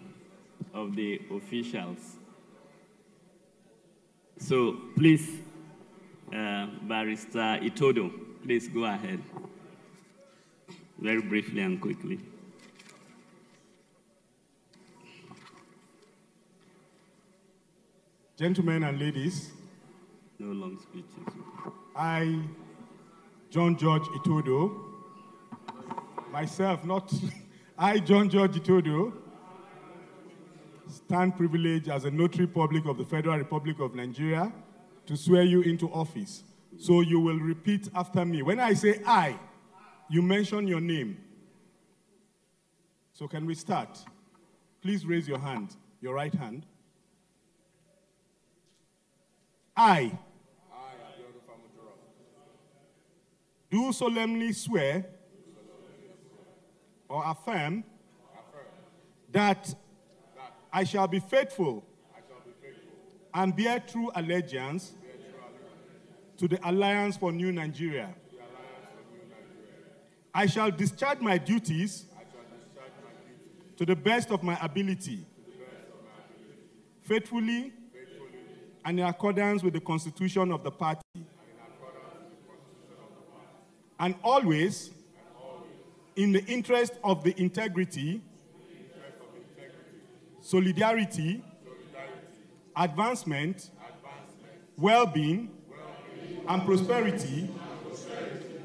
of the officials. So please, Barrister Itodo, please go ahead. Very briefly and quickly. Gentlemen and ladies, no long speeches. I, John George Itodo, myself, not I, John George Itodo, stand privileged as a notary public of the Federal Republic of Nigeria to swear you into office. So you will repeat after me. When I say I, you mention your name. So can we start? Please raise your hand, your right hand. I do solemnly swear or affirm that I shall be faithful and bear true allegiance to the Alliance for New Nigeria. I shall discharge my duties to the best of my ability, faithfully and in accordance with the Constitution of the party, and always in the interest of the integrity, solidarity, advancement, well-being, and prosperity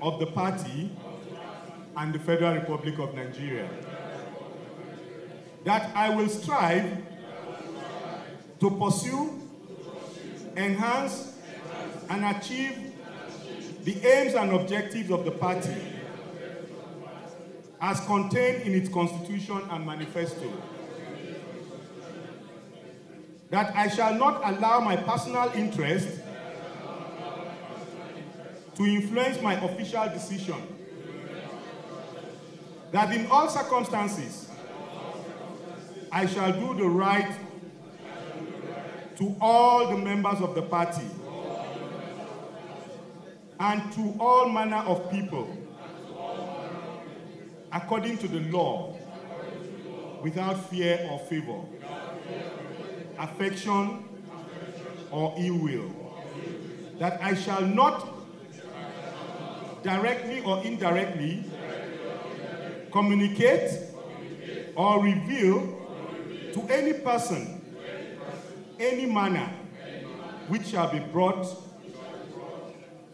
of the party and the Federal Republic of Nigeria. That I will strive to pursue, enhance, and achieve the aims and objectives of the party as contained in its constitution and manifesto. That I shall not allow my personal interest to influence my official decision. That in all circumstances, I shall do the right to all the members of the party and to all manner of people according to the law, without fear or favor, affection or ill will. That I shall not directly or indirectly communicate or reveal to any person any manner which shall be brought,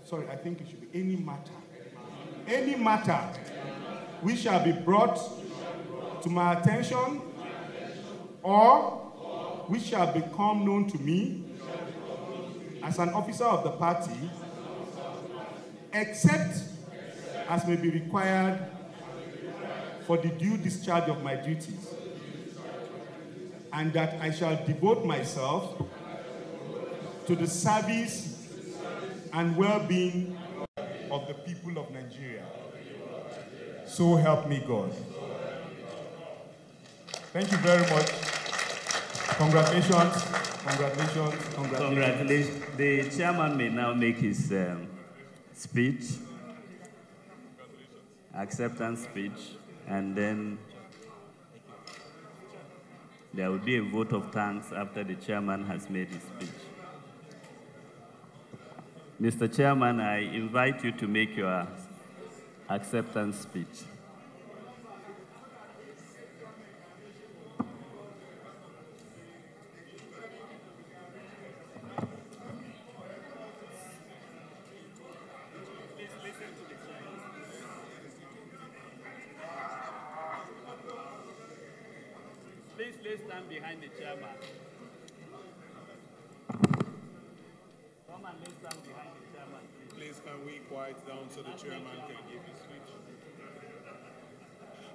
sorry, I think it should be any matter which shall be brought to my attention or which shall become known to me as an officer of the party, except as may be required for the due discharge of my duties, and that I shall devote myself to the service and well-being of the people of Nigeria. So help me God. Thank you very much. Congratulations, congratulations, congratulations. Congratulations. The chairman may now make his speech, acceptance speech, and then there will be a vote of thanks after the chairman has made his speech. Mr. Chairman, I invite you to make your acceptance speech. Please stand behind the chairman. Come and stand behind the chairman, please. Please, can we quiet down so the chairman can give his speech?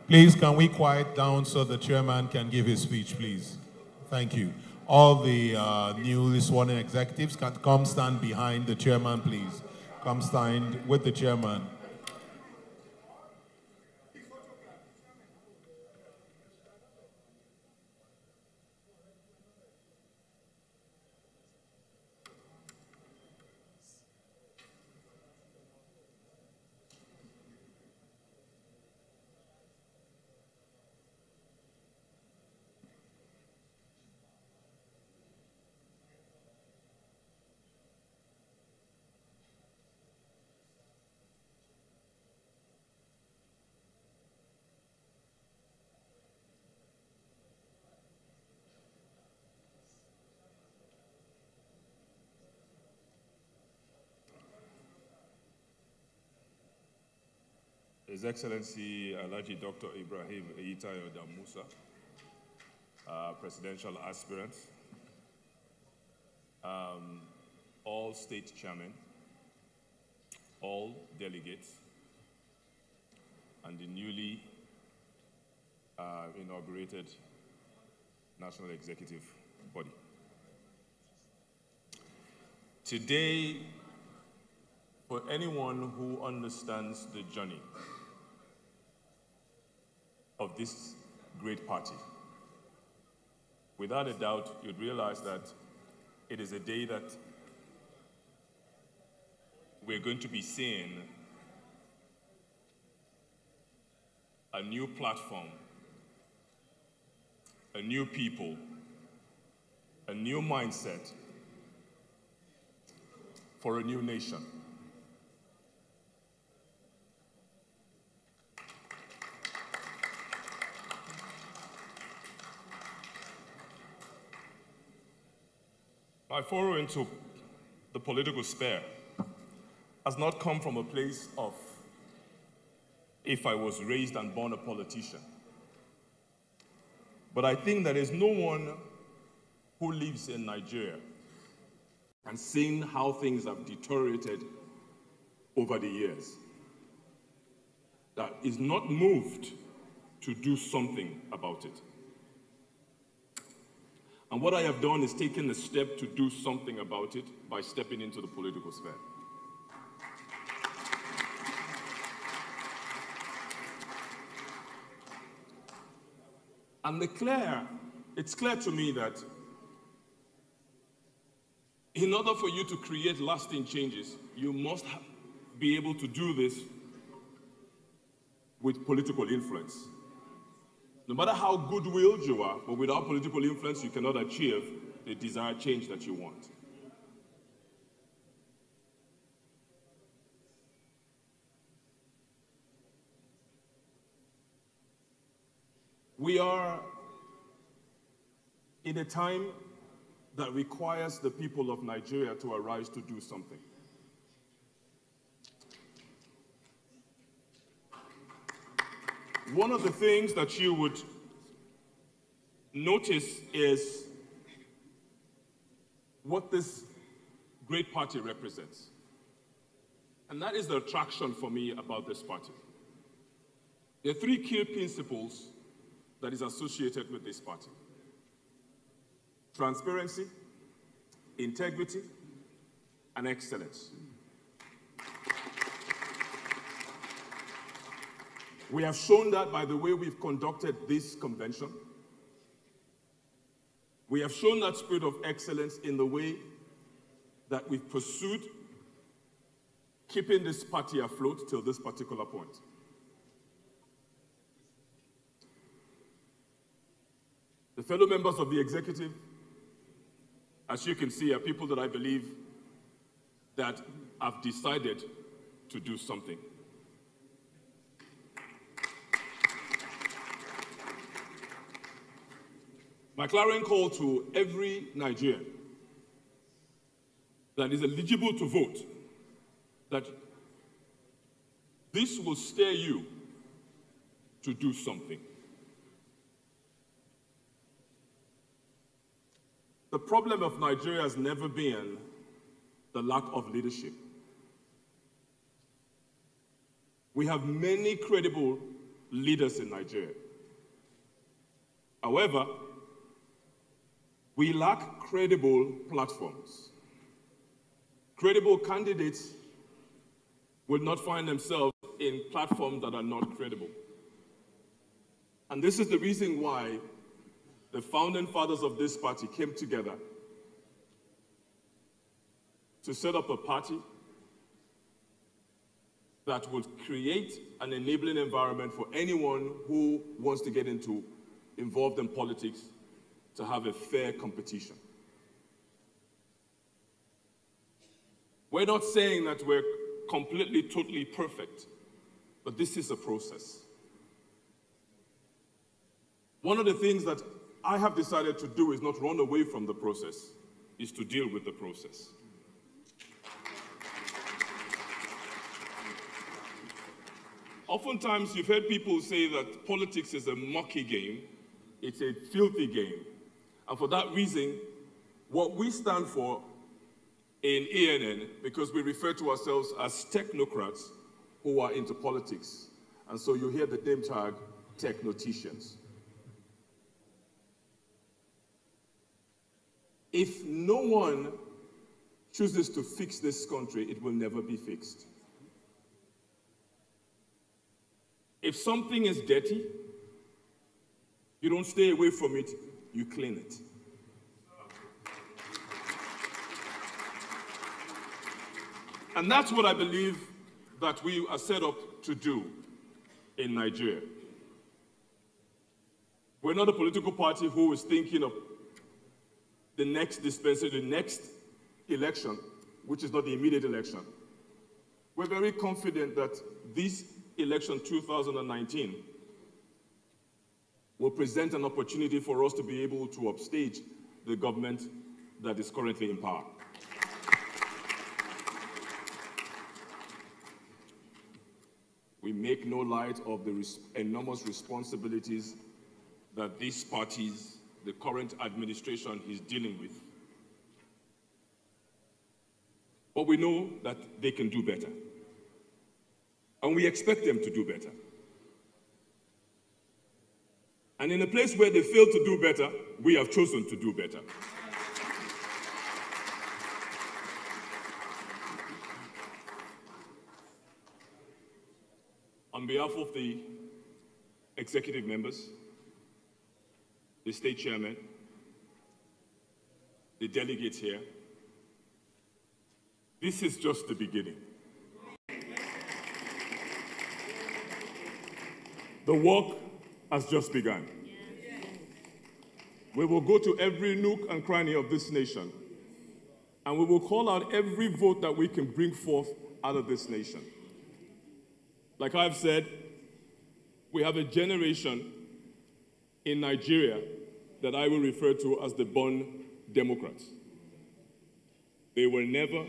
Please, can we quiet down so the chairman can give his speech, please? Thank you. All the newly sworn in executives can come stand behind the chairman, please. Come stand with the chairman. His Excellency Alhaji Dr. Ibrahim Eyitayo Damusa, presidential aspirant, all state chairmen, all delegates, and the newly inaugurated National Executive Body. Today, for anyone who understands the journey of this great party, without a doubt, you'd realize that it is a day that we're going to be seeing a new platform, a new people, a new mindset for a new nation. My foray into the political sphere has not come from a place of if I was raised and born a politician. But I think there is no one who lives in Nigeria and seen how things have deteriorated over the years that is not moved to do something about it. And what I have done is taken a step to do something about it by stepping into the political sphere. And it's clear to me that in order for you to create lasting changes, you must be able to do this with political influence. No matter how good-willed you are, but without political influence, you cannot achieve the desired change that you want. We are in a time that requires the people of Nigeria to arise to do something. One of the things that you would notice is what this great party represents. And that is the attraction for me about this party. There are three key principles that is associated with this party: transparency, integrity, and excellence. We have shown that by the way we've conducted this convention. We have shown that spirit of excellence in the way that we've pursued keeping this party afloat till this particular point. The fellow members of the executive, as you can see, are people that I believe that have decided to do something. My clarion call to every Nigerian that is eligible to vote, that this will stir you to do something. The problem of Nigeria has never been the lack of leadership. We have many credible leaders in Nigeria. However, we lack credible platforms. Credible candidates will not find themselves in platforms that are not credible. And this is the reason why the founding fathers of this party came together to set up a party that would create an enabling environment for anyone who wants to get involved in politics to have a fair competition. We're not saying that we're completely, totally perfect, but this is a process. One of the things that I have decided to do is not run away from the process, is to deal with the process. Oftentimes, you've heard people say that politics is a mucky game, it's a filthy game. And for that reason, what we stand for in ANN, because we refer to ourselves as technocrats who are into politics, and so you hear the name tag, technoticians. If no one chooses to fix this country, it will never be fixed. If something is dirty, you don't stay away from it, you clean it. And that's what I believe that we are set up to do in Nigeria. We're not a political party who is thinking of the next dispensation, the next election, which is not the immediate election. We're very confident that this election 2019 will present an opportunity for us to be able to upstage the government that is currently in power. We make no light of the enormous responsibilities that these parties, the current administration, is dealing with. But we know that they can do better. And we expect them to do better. And in a place where they fail to do better, we have chosen to do better. On behalf of the executive members, the state chairman, the delegates here, this is just the beginning. The work has just begun. We will go to every nook and cranny of this nation, and we will call out every vote that we can bring forth out of this nation. Like I've said, we have a generation in Nigeria that I will refer to as the born Democrats. They were never,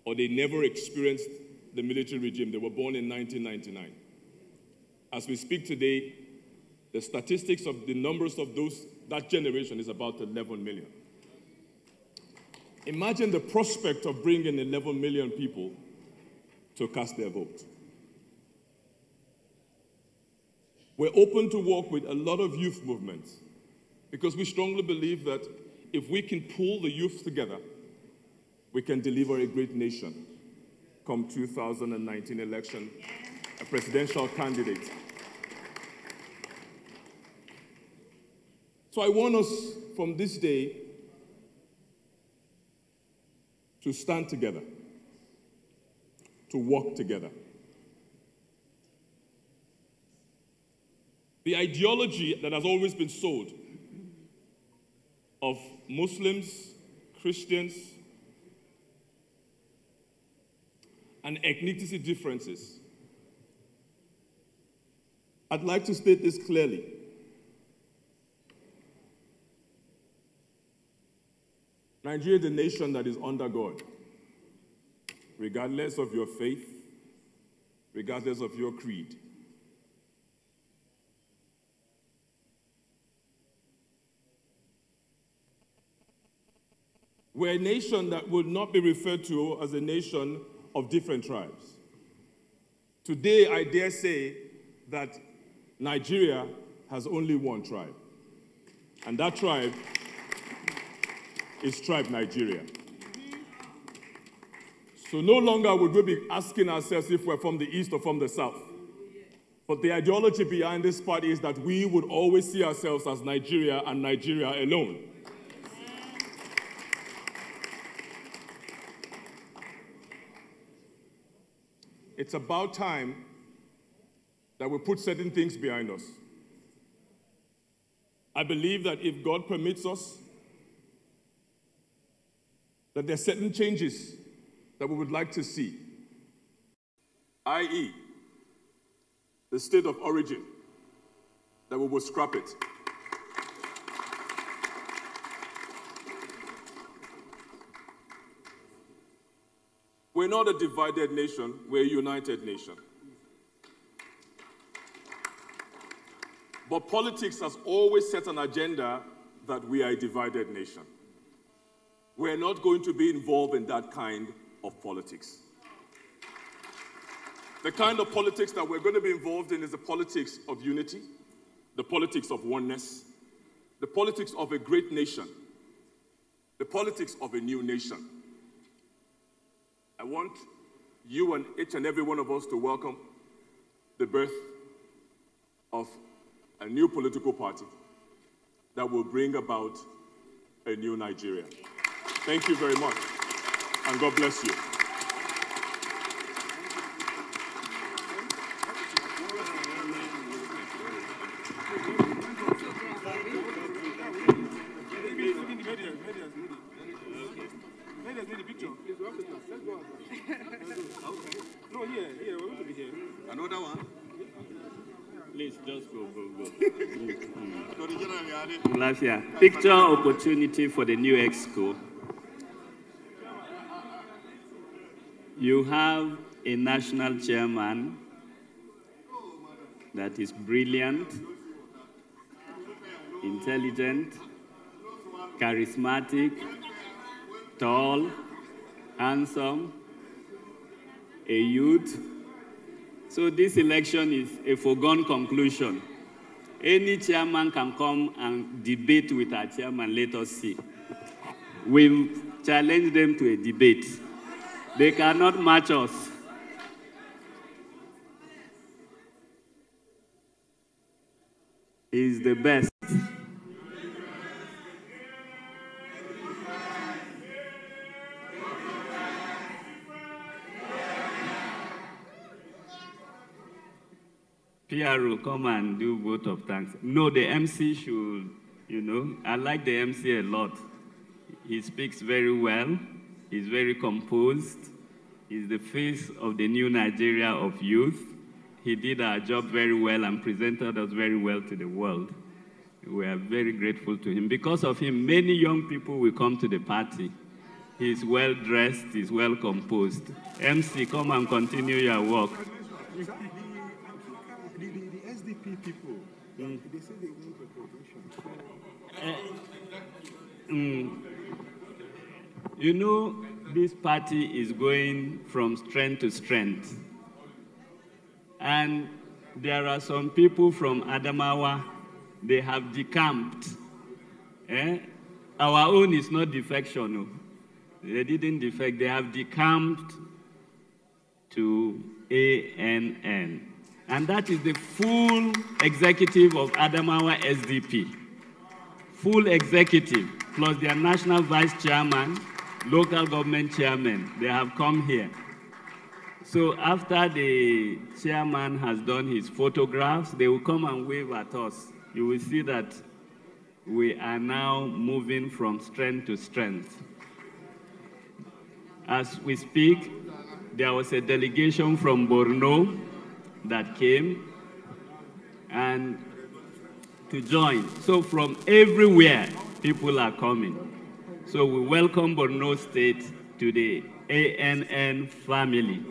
or they never experienced the military regime. They were born in 1999. As we speak today, the statistics of the numbers of that generation is about 11 million. Imagine the prospect of bringing 11 million people to cast their vote. We're open to work with a lot of youth movements because we strongly believe that if we can pull the youth together, we can deliver a great nation come 2019 election, a presidential candidate. So I want us from this day to stand together, to work together. The ideology that has always been sold of Muslims, Christians, and ethnicity differences. I'd like to state this clearly. Nigeria is a nation that is under God, regardless of your faith, regardless of your creed. We're a nation that would not be referred to as a nation of different tribes. Today, I dare say that Nigeria has only one tribe, and that tribe is Tribe Nigeria. So no longer would we be asking ourselves if we're from the east or from the south. But the ideology behind this party is that we would always see ourselves as Nigeria and Nigeria alone. It's about time that we put certain things behind us. I believe that if God permits us, that there are certain changes that we would like to see, i.e., the state of origin, that we will scrap it. We're not a divided nation, we're a united nation. But politics has always set an agenda that we are a divided nation. We're not going to be involved in that kind of politics. The kind of politics that we're going to be involved in is the politics of unity, the politics of oneness, the politics of a great nation, the politics of a new nation. I want you and each and every one of us to welcome the birth of a new political party that will bring about a new Nigeria. Thank you very much, and God bless you. No, here, we want to be here. Another one? Please, just go. Picture opportunity for the new exco. You have a national chairman that is brilliant, intelligent, charismatic, tall, handsome, a youth. So this election is a foregone conclusion. Any chairman can come and debate with our chairman, let us see. We've challenged them to a debate. They cannot match us. He's the best. PRO, come and do vote of thanks. No, the MC should, I like the MC a lot. He speaks very well. He's very composed. He's the face of the new Nigeria of youth. He did our job very well and presented us very well to the world. We are very grateful to him. Because of him, many young people will come to the party. He's well dressed, he's well composed. MC, come and continue your work. The SDP people, they say they want recognition. This party is going from strength to strength. And there are some people from Adamawa, they have decamped. Our own is not defection. They didn't defect, they have decamped to ANN. And that is the full executive of Adamawa SDP. Full executive, plus their national vice chairman, local government chairman, they have come here. So after the chairman has done his photographs, they will come and wave at us. You will see that we are now moving from strength to strength. As we speak, there was a delegation from Borno that came and to join. So from everywhere, people are coming. So we welcome Borno State to the ANN family.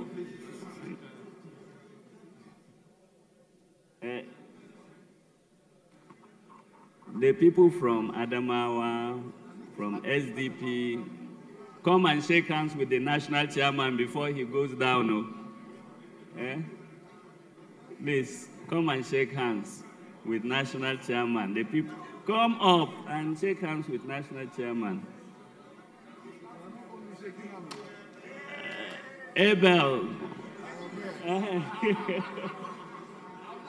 The people from Adamawa, from SDP, come and shake hands with the national chairman before he goes down. Oh. Eh? Please, come and shake hands with national chairman. The people, come up and shake hands with national chairman. Abel.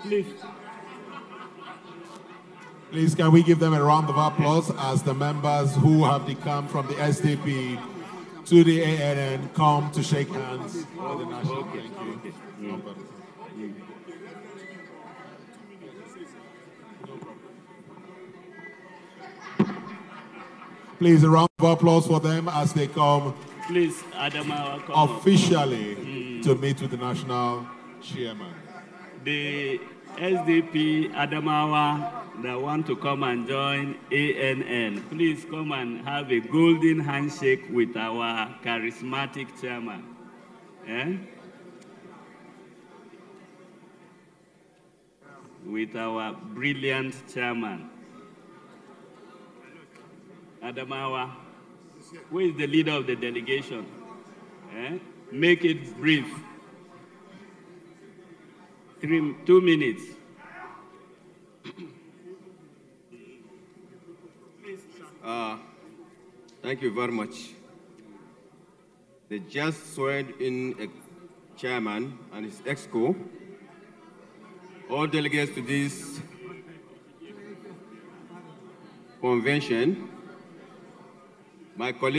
Please. Please, can we give them a round of applause as the members who have come from the SDP to the ANN come to shake hands with the national. Thank you. Please, a round of applause for them as they come. Please, Adamawa, come officially to meet with the national chairman. The SDP Adamawa that want to come and join ANN, please come and have a golden handshake with our charismatic chairman. Eh? With our brilliant chairman. Adamawa, who is the leader of the delegation? Eh? Make it brief. 2 minutes. Thank you very much. They just sworn in a chairman and his exco. All delegates to this convention, my colleague